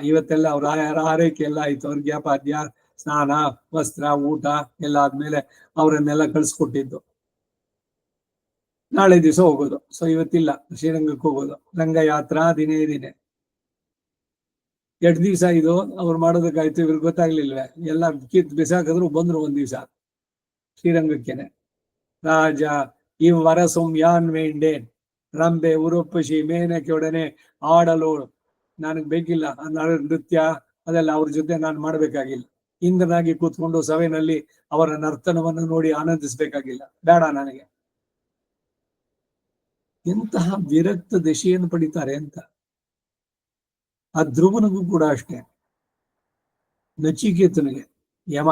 ಇವತ್ತೆಲ್ಲ ಅವ್ರ ಆರೈಕೆ ಎಲ್ಲ ಆಯ್ತು, ಅವ್ರಿಗೆ ಪಾದ್ಯ ಸ್ನಾನ, ವಸ್ತ್ರ, ಊಟ ಎಲ್ಲ ಆದ್ಮೇಲೆ ಅವರನ್ನೆಲ್ಲ ಕಳ್ಸಿಕೊಟ್ಟಿದ್ದು. ನಾಳೆ ದಿವಸ ಹೋಗೋದು. ಸೊ ಇವತ್ತಿಲ್ಲ, ಶ್ರೀರಂಗಕ್ಕೆ ಹೋಗೋದು. ರಂಗಯಾತ್ರಾ ದಿನೇ ದಿನೇ. 2 ದಿವಸ ಇದು ಅವ್ರು ಮಾಡೋದಕ್ಕಾಯ್ತು, ಇವ್ರಿಗೆ ಗೊತ್ತಾಗ್ಲಿಲ್ವೇ? ಎಲ್ಲ ಕಿತ್ ಬಿಸಾಕಿದ್ರು, ಬಂದ್ರು ಒಂದ್ ದಿವಸ ಶ್ರೀರಂಗಕ್ಕೇನೆ. ರಾಜ ವರಸುಂ ಯಾನ್ ವೇಂಡೇನ್, ರಂಬೆ ಉರುಪಶಿ ಮೇನಕೆಯೊಡನೆ ಆಡಲು ನನಗ್ ಬೇಕಿಲ್ಲ. ನೃತ್ಯ ಅದೆಲ್ಲ ಅವ್ರ ಜೊತೆ ನಾನು ಮಾಡ್ಬೇಕಾಗಿಲ್ಲ. ಇಂದ್ರನಾಗಿ ಕೂತ್ಕೊಂಡು ಸಭೆಯಲ್ಲಿ ಅವರ ನರ್ತನವನ್ನು ನೋಡಿ ಆನಂದಿಸ್ಬೇಕಾಗಿಲ್ಲ, ಬೇಡ ನನಗೆ. ಎಂತಹ ವಿರಕ್ತ ದಶೆಯನ್ನು ಪಡಿತಾರೆ ಅಂತ. ಆ ಧ್ರುವನಿಗೂ ಕೂಡ ಅಷ್ಟೇ, ನಚಿಕೇತನಿಗೆ ಯಮ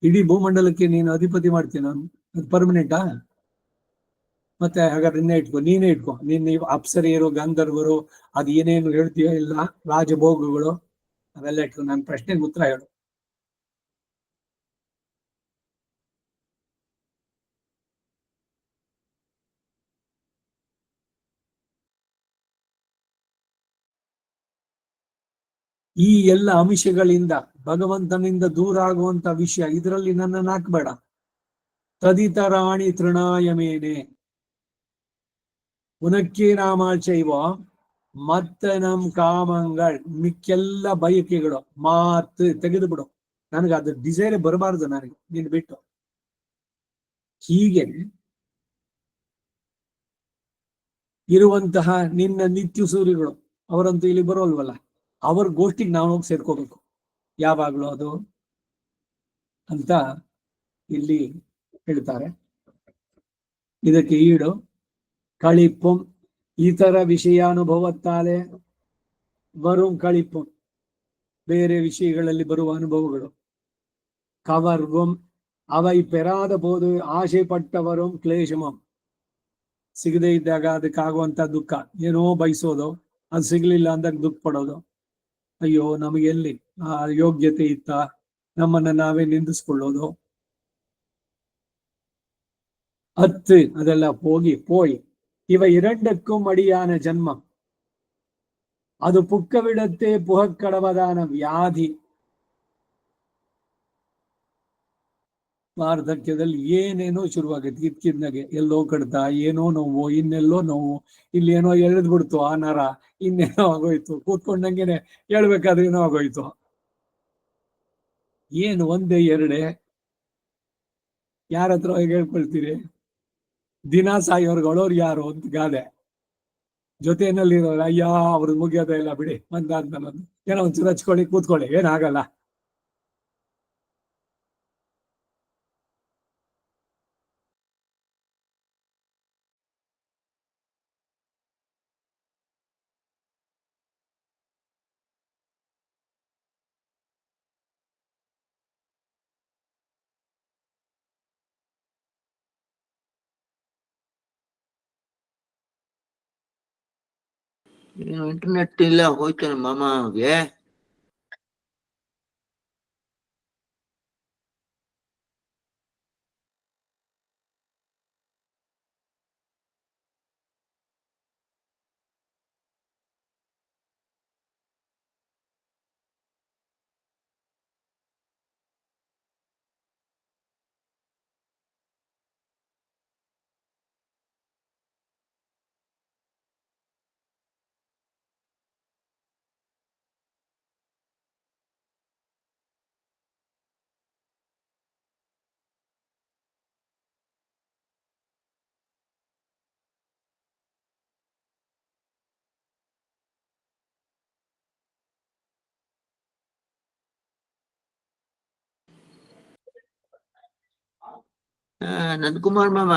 ಇಡೀ ಭೂಮಂಡಲಕ್ಕೆ ನೀನು ಅಧಿಪತಿ ಮಾಡ್ತೀನಿ ನಾನು, ಅದು ಪರ್ಮನೆಂಟಾ? ಮತ್ತೆ ಹಾಗಾದ್ರೆ ನೀನೇ ಇಟ್ಕೊ. ನೀನು ಅಪ್ಸರಿಯರು, ಗಂಧರ್ವರು, ಅದು ಏನೇನು ಹೇಳ್ತೀಯೋ ಇಲ್ಲ, ರಾಜಭೋಗಗಳು ಅವೆಲ್ಲ ಇಟ್ಕೊ. ನನ್ನ ಪ್ರಶ್ನೆಗೆ ಉತ್ತರ ಹೇಳು. ಈ ಎಲ್ಲ ಅಂಶಗಳಿಂದ ಭಗವಂತನಿಂದ ದೂರ ಆಗುವಂತ ವಿಷಯ ಇದರಲ್ಲಿ ನನ್ನನ್ನು ಹಾಕ್ಬೇಡ. ತದಿತರಾಣಿ ತೃಣಾಯ ಮೇನೆ ಉನಕ್ಕೆ ನಾಮಾಚೈವ ಮತ್ತೆ ನಮ್ ಕಾಮಂಗಳ್, ಮಿಕ್ಕೆಲ್ಲ ಬಯಕೆಗಳು ಮಾತು ತೆಗೆದು ಬಿಡು. ನನಗೆ ಅದು ಡಿಸೈರೇ ಬರಬಾರ್ದು ನನಗೆ ನೀನು ಬಿಟ್ಟು. ಹೀಗೆ ಇರುವಂತಹ ನಿನ್ನ ನಿತ್ಯ ಸೂರ್ಯಗಳು ಅವರಂತೂ ಇಲ್ಲಿ ಬರೋಲ್ವಲ್ಲ, ಅವ್ರ ಗೋಷ್ಠಿಗೆ ನಾವು ಹೋಗಿ ಸೇರ್ಕೋಬೇಕು ಯಾವಾಗ್ಲೂ ಅದು ಅಂತ ಇಲ್ಲಿ ಹೇಳ್ತಾರೆ. ಇದಕ್ಕೆ ಈಡು ಕಳಿಪ್ಪುಂ ಇತರ ವಿಷಯಾನುಭವತ್ತಾಲೆ ವರುಂ ಕಳಿಪ್ಪುಂ, ಬೇರೆ ವಿಷಯಗಳಲ್ಲಿ ಬರುವ ಅನುಭವಗಳು. ಕವರ್ವಂ ಅವೈ ಪೆರಾದ ಬೋದು ಆಸೆ ಪಟ್ಟವರುಂ ಕ್ಲೇಶಮಂ, ಸಿಗದೇ ಇದ್ದಾಗ ಅದಕ್ಕಾಗುವಂತ ದುಃಖ, ಏನೋ ಬಯಸೋದು, ಅದು ಸಿಗ್ಲಿಲ್ಲ ಅಂದಾಗ ದುಃಖ ಪಡೋದು. ಅಯ್ಯೋ ನಮಗೆ ಎಲ್ಲಿ ಆ ಯೋಗ್ಯತೆ ಇತ್ತ, ನಮ್ಮನ್ನ ನಾವೇ ನಿಂದಿಸ್ಕೊಳ್ಳೋದು. ಅದೆಲ್ಲ போய் இவ இரண்டுக்கும் அடியான ஜன்மம், ಅದು ಪುಕ್ಕವಿಡತ್ತೆ ಪುಹಕ್ಕಡವದಾನ ವ್ಯಾಧಿ. ವಾರ್ಧಕ್ಯದಲ್ಲಿ ಏನೇನೋ ಶುರುವಾಗುತ್ತೆ ಕಿತ್ಕಿದ್ನಾಗೆ. ಎಲ್ಲೋ ಕಡ್ತ, ಏನೋ ನೋವು, ಇನ್ನೆಲ್ಲೋ ನೋವು, ಇಲ್ಲಿ ಏನೋ ಎಳೆದ್ ಬಿಡ್ತು ಆ ನರ, ಇನ್ನೇನೋ ಆಗೋಯ್ತು, ಕೂತ್ಕೊಂಡಂಗೆನೆ ಹೇಳ್ಬೇಕಾದ್ರೆ ಏನೋ ಆಗೋಯ್ತು. ಏನು ಒಂದೇ ಎರಡೇ? ಯಾರ ಹತ್ರ ಹೇಳ್ಕೊಳ್ತೀರಿ? ದಿನ ಸಾಯೋರ್ಗಳವ್ರು ಯಾರು ಅಂತ ಗಾದೆ. ಜೊತೆಯಲ್ಲಿರೋರು ಅಯ್ಯ ಅವ್ರ ಮುಗಿಯೋದ ಇಲ್ಲ ಬಿಡಿ, ಒಂದಾದ್ಮೇಲೆ ಏನೋ ಒಂಚೂರು ಹಚ್ಕೊಳ್ಳಿ, ಕೂತ್ಕೊಳ್ಳಿ, ಏನಾಗಲ್ಲ. ಇಂಟರ್ನೆಟ್ ಇಲ್ಲ ಹೋಯ್ತಾನೆ ಮಾಮಗೆ. ನಂದಕುಮಾರ್ ಮಾಮ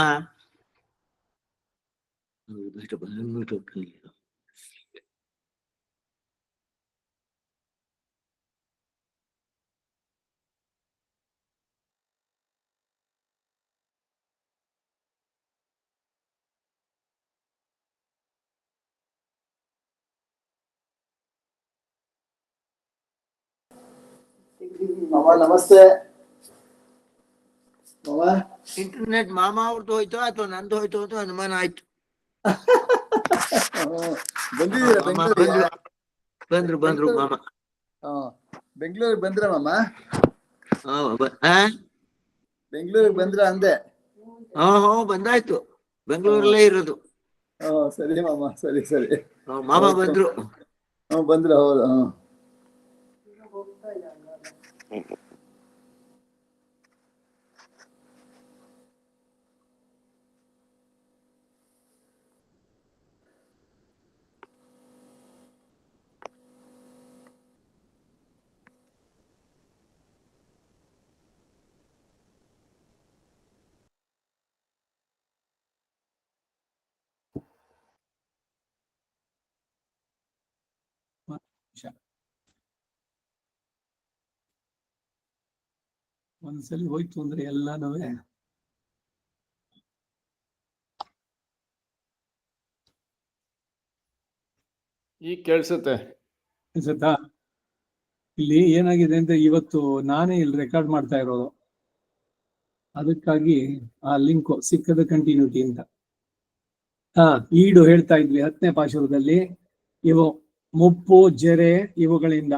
ನಮಸ್ತೆ. ಇಂಟರ್ನೆಟ್ ಮಾಮ ಅವ್ರದ್ದು ಹೋಯ್ತು ಅಥವಾ ನಂದು ಹೋಯ್ತು ಅಂತ ಅನುಮಾನ ಆಯ್ತು. ಬಂದಿದ್ದೀರಾ ಬಂದ್ರು ಮಾಮ. ಬೆಂಗಳೂರಿಗೆ ಬಂದ್ರ ಮಾಮ? ಬೆಂಗಳೂರಿಗೆ ಬಂದ್ರ ಅಂದೆ. ಬಂದಾಯ್ತು, ಬೆಂಗಳೂರಲ್ಲೇ ಇರೋದು. ಸರಿ ಮಾಮ, ಸರಿ ಸರಿ. ಮಾಮ ಬಂದ್ರು. ಬಂದ್ರು, ಹೌದು. ಒಂದ್ಸಲಿ ಹೋಯ್ತು ಅಂದ್ರೆ ಎಲ್ಲಾನು ಈಗ ಕೇಳಿಸುತ್ತೆ. ಇಲ್ಲಿ ಏನಾಗಿದೆ ಅಂದ್ರೆ ಇವತ್ತು ನಾನೇ ಇಲ್ಲಿ ರೆಕಾರ್ಡ್ ಮಾಡ್ತಾ ಇರೋದು, ಅದಕ್ಕಾಗಿ ಆ ಲಿಂಕ್ ಸಿಕ್ಕದ ಕಂಟಿನ್ಯೂಟಿ ಅಂತ. ಈಡು ಹೇಳ್ತಾ ಇದ್ವಿ 10ನೇ ಪಾಶುರದಲ್ಲಿ, ಇವು ಮುಪ್ಪು ಜೆರೆ ಇವುಗಳಿಂದ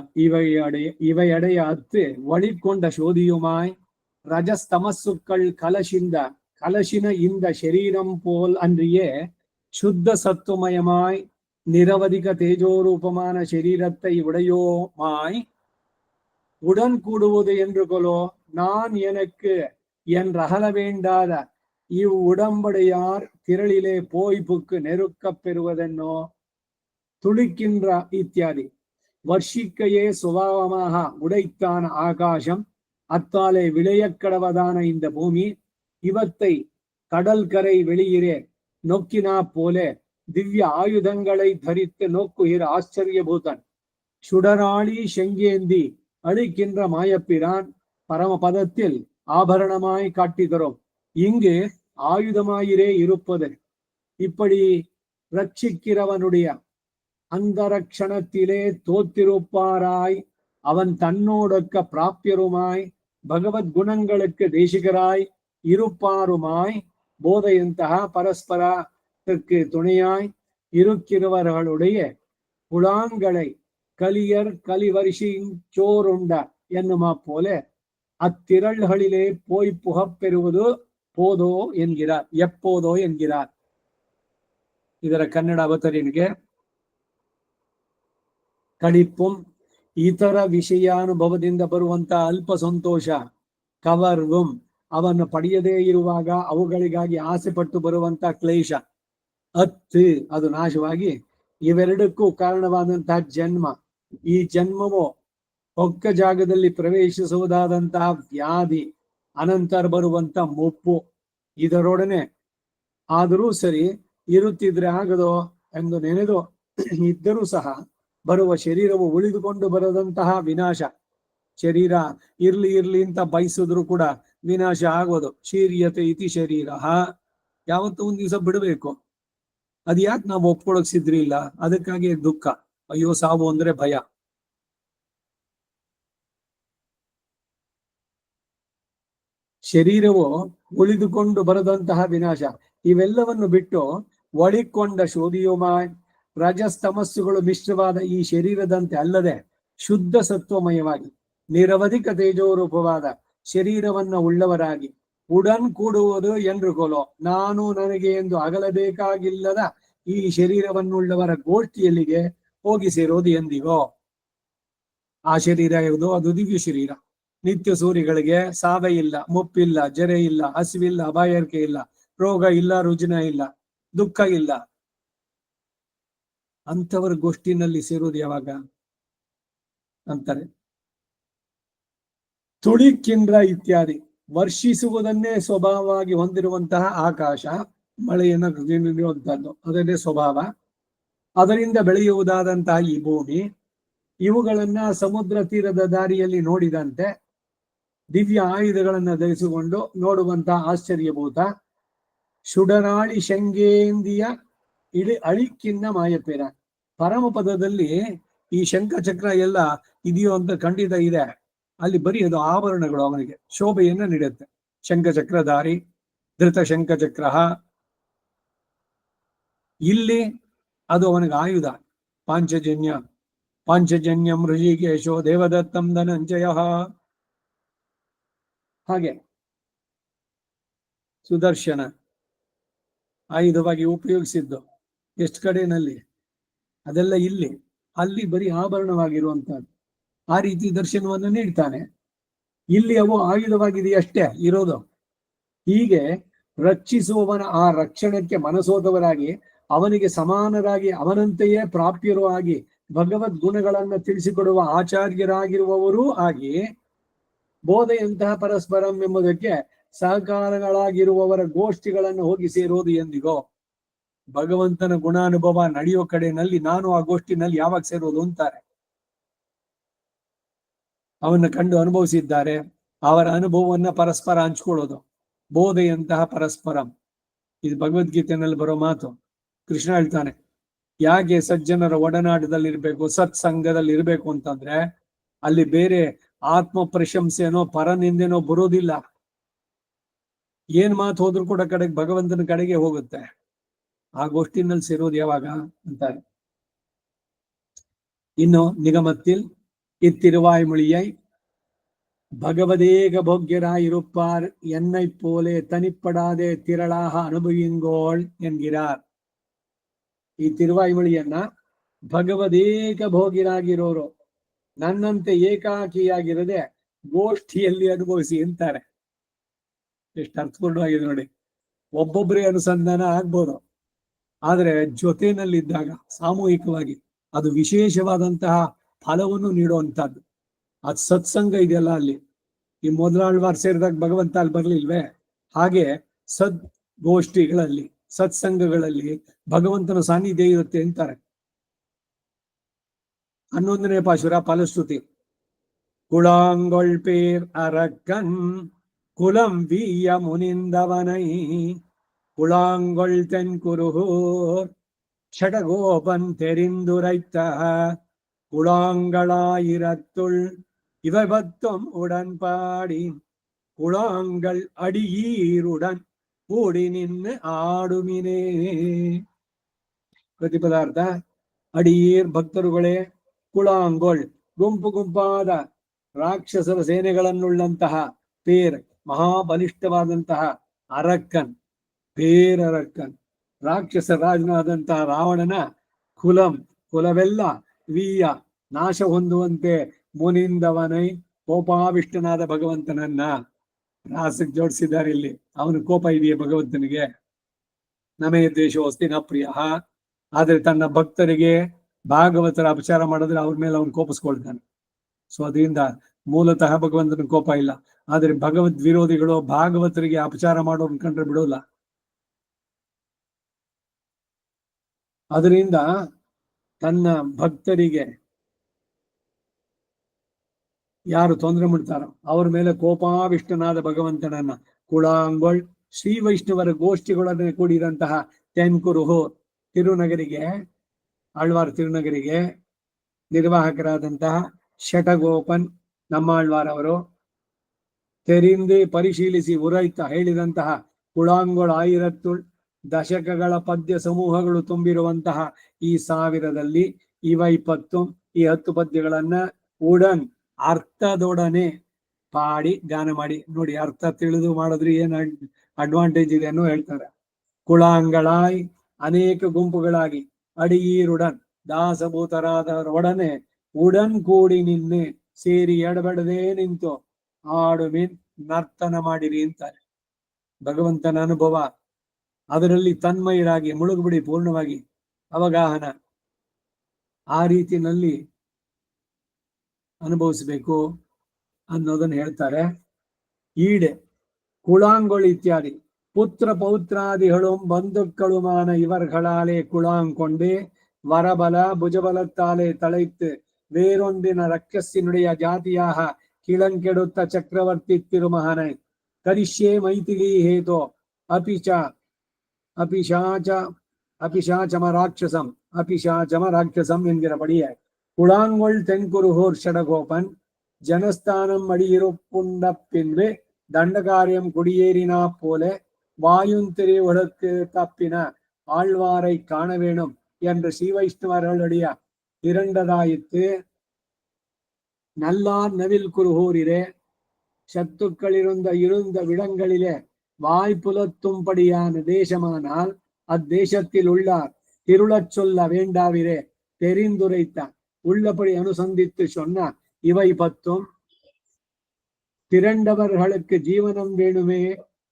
இவையடைய அத்து வழிகொண்ட சோதியுமாய் ரஜஸ்தமசுக்கள் கலசின இந்த ಶರೀರಂ போல் அன்றியே ಶುದ್ಧ ಸತ್ವಮಯமாய் நிரவதிக தேஜோரூபமான ಶರೀரத்தை உடையோமாய் உடன் கூடுவது என்று கொலோ நான் எனக்கு என்றகல வேண்டாத இவ் உடம்படையார் திரளிலே போய்ப்புக்கு நெருக்கப் பெறுவதென்னோ துளிக்கின்ற இத்தியாதி. வர்ஷிக்கையே சுபாவமாக உடைத்தான ஆகாசம், அத்தாலே விளையக்கடவதான இந்த பூமி, இவத்தை கடல் கரை வெளியிலே நோக்கினா போலே திவ்ய ஆயுதங்களை தரித்து நோக்குகிற ஆச்சரியபூதன் சுடராளி செங்கேந்தி அழிக்கின்ற மாயப்பிரான் பரமபதத்தில் ஆபரணமாய் காட்டுகிறோம். இங்கு ஆயுதமாயிரே இருப்பது. இப்படி ரட்சிக்கிறவனுடைய அந்தரக்ஷணத்திலே தோத்திருப்பாராய் அவன் தன்னோடொக்க பிராப்யருமாய் பகவத்குணங்களுக்கு தேசிகராய் இருப்பாருமாய் போதையந்தக பரஸ்பரத்திற்கு துணையாய் இருக்கிறவர்களுடைய குழாங்களை கலியர் கலிவரிசிச்சோருண்ட என்னுமா போல அத்திரள்களிலே போய் புகப்பெறுவது போதோ என்கிறார், எப்போதோ என்கிறார். ಇದರ ಕನ್ನಡ ಅವತರಣಿಕೆ ಕಡಿಪುಂ ಇತರ ವಿಷಯಾನುಭವದಿಂದ ಬರುವಂತಹ ಅಲ್ಪ ಸಂತೋಷ ಕವರ್ವಂ ಅವನ್ನು ಪಡೆಯದೇ ಇರುವಾಗ ಅವುಗಳಿಗಾಗಿ ಆಸೆ ಪಟ್ಟು ಬರುವಂತಹ ಕ್ಲೇಶ ಅತ್ತು ಅದು ನಾಶವಾಗಿ ಇವೆರಡಕ್ಕೂ ಕಾರಣವಾದಂತಹ ಜನ್ಮ, ಈ ಜನ್ಮವು ಹೊಕ್ಕ ಜಾಗದಲ್ಲಿ ಪ್ರವೇಶಿಸುವುದಾದಂತಹ ವ್ಯಾಧಿ, ಅನಂತರ ಬರುವಂತ ಮುಪ್ಪು, ಇದರೊಡನೆ ಆದರೂ ಸರಿ ಇರುತ್ತಿದ್ರೆ ಆಗದೋ ಎಂದು ನೆನೆದು ಇದ್ದರೂ ಸಹ ಬರುವ ಶರೀರವು ಉಳಿದುಕೊಂಡು ಬರದಂತಹ ವಿನಾಶ. ಶರೀರ ಇರ್ಲಿ ಅಂತ ಬಯಸಿದ್ರು ಕೂಡ ವಿನಾಶ ಆಗೋದು. ಶೀರ್ಯತೆ ಇತಿ ಶರೀರ, ಯಾವತ್ತೂ ಒಂದ್ ದಿವಸ ಬಿಡಬೇಕು. ಅದ್ ಯಾಕೆ ನಾವು ಒಪ್ಕೊಳಕ್ ಸಿದ್ರಿ ಇಲ್ಲ, ಅದಕ್ಕಾಗಿ ದುಃಖ. ಅಯ್ಯೋ ಸಾವು ಅಂದ್ರೆ ಭಯ. ಶರೀರವು ಉಳಿದುಕೊಂಡು ಬರದಂತಹ ವಿನಾಶ, ಇವೆಲ್ಲವನ್ನು ಬಿಟ್ಟು ಒಳಿಕೊಂಡ ಶೋಧಿಯುಮಾಯ್ ರಜಸ್ತಮಸ್ಸುಗಳು ಮಿಶ್ರವಾದ ಈ ಶರೀರದಂತೆ ಅಲ್ಲದೆ ಶುದ್ಧ ಸತ್ವಮಯವಾಗಿ ನಿರವಧಿಕ ತೇಜೋರೂಪವಾದ ಶರೀರವನ್ನ ಉಳ್ಳವರಾಗಿ ಉಡನ್ ಕೂಡುವುದು ಎಂದ್ರುಕೊಲೋ ನಾನು ನನಗೆ ಎಂದು ಅಗಲಬೇಕಾಗಿಲ್ಲದ ಈ ಶರೀರವನ್ನುಳ್ಳವರ ಗೋಷ್ಠಿಯಲ್ಲಿಗೆ ಹೋಗಿ ಸೇರೋದು ಎಂದಿಗೋ. ಆ ಶರೀರ ಯಾವುದು? ಅದು ದಿವ್ಯ ಶರೀರ. ನಿತ್ಯ ಸೂರಿಗಳಿಗೆ ಸಾವೆ ಇಲ್ಲ, ಮುಪ್ಪಿಲ್ಲ, ಜರೆ ಇಲ್ಲ, ಹಸಿವಿಲ್ಲ, ಅಪಾಯರ್ಕೆ ಇಲ್ಲ, ರೋಗ ಇಲ್ಲ, ರುಜಿನ ಇಲ್ಲ, ದುಃಖ ಇಲ್ಲ. ಅಂಥವರ ಗೋಷ್ಠಿನಲ್ಲಿ ಸೇರೋದು ಯಾವಾಗ ಅಂತಾರೆ. ತುಳಿಕಿಂದ್ರ ಇತ್ಯಾದಿ ವರ್ಷಿಸುವುದನ್ನೇ ಸ್ವಭಾವವಾಗಿ ಹೊಂದಿರುವಂತಹ ಆಕಾಶ, ಮಳೆಯನ್ನು ನೀಡುವಂತಹದ್ದು ಅದನ್ನೇ ಸ್ವಭಾವ. ಅದರಿಂದ ಬೆಳೆಯುವುದಾದಂತಹ ಈ ಭೂಮಿ, ಇವುಗಳನ್ನ ಸಮುದ್ರ ತೀರದ ದಾರಿಯಲ್ಲಿ ನೋಡಿದಂತೆ ದಿವ್ಯ ಆಯುಧಗಳನ್ನ ಧರಿಸಿಕೊಂಡು ನೋಡುವಂತಹ ಆಶ್ಚರ್ಯಭೂತ ಸುಡರಾಳಿ ಶಂಗೇಂದಿಯ ಅಳಿಕಿನ್ನ ಮಾಯಪೇರ. ಪರಮ ಪದದಲ್ಲಿ ಈ ಶಂಖಚಕ್ರ ಎಲ್ಲ ಇದೆಯೋ ಅಂತ ಖಂಡಿತ ಇದೆ. ಅಲ್ಲಿ ಬರೀ ಅದು ಆಭರಣಗಳು ಅವನಿಗೆ ಶೋಭೆಯನ್ನ ನೀಡುತ್ತೆ. ಶಂಖಚಕ್ರಧಾರಿ ಧೃತ ಶಂಖಚಕ್ರ, ಇಲ್ಲಿ ಅದು ಅವನಿಗೆ ಆಯುಧ. ಪಾಂಚಜನ್ಯಂ ಋಷಿಕೇಶೋ ದೇವದತ್ತಂ ಧನಂಜಯ. ಹಾಗೆ ಸುದರ್ಶನ ಆಯುಧವಾಗಿ ಉಪಯೋಗಿಸಿದ್ದು ಎಷ್ಟು ಕಡೆನಲ್ಲಿ, ಅದೆಲ್ಲ ಇಲ್ಲಿ, ಅಲ್ಲಿ ಬರೀ ಆಭರಣವಾಗಿರುವಂತಹದ್ದು. ಆ ರೀತಿ ದರ್ಶನವನ್ನು ನೀಡ್ತಾನೆ. ಇಲ್ಲಿ ಅವು ಆಯುಧವಾಗಿದೆಯಷ್ಟೇ ಇರೋದು. ಹೀಗೆ ರಕ್ಷಿಸುವವನ ಆ ರಕ್ಷಣಕ್ಕೆ ಮನಸೋದವರಾಗಿ, ಅವನಿಗೆ ಸಮಾನರಾಗಿ, ಅವನಂತೆಯೇ ಪ್ರಾಪ್ಯರೂ ಆಗಿ, ಭಗವದ್ ಗುಣಗಳನ್ನ ತಿಳಿಸಿಕೊಡುವ ಆಚಾರ್ಯರಾಗಿರುವವರೂ ಆಗಿ, ಬೋಧೆಯಂತಹ ಪರಸ್ಪರಂ ಎಂಬುದಕ್ಕೆ ಸಹಕಾರಗಳಾಗಿರುವವರ ಗೋಷ್ಠಿಗಳನ್ನು ಹೋಗಿ ಸೇರೋದು ಎಂದಿಗೋ. ಭಗವಂತನ ಗುಣಾನುಭವ ನಡೆಯೋ ಕಡೆನಲ್ಲಿ ನಾನು ಆ ಗೋಷ್ಠಿನಲ್ಲಿ ಯಾವಾಗ ಸೇರೋದು ಅಂತಾರೆ. ಅವನ್ನ ಕಂಡು ಅನುಭವಿಸಿದ್ದಾರೆ, ಅವರ ಅನುಭವವನ್ನ ಪರಸ್ಪರ ಹಂಚ್ಕೊಳ್ಳೋದು, ಬೋಧೆಯಂತಹ ಪರಸ್ಪರಂ. ಇದು ಭಗವದ್ಗೀತೆಯಲ್ಲಿ ಬರೋ ಮಾತು. ಕೃಷ್ಣ ಹೇಳ್ತಾನೆ, ಯಾಕೆ ಸಜ್ಜನರ ಒಡನಾಟದಲ್ಲಿರ್ಬೇಕು, ಸತ್ಸಂಗದಲ್ಲಿ ಇರ್ಬೇಕು ಅಂತಂದ್ರೆ ಅಲ್ಲಿ ಬೇರೆ ಆತ್ಮ ಪ್ರಶಂಸೆನೋ ಪರನಿಂದೆನೋ ಬರೋದಿಲ್ಲ. ಏನ್ ಮಾತು ಹೋದ್ರು ಕೂಡ ಕಡೆಗೆ ಭಗವಂತನ ಕಡೆಗೆ ಹೋಗುತ್ತೆ. ಆ ಗೋಷ್ಠಿನಲ್ಲಿ ಸೇರೋದು ಯಾವಾಗ ಅಂತಾರೆ. ಇನ್ನು ನಿಗಮத்தில் இத்திருவாய்மொழியை பகவதேக போக்கியராயிருப்பார் என்னை போலே தனிப்படாதே திரளாக அனுபவியுங்கோள் என்கிறார். ಈ ತಿರುವಾಯ್ಮೊಳಿಯನ್ನ ಭಗವದೇಕ ಭೋಗಿರಾಗಿರೋರು, ನನ್ನಂತೆ ಏಕಾಕಿಯಾಗಿರದೆ ಗೋಷ್ಠಿಯಲ್ಲಿ ಅನುಭವಿಸಿ ಅಂತಾರೆ. ಎಷ್ಟು ಅರ್ಥಪೂರ್ಣವಾಗಿದೆ ನೋಡಿ. ಒಬ್ಬೊಬ್ಬರೇ ಅನುಸಂಧಾನ ಆಗ್ಬೋದು, ಆದ್ರೆ ಜೊತೆನಲ್ಲಿದ್ದಾಗ ಸಾಮೂಹಿಕವಾಗಿ ಅದು ವಿಶೇಷವಾದಂತಹ ಫಲವನ್ನು ನೀಡುವಂತಹದ್ದು. ಅದು ಸತ್ಸಂಗ ಇದೆಯಲ್ಲ, ಅಲ್ಲಿ ಈ ಮೊದಲಾಳ್ವಾರ್ ಸೇರಿದಾಗ ಭಗವಂತ ಅಲ್ಲಿ ಬರ್ಲಿಲ್ವೇ? ಹಾಗೆ ಸದ್ಗೋಷ್ಠಿಗಳಲ್ಲಿ, ಸತ್ಸಂಗಗಳಲ್ಲಿ ಭಗವಂತನ ಸಾನ್ನಿಧ್ಯ ಇರುತ್ತೆ ಅಂತಾರೆ. 11ನೇ ಪಾಶುರ ಫಲಶ್ರುತಿ. ಕುಳಾಂಗೊಳ್ ಪೇರ್ ಅರಕ್ಕನ್ ಕುಲಂ ವೀಯ ಮುನಿಂದವನೈ குழாங்கொள் தென்குருகூர் ஷடகோபன் தெரிந்துரைத்த குழாங்களாயிரத்துள் இவை பத்தும் உடன்பாடி குழாங்கள் அடியீருடன் ಕೂಡಿ ನಿನ್ನ ಆಡುಮಿನೇ. ಪ್ರತಿಪದಾರ್ಥ: ಅಡಿಯೀರ್ ಭಕ್ತರುಗಳೇ, ಕುಳಾಂಗೊಳ್ ಗುಂಪು ಗುಂಪಾದ ರಾಕ್ಷಸರ ಸೇನೆಗಳನ್ನುಳ್ಳಂತಹ, ಪೇರ್ ಮಹಾಬಲಿಷ್ಠವಾದಂತಹ, ಅರಕ್ಕನ್ ಪೇರರಕ್ಕನ್ ರಾಕ್ಷಸ ರಾಜನಾದಂತಹ ರಾವಣನ ಕುಲಂ ಕುಲವೆಲ್ಲ ವೀಯ ನಾಶ ಹೊಂದುವಂತೆ ಮುನಿಂದವನೈ ಕೋಪಾವಿಷ್ಟನಾದ ಭಗವಂತನನ್ನ ರಾಸಕ್ಕೆ ಜೋಡಿಸಿದ್ದಾರೆ ಇಲ್ಲಿ. ಅವನ ಕೋಪ ಇದೆಯೇ ಭಗವಂತನಿಗೆ? ನಮೇ ದ್ವೇಷೋಸ್ತಿ ನ ಪ್ರಿಯ. ಆದ್ರೆ ತನ್ನ ಭಕ್ತರಿಗೆ ಭಾಗವತರ ಅಪಚಾರ ಮಾಡಿದ್ರೆ ಅವ್ರ ಮೇಲೆ ಅವನು ಕೋಪಿಸ್ಕೊಳ್ತಾನೆ. ಸೊ ಅದರಿಂದ ಮೂಲತಃ ಭಗವಂತನ ಕೋಪ ಇಲ್ಲ. ಆದ್ರೆ ಭಗವದ್ ವಿರೋಧಿಗಳು ಭಾಗವತರಿಗೆ ಅಪಚಾರ ಮಾಡೋನ್ ಕಂಡ್ರೆ ಬಿಡೋಲ್ಲ. ಅದರಿಂದ ತನ್ನ ಭಕ್ತರಿಗೆ ಯಾರು ತೊಂದರೆ ಮಾಡ್ತಾರೋ ಅವ್ರ ಮೇಲೆ ಕೋಪಾವಿಷ್ಟನಾದ ಭಗವಂತನನ್ನ ಕುಳಾಂಗೊಳ್ ಶ್ರೀ ವೈಷ್ಣವರ ಗೋಷ್ಠಿಗಳನ್ನೇ ಕೂಡಿದಂತಹ ತೆನ್ಕುರುಹು ತಿರುನಗರಿಗೆ, ಆಳ್ವಾರ್ ತಿರುನಗರಿಗೆ ನಿರ್ವಾಹಕರಾದಂತಹ ಶಟಗೋಪನ್ ನಮ್ಮಾಳ್ವಾರ್ ಅವರು ತೆರಿಂದು ಪರಿಶೀಲಿಸಿ ಉರೈತ ಹೇಳಿದಂತಹ ಕುಳಾಂಗೊಳ್ ಆಯಿರತ್ತುಳ್ ದಶಕಗಳ ಪದ್ಯ ಸಮೂಹಗಳು ತುಂಬಿರುವಂತಹ ಈ 1000ದಲ್ಲಿ ಇವ 20 ಈ 10 ಪದ್ಯಗಳನ್ನ ಉಡನ್ ಅರ್ಥದೊಡನೆ ಪಾಡಿ ಗಾನ ಮಾಡಿ. ನೋಡಿ, ಅರ್ಥ ತಿಳಿದು ಮಾಡಿದ್ರೆ ಏನ್ ಅಡ್ವಾಂಟೇಜ್ ಇದೆ ಅನ್ನೋ ಹೇಳ್ತಾರೆ. ಕುಳಾಂಗಳಾಯ್ ಅನೇಕ ಗುಂಪುಗಳಾಗಿ, ಅಡಿಯೀರುಡನ್ ದಾಸಭೂತರಾದವರೊಡನೆ, ಉಡನ್ ಕೂಡಿ ನಿನ್ನೆ ಸೇರಿ ಎಡಬಡದೆ ನಿಂತು ಆಡುಮಿನ್ ನರ್ತನ ಮಾಡಿರಿ ಅಂತಾರೆ. ಭಗವಂತನ ಅನುಭವ, ಅದರಲ್ಲಿ ತನ್ಮಯರಾಗಿ ಮುಳುಗುಬಿಡಿ ಪೂರ್ಣವಾಗಿ, ಅವಗಾಹನ ಆ ರೀತಿಯಲ್ಲಿ ಅನುಭವಿಸಬೇಕು ಅನ್ನೋದನ್ನ ಹೇಳ್ತಾರೆ. ಈಡೆ ಕುಳಾಂಗೊಳ್ ಇತ್ಯಾದಿ ಪುತ್ರ ಪೌತ್ರಾದಿಗಳು ಬಂಧುಕ್ಕಳುಮಾನ ಇವர்களாலே குழாங்கொண்டே வரபல ಭುಜಬಲತ್ತಾಲೆ ತಳೈத்து வேறொன்றின ರಕ್ಷಸ್ಸಿನುடைய ಜಾತಿಯಾಹ ಕಿಳಂಕೆಡುತ್ತ ಚಕ್ರವರ್ತಿ ತಿರುಮಹನೆ ಕರಿಷ್ಯೆ ಮೈಥಿಲಿ ಹೇತೋ ಅಪಿಶಾಚಮ ರಾಕ್ಷಸಂ என்கிறபடியே குழாங்கொள் தென்குருகூர் ஷடகோபன் ஜனஸ்தானம் அடியிருப்புண்ட பின்பு தண்டகாரியம் குடியேறினா போல வாயுந்திரிவுகளுக்கு தப்பின ஆழ்வாரை காண வேணும் என்று ஸ்ரீவைஷ்ணவர்களுடைய இரண்டதாயித்து நல்லார் நவில் குருகூரிலே சத்துக்களிருந்த இருந்த விடங்களிலே வாய்ப்புலத்தும்படியான தேசமானால் அத்தேசத்தில் உள்ளார் திருளச் சொல்ல வேண்டாவிரே தெரிந்துரைத்தான். உள்ளபடி அனுசந்தித்து சொன்னார். இவை 10 திரண்டவர்களுக்கு ஜீவனம் வேணுமே,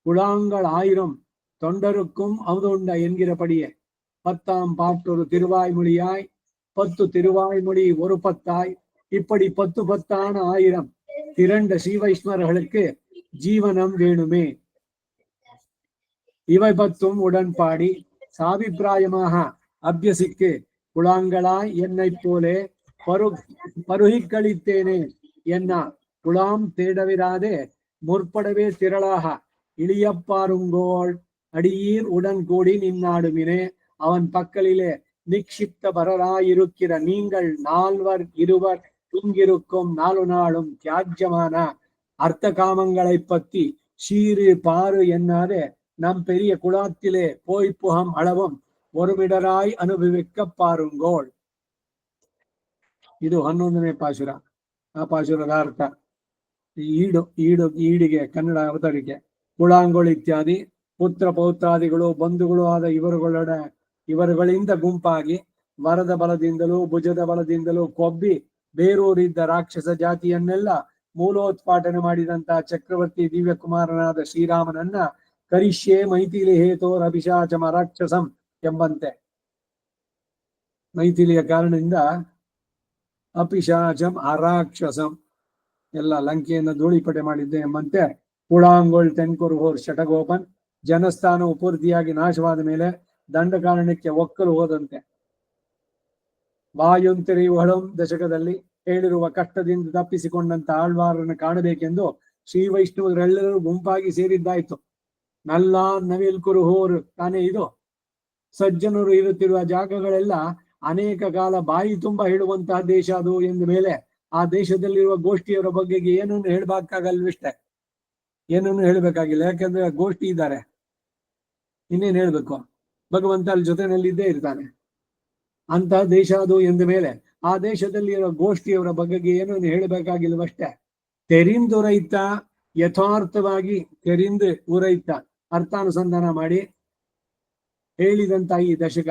குழாங்கள் 1000 தொண்டருக்கும் அவதுண்ட என்கிறபடியே 10ஆம் பாட்டொரு திருவாய்மொழியாய் 10 திருவாய்மொழி ஒரு 10ஆய் இப்படி 10 10ஆன 1000 திரண்ட ஸ்ரீவைஷ்ணவர்களுக்கு ஜீவனம் வேணுமே. இவை 10 உடன்பாடி சாபிப்பிராயமாக அபியசிக்கு குழாங்களாய் என்னை போலே பருகிக்களித்தேனே என்ன குழாம் தேடவிராதே முற்படவே திரளாக இளியப்பாருங்கோள் அடியீர் உடன் கூடி நின்னாடுமினே. அவன் பக்கலிலே நிக்ஷிப்த பரராயிருக்கிற நீங்கள் 4 இருவர் இங்கிருக்கும் 4 நாளும் தியாஜ்யமான அர்த்த காமங்களை பத்தி சீறு பாரு என்னாதே நம் பெரிய குலாத்திலே போய் புகம் அளவும் ஒருமிடராய் ಅನುಭವಿக்க ಪಾರುಂಗೋಳ್. ಇದು 11ನೇ ಪಾಶುರ. ಆ ಪಾಶುರದ ಅರ್ಥ ಈಡಿಗೆ ಕನ್ನಡ ಅವತರಿಕೆ. ಕುಳಾಂಗೋಳು ಇತ್ಯಾದಿ ಪುತ್ರ ಪೌತ್ರಾದಿಗಳು ಬಂಧುಗಳು ಆದ ಇವರುಗಳಿಂದ ಗುಂಪಾಗಿ ವರದ ಬಲದಿಂದಲೂ ಭುಜದ ಬಲದಿಂದಲೂ ಕೊಬ್ಬಿ ಬೇರೂರಿದ್ದ ರಾಕ್ಷಸ ಜಾತಿಯನ್ನೆಲ್ಲ ಮೂಲೋತ್ಪಾಟನೆ ಮಾಡಿದಂತಹ ಚಕ್ರವರ್ತಿ ದಿವ್ಯಕುಮಾರನಾದ ಶ್ರೀರಾಮನನ್ನ ಕರಿಷ್ಯೆ ಮೈಥಿಲಿ ಹೇತೋರ್ ಅಭಿಷಾಚಮ ರಾಕ್ಷಸಂ ಎಂಬಂತೆ ಮೈಥಿಲಿಯ ಕಾರಣದಿಂದ ಅಪಿಶಾಚಂ ಅರಾಕ್ಷಸಂ ಎಲ್ಲ ಲಂಕೆಯನ್ನು ಧೂಳಿಪಟೆ ಮಾಡಿದ್ದೆ ಎಂಬಂತೆ ಕುಳಾಂಗೋಳ್ ತೆನ್ಕುರುಹೋರ್ ಶಟಗೋಪನ್ ಜನಸ್ಥಾನವು ಪೂರ್ತಿಯಾಗಿ ನಾಶವಾದ ಮೇಲೆ ದಂಡಕಾರಣ್ಯಕ್ಕೆ ಒಕ್ಕಲು ಹೋದಂತೆ. ವಾಯುಂತಿರಿಯುಹಳಂ ದಶಕದಲ್ಲಿ ಹೇಳಿರುವ ಕಷ್ಟದಿಂದ ತಪ್ಪಿಸಿಕೊಂಡಂತ ಆಳ್ವಾರನ್ನು ಕಾಣಬೇಕೆಂದು ಶ್ರೀ ವೈಷ್ಣವರೆಲ್ಲರೂ ಗುಂಪಾಗಿ ಸೇರಿದ್ದಾಯ್ತು. ನಲ್ಲ ನವಿಲ್ ಕುರುಹೋರ್ ತಾನೇ ಇದು. ಸಜ್ಜನರು ಇರುತ್ತಿರುವ ಜಾಗಗಳೆಲ್ಲ ಅನೇಕ ಕಾಲ ಬಾಯಿ ತುಂಬ ಹೇಳುವಂತಹ ದೇಶ ಅದು ಎಂದ ಮೇಲೆ ಆ ದೇಶದಲ್ಲಿರುವ ಗೋಷ್ಠಿಯವರ ಬಗ್ಗೆ ಏನನ್ನು ಹೇಳ್ಬೇಕಾಗಲ್ವಿಷ್ಟೇ, ಏನನ್ನು ಹೇಳ್ಬೇಕಾಗಿಲ್ಲ. ಯಾಕಂದ್ರೆ ಗೋಷ್ಠಿ ಇದ್ದಾರೆ, ಇನ್ನೇನ್ ಹೇಳ್ಬೇಕು, ಭಗವಂತ ಅಲ್ಲಿ ಜೊತೆನಲ್ಲಿದ್ದೇ ಇರ್ತಾನೆ. ಅಂತಹ ದೇಶ ಅದು ಎಂದ ಮೇಲೆ ಆ ದೇಶದಲ್ಲಿರುವ ಗೋಷ್ಠಿಯವರ ಬಗ್ಗೆ ಏನನ್ನು ಹೇಳ್ಬೇಕಾಗಿಲ್ವಷ್ಟೇ. ತೆರಿಂದುರೈತ ಯಥಾರ್ಥವಾಗಿ ತೆರಿಂದು ಉರೈತ ಅರ್ಥಾನುಸಂಧಾನ ಮಾಡಿ ಹೇಳಿದಂತ ಈ ದಶಕ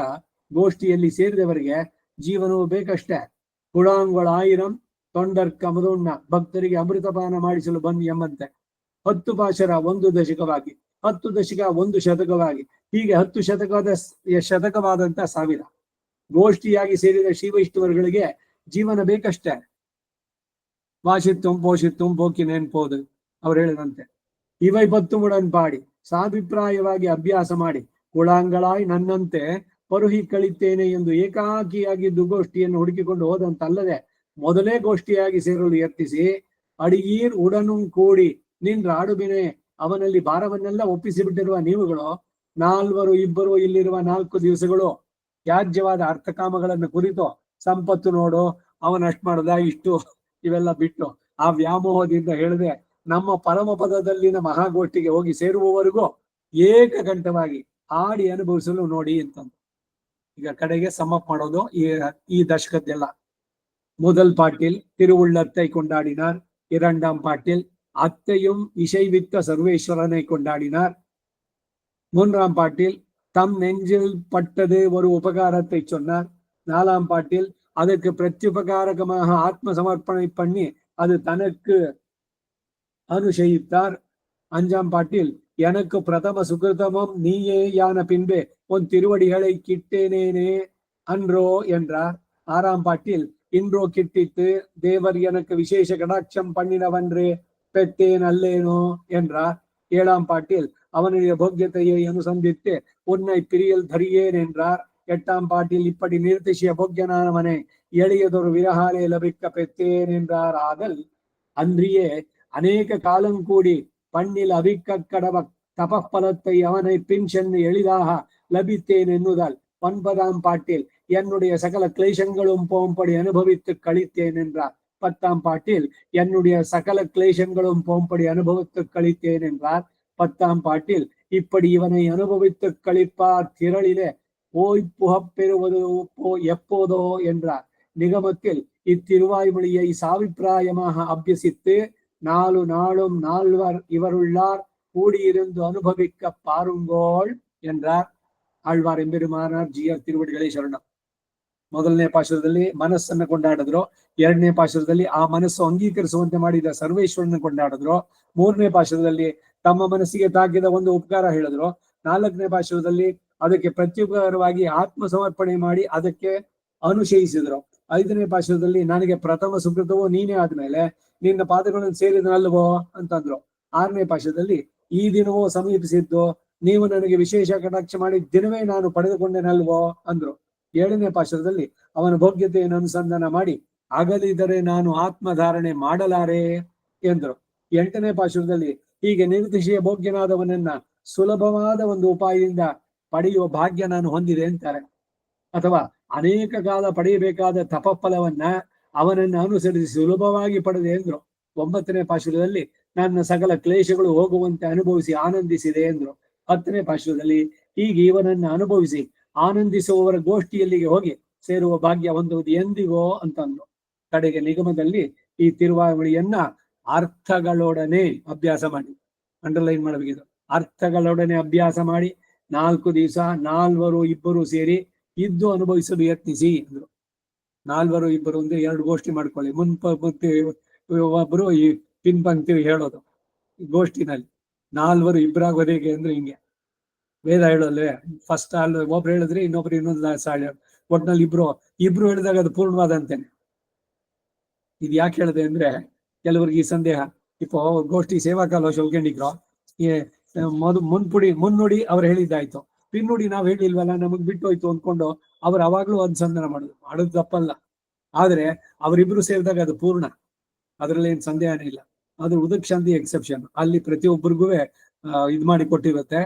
ಗೋಷ್ಠಿಯಲ್ಲಿ ಸೇರಿದವರಿಗೆ ಜೀವನವು ಬೇಕಷ್ಟೇ. ಕುಳಾಂಗೊಳ 1000 ತೊಂಡರ್ಕ ಮದುಣ್ಣ ಭಕ್ತರಿಗೆ ಅಮೃತಪಾನ ಮಾಡಿಸಲು ಬಂದು ಎಂಬಂತೆ 10 ಪಾಶರ 1 ದಶಕವಾಗಿ, 10 ದಶಕ 1 ಶತಕವಾಗಿ, ಹೀಗೆ 10 ಶತಕವಾದಂತ 1000 ಗೋಷ್ಠಿಯಾಗಿ ಸೇರಿದ ಶ್ರೀವೈಷ್ಣವರುಗಳಿಗೆ ಜೀವನ ಬೇಕಷ್ಟೇ. ವಾಸಿತ್ವಂ ಪೋಷಿತ್ವಂ ಪೋಕಿ ನೆನ್ಪೋದು ಅವ್ರು ಹೇಳಿದಂತೆ. ಇவை 10 ಉಡನ್ಪಾಡಿ ಸಾಭಿಪ್ರಾಯವಾಗಿ ಅಭ್ಯಾಸ ಮಾಡಿ ಕುಳಾಂಗಳಾಯ್ ನನ್ನಂತೆ ಪರುಹಿ ಕಳಿತೇನೆ ಎಂದು ಏಕಾಕಿಯಾಗಿದ್ದು ಗೋಷ್ಠಿಯನ್ನು ಹುಡುಕಿಕೊಂಡು ಹೋದಂತಲ್ಲದೆ ಮೊದಲೇ ಗೋಷ್ಠಿಯಾಗಿ ಸೇರಲು ಯತ್ನಿಸಿ ಅಡಿಯೀರ್ ಉಡನು ಕೂಡಿ ನಿನ್ರ ಆಡುಬಿನೆ ಅವನಲ್ಲಿ ಭಾರವನ್ನೆಲ್ಲ ಒಪ್ಪಿಸಿ ಬಿಟ್ಟಿರುವ ನೀವುಗಳು 4 ಇಬ್ಬರು ಇಲ್ಲಿರುವ 4 ದಿವಸಗಳು ತ್ಯಾಜ್ಯವಾದ ಅರ್ಥಕಾಮಗಳನ್ನು ಕುರಿತು ಸಂಪತ್ತು ನೋಡು, ಅವನಷ್ಟು ಮಾಡದ ಇಷ್ಟು ಇವೆಲ್ಲ ಬಿಟ್ಟು ಆ ವ್ಯಾಮೋಹದಿಂದ ಹೇಳದೆ ನಮ್ಮ ಪರಮ ಪದದಲ್ಲಿನ ಮಹಾಗೋಷ್ಠಿಗೆ ಹೋಗಿ ಸೇರುವವರೆಗೂ ಏಕಕಂಠವಾಗಿ ಹಾಡಿ ಅನುಭವಿಸಲು ನೋಡಿ ಅಂತಂದು ಈಗ ಕಡೆಗೆ ಸಮಪ್ ಮಾಡೋದು ಈ ದಶಕದ್ದೆಲ್ಲ. முதல் பாட்டில் திருவுள்ளத்தை கொண்டாடினார். 2ஆம் பாட்டில் அத்தையும் இசைவித்த சர்வேஸ்வரனை கொண்டாடினார். 3ஆம் பாட்டில் தம் நெஞ்சில் பட்டது ஒரு உபகாரத்தை சொன்னார். 4ஆம் பாட்டில் அதற்கு பிரத்யுபகாரகமாக ஆத்ம சமர்ப்பணை பண்ணி அது தனக்கு அனுசயித்தார். 5ஆம் பாட்டில் எனக்கு பிரதம சுகிருதமும் நீயே யான பின்பே உன் திருவடிகளை கிட்டேனேனே அன்றோ என்றார். 6ஆம் பாட்டில் இன்றோ கிட்டித்து தேவர் எனக்கு விசேஷ கடாட்சம் பண்ணினவன்றே பெற்றேன் அல்லேனோ என்றார். 7ஆம் பாட்டில் அவனுடைய போக்கியத்தையை அனுசந்தித்து உன்னை பிரியல் தரியேன் என்றார். 8ஆம் பாட்டில் இப்படி நிறுத்திசிய போக்கியனானவனை எளியதொரு விரகாலே லபிக்க பெற்றேன் என்றார். ஆதல் அன்றியே அநேக காலம் கூடி பண்ணில் அவிக்க கடவ தபப்பலத்தை அவனை பின் சென்று எளிதாக லபித்தேன் என்னுதல். 9ஆம் பாட்டில் என்னுடைய சகல கிளேசங்களும் போம்படி அனுபவித்து கழித்தேன் என்றார். 10ஆம் பாட்டில் என்னுடைய சகல கிளேசங்களும் போம்படி அனுபவித்து கழித்தேன் என்றார். 10ஆம் பாட்டில் இப்படி இவனை அனுபவித்து கழிப்பார் திரளிலே போய் புகப்பெறுவது எப்போதோ என்றார். நிகமத்தில் இத்திருவாய்மொழியை சாவிப்பிராயமாக அபியசித்து நாலு நாளும் நால்வர் இவருள்ளார் கூடியிருந்து அனுபவிக்க பாருங்கோள் என்றார் ಆಳ್ವಾರ್ ಎಂಬೆರುಮಾನಾರ್ ಜಿಯರ್ ತಿರುವಡಿಗಳೇ ಶರಣ. ಮೊದಲನೇ ಪಾಶುರದಲ್ಲಿ ಮನಸ್ಸನ್ನ ಕೊಂಡಾಡಿದ್ರು, ಎರಡನೇ ಪಾಶುರದಲ್ಲಿ ಆ ಮನಸ್ಸು ಅಂಗೀಕರಿಸುವಂತೆ ಮಾಡಿದ ಸರ್ವೇಶ್ವರನ ಕೊಂಡಾಡಿದ್ರು, ಮೂರನೇ ಪಾಶುರದಲ್ಲಿ ತಮ್ಮ ಮನಸ್ಸಿಗೆ ತಾಕಿದ ಒಂದು ಉಪಕಾರ ಹೇಳಿದ್ರು, ನಾಲ್ಕನೇ ಪಾಶುರದಲ್ಲಿ ಅದಕ್ಕೆ ಪ್ರತ್ಯುಪಕಾರವಾಗಿ ಆತ್ಮ ಸಮರ್ಪಣೆ ಮಾಡಿ ಅದಕ್ಕೆ ಅನುಶಯಿಸಿದ್ರು, ಐದನೇ ಪಾಶುರದಲ್ಲಿ ನನಗೆ ಪ್ರಥಮ ಸುಕೃತವೋ ನೀನೇ ಆದ್ಮೇಲೆ ನಿನ್ನ ಪಾದಗಳನ್ನು ಸೇರಿದನಲ್ವೋ ಅಂತಂದ್ರು, ಆರನೇ ಪಾಶುರದಲ್ಲಿ ಈ ದಿನವೋ ಸಮೀಪಿಸಿದ್ದು ನೀವು ನನಗೆ ವಿಶೇಷ ಕಟಾಕ್ಷ ಮಾಡಿ ದಿನವೇ ನಾನು ಪಡೆದುಕೊಂಡೆನಲ್ವೋ ಅಂದ್ರು, ಏಳನೇ ಪಾಶುರದಲ್ಲಿ ಅವನ ಭೋಗ್ಯತೆಯನ್ನು ಅನುಸಂಧಾನ ಮಾಡಿ ಆಗಲಿದ್ದರೆ ನಾನು ಆತ್ಮಧಾರಣೆ ಮಾಡಲಾರೆ ಎಂದ್ರು, ಎಂಟನೇ ಪಾಶುರದಲ್ಲಿ ಹೀಗೆ ನಿರ್ದಿಶಯ ಭೋಗ್ಯನಾದವನನ್ನ ಸುಲಭವಾದ ಒಂದು ಉಪಾಯದಿಂದ ಪಡೆಯುವ ಭಾಗ್ಯ ನಾನು ಹೊಂದಿದೆ ಅಂತಾರೆ. ಅಥವಾ ಅನೇಕ ಕಾಲ ಪಡೆಯಬೇಕಾದ ತಪಫಲವನ್ನ ಅವನನ್ನ ಅನುಸರಿಸಿ ಸುಲಭವಾಗಿ ಪಡೆದೆ ಎಂದ್ರು. ಒಂಬತ್ತನೇ ಪಾಶುರದಲ್ಲಿ ನನ್ನ ಸಕಲ ಕ್ಲೇಶಗಳು ಹೋಗುವಂತೆ ಅನುಭವಿಸಿ ಆನಂದಿಸಿದೆ ಎಂದ್ರು. ಹತ್ತನೇ ಪಾಶುರದಲ್ಲಿ ಹೀಗೆ ಇವನನ್ನ ಅನುಭವಿಸಿ ಆನಂದಿಸುವವರ ಗೋಷ್ಠಿಯಲ್ಲಿಗೆ ಹೋಗಿ ಸೇರುವ ಭಾಗ್ಯ ಹೊಂದುವುದು ಎಂದಿಗೋ ಅಂತಂದ್ರು. ಕಡೆಗೆ ನಿಗಮದಲ್ಲಿ ಈ ತಿರುವಾವಳಿಯನ್ನ ಅರ್ಥಗಳೊಡನೆ ಅಭ್ಯಾಸ ಮಾಡಿ, ಅಂಡರ್ಲೈನ್ ಮಾಡಬೇಕಿದ್ರು, ಅರ್ಥಗಳೊಡನೆ ಅಭ್ಯಾಸ ಮಾಡಿ 4 ದಿವಸ ನಾಲ್ವರು ಇಬ್ಬರು ಸೇರಿ ಇದ್ದು ಅನುಭವಿಸಲು ಯತ್ನಿಸಿ ಅಂದ್ರು. ನಾಲ್ವರು ಇಬ್ಬರು ಅಂದ್ರೆ 2 ಗೋಷ್ಠಿ ಮಾಡ್ಕೊಳ್ಳಿ, ಮುನ್ಪಂಕ್ತಿ ಒಬ್ಬರು ಈ ಪಿನ್ಪಂಕ್ತಿ ಹೇಳೋದು ಗೋಷ್ಠಿನಲ್ಲಿ, ನಾಲ್ವರು ಇಬ್ಬರಾಗೋದು ಹೇಗೆ ಅಂದ್ರೆ ಹಿಂಗೆ ವೇದ ಹೇಳೋಲ್ವೇ, ಫಸ್ಟ್ ಅಲ್ಲಿ ಒಬ್ರು ಹೇಳಿದ್ರೆ ಇನ್ನೊಬ್ರು ಇನ್ನೊಂದು ಸಾಲ, ಒಟ್ನಲ್ಲಿ ಇಬ್ರು ಹೇಳಿದಾಗ ಅದು ಪೂರ್ಣವಾದ ಅಂತೇನೆ. ಇದು ಯಾಕೆ ಹೇಳಿದೆ ಅಂದ್ರೆ ಕೆಲವರಿಗೆ ಈ ಸಂದೇಹ, ಇಪ್ಪ ಗೋಷ್ಠಿ ಸೇವಾ ಕಾಲ ಶೌಕಂಡಿದ್ರು ಮುನ್ನುಡಿ ಅವ್ರು ಹೇಳಿದ್ದಾಯ್ತು, ಪಿನ್ನುಡಿ ನಾವ್ ಹೇಳಿಲ್ವಲ್ಲ ನಮಗ್ ಬಿಟ್ಟು ಹೋಯ್ತು ಅಂದ್ಕೊಂಡು ಅವ್ರು ಅವಾಗ್ಲೂ ಅನುಸಂಧಾನ ಮಾಡೋದು ತಪ್ಪಲ್ಲ. ಆದ್ರೆ ಅವರಿಬ್ರು ಸೇರಿದಾಗ ಅದು ಪೂರ್ಣ, ಅದ್ರಲ್ಲಿ ಏನ್ ಸಂದೇಹನೇ ಇಲ್ಲ. ಅದು ಉದಕ್ಷಾಂತಿ ಎಕ್ಸೆಪ್ಷನ್, ಅಲ್ಲಿ ಪ್ರತಿಯೊಬ್ಬರಿಗೂ ಇದ್ ಮಾಡಿ ಕೊಟ್ಟಿರುತ್ತೆ,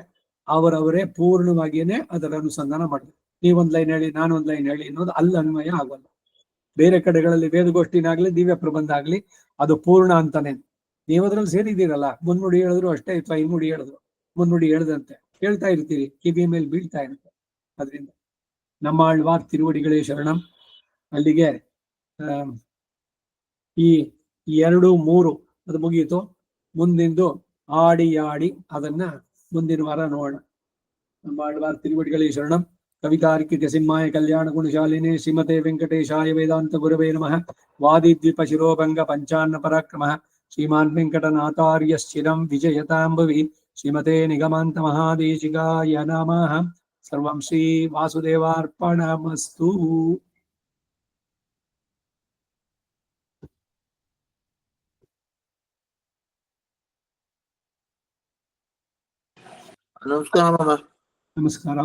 ಅವರವರೇ ಪೂರ್ಣವಾಗಿಯೇ ಅದರ ಅನುಸಂಧಾನ ಮಾಡಿದ್ರು. ನೀವೊಂದ್ ಲೈನ್ ಹೇಳಿ ನಾನೊಂದ್ ಲೈನ್ ಹೇಳಿ ಅನ್ನೋದು ಅಲ್ಲಿ ಅನ್ವಯ ಆಗೋಲ್ಲ. ಬೇರೆ ಕಡೆಗಳಲ್ಲಿ ವೇದಗೋಷ್ಠಿನಾಗ್ಲಿ ದಿವ್ಯ ಪ್ರಬಂಧ ಆಗ್ಲಿ ಅದು ಪೂರ್ಣ ಅಂತಾನೆ. ನೀವದ್ರಲ್ಲಿ ಸೇರಿದ್ದೀರಲ್ಲ, ಮುನ್ನುಡಿ ಹೇಳಿದ್ರು ಅಷ್ಟೇ, ಅಥವಾ ಹಿನ್ನುಡಿ ಹೇಳಿದ್ರು ಮುನ್ನುಡಿ ಹೇಳ್ದಂತೆ ಹೇಳ್ತಾ ಇರ್ತೀರಿ, ಕಿವಿಯ ಮೇಲೆ ಬೀಳ್ತಾ ಇರುತ್ತೆ. ಅದರಿಂದ ನಮ್ಮ ಆಳ್ವಾರ್ ತಿರುವಡಿಗಳೇ ಶರಣಂ. ಅಲ್ಲಿಗೆ ಈ 2, 3 ಅದು ಮುಗಿಯಿತು. ಮುಂದಿಂದು ಆಡಿ ಅದನ್ನ ಮುಂದಿನ ವಾರ ನೋಡೋಣ. ನಮ್ಮ ಆಳ್ವಾರ್ ತಿರುವಡಿಗಳೇ ಶರಣಂ. ಕವಿತಾರ್ಕಿಕ ಸಿಂಹಾಯ ಕಲ್ಯಾಣ ಗುಣಶಾಲಿನೇ ಶ್ರೀಮತೆ ವೆಂಕಟೇಶಾಯ ವೇದಾಂತ ಗುರವೇ ನಮಃ. ವಾದಿದ್ವಿಪ ಶಿರೋಭಂಗ ಪಂಚಾನ್ನ ಪರಾಕ್ರಮಃ ಶ್ರೀಮಾನ್ ವೆಂಕಟನಾಥಾರ್ಯ ಸ್ಥಿರಂ ವಿಜಯತಾಂಬವಿ. ಶ್ರೀಮತೆ ನಿಗಮಾಂತ ಮಹಾದೇಶಿಕಾಯ ನಮಃ. ಸರ್ವಂ ಶ್ರೀ ವಾಸುದೇವಾರ್ಪಣಮಸ್ತು. ನಮಸ್ಕಾರ ಮಾಮ. ನಮಸ್ಕಾರ.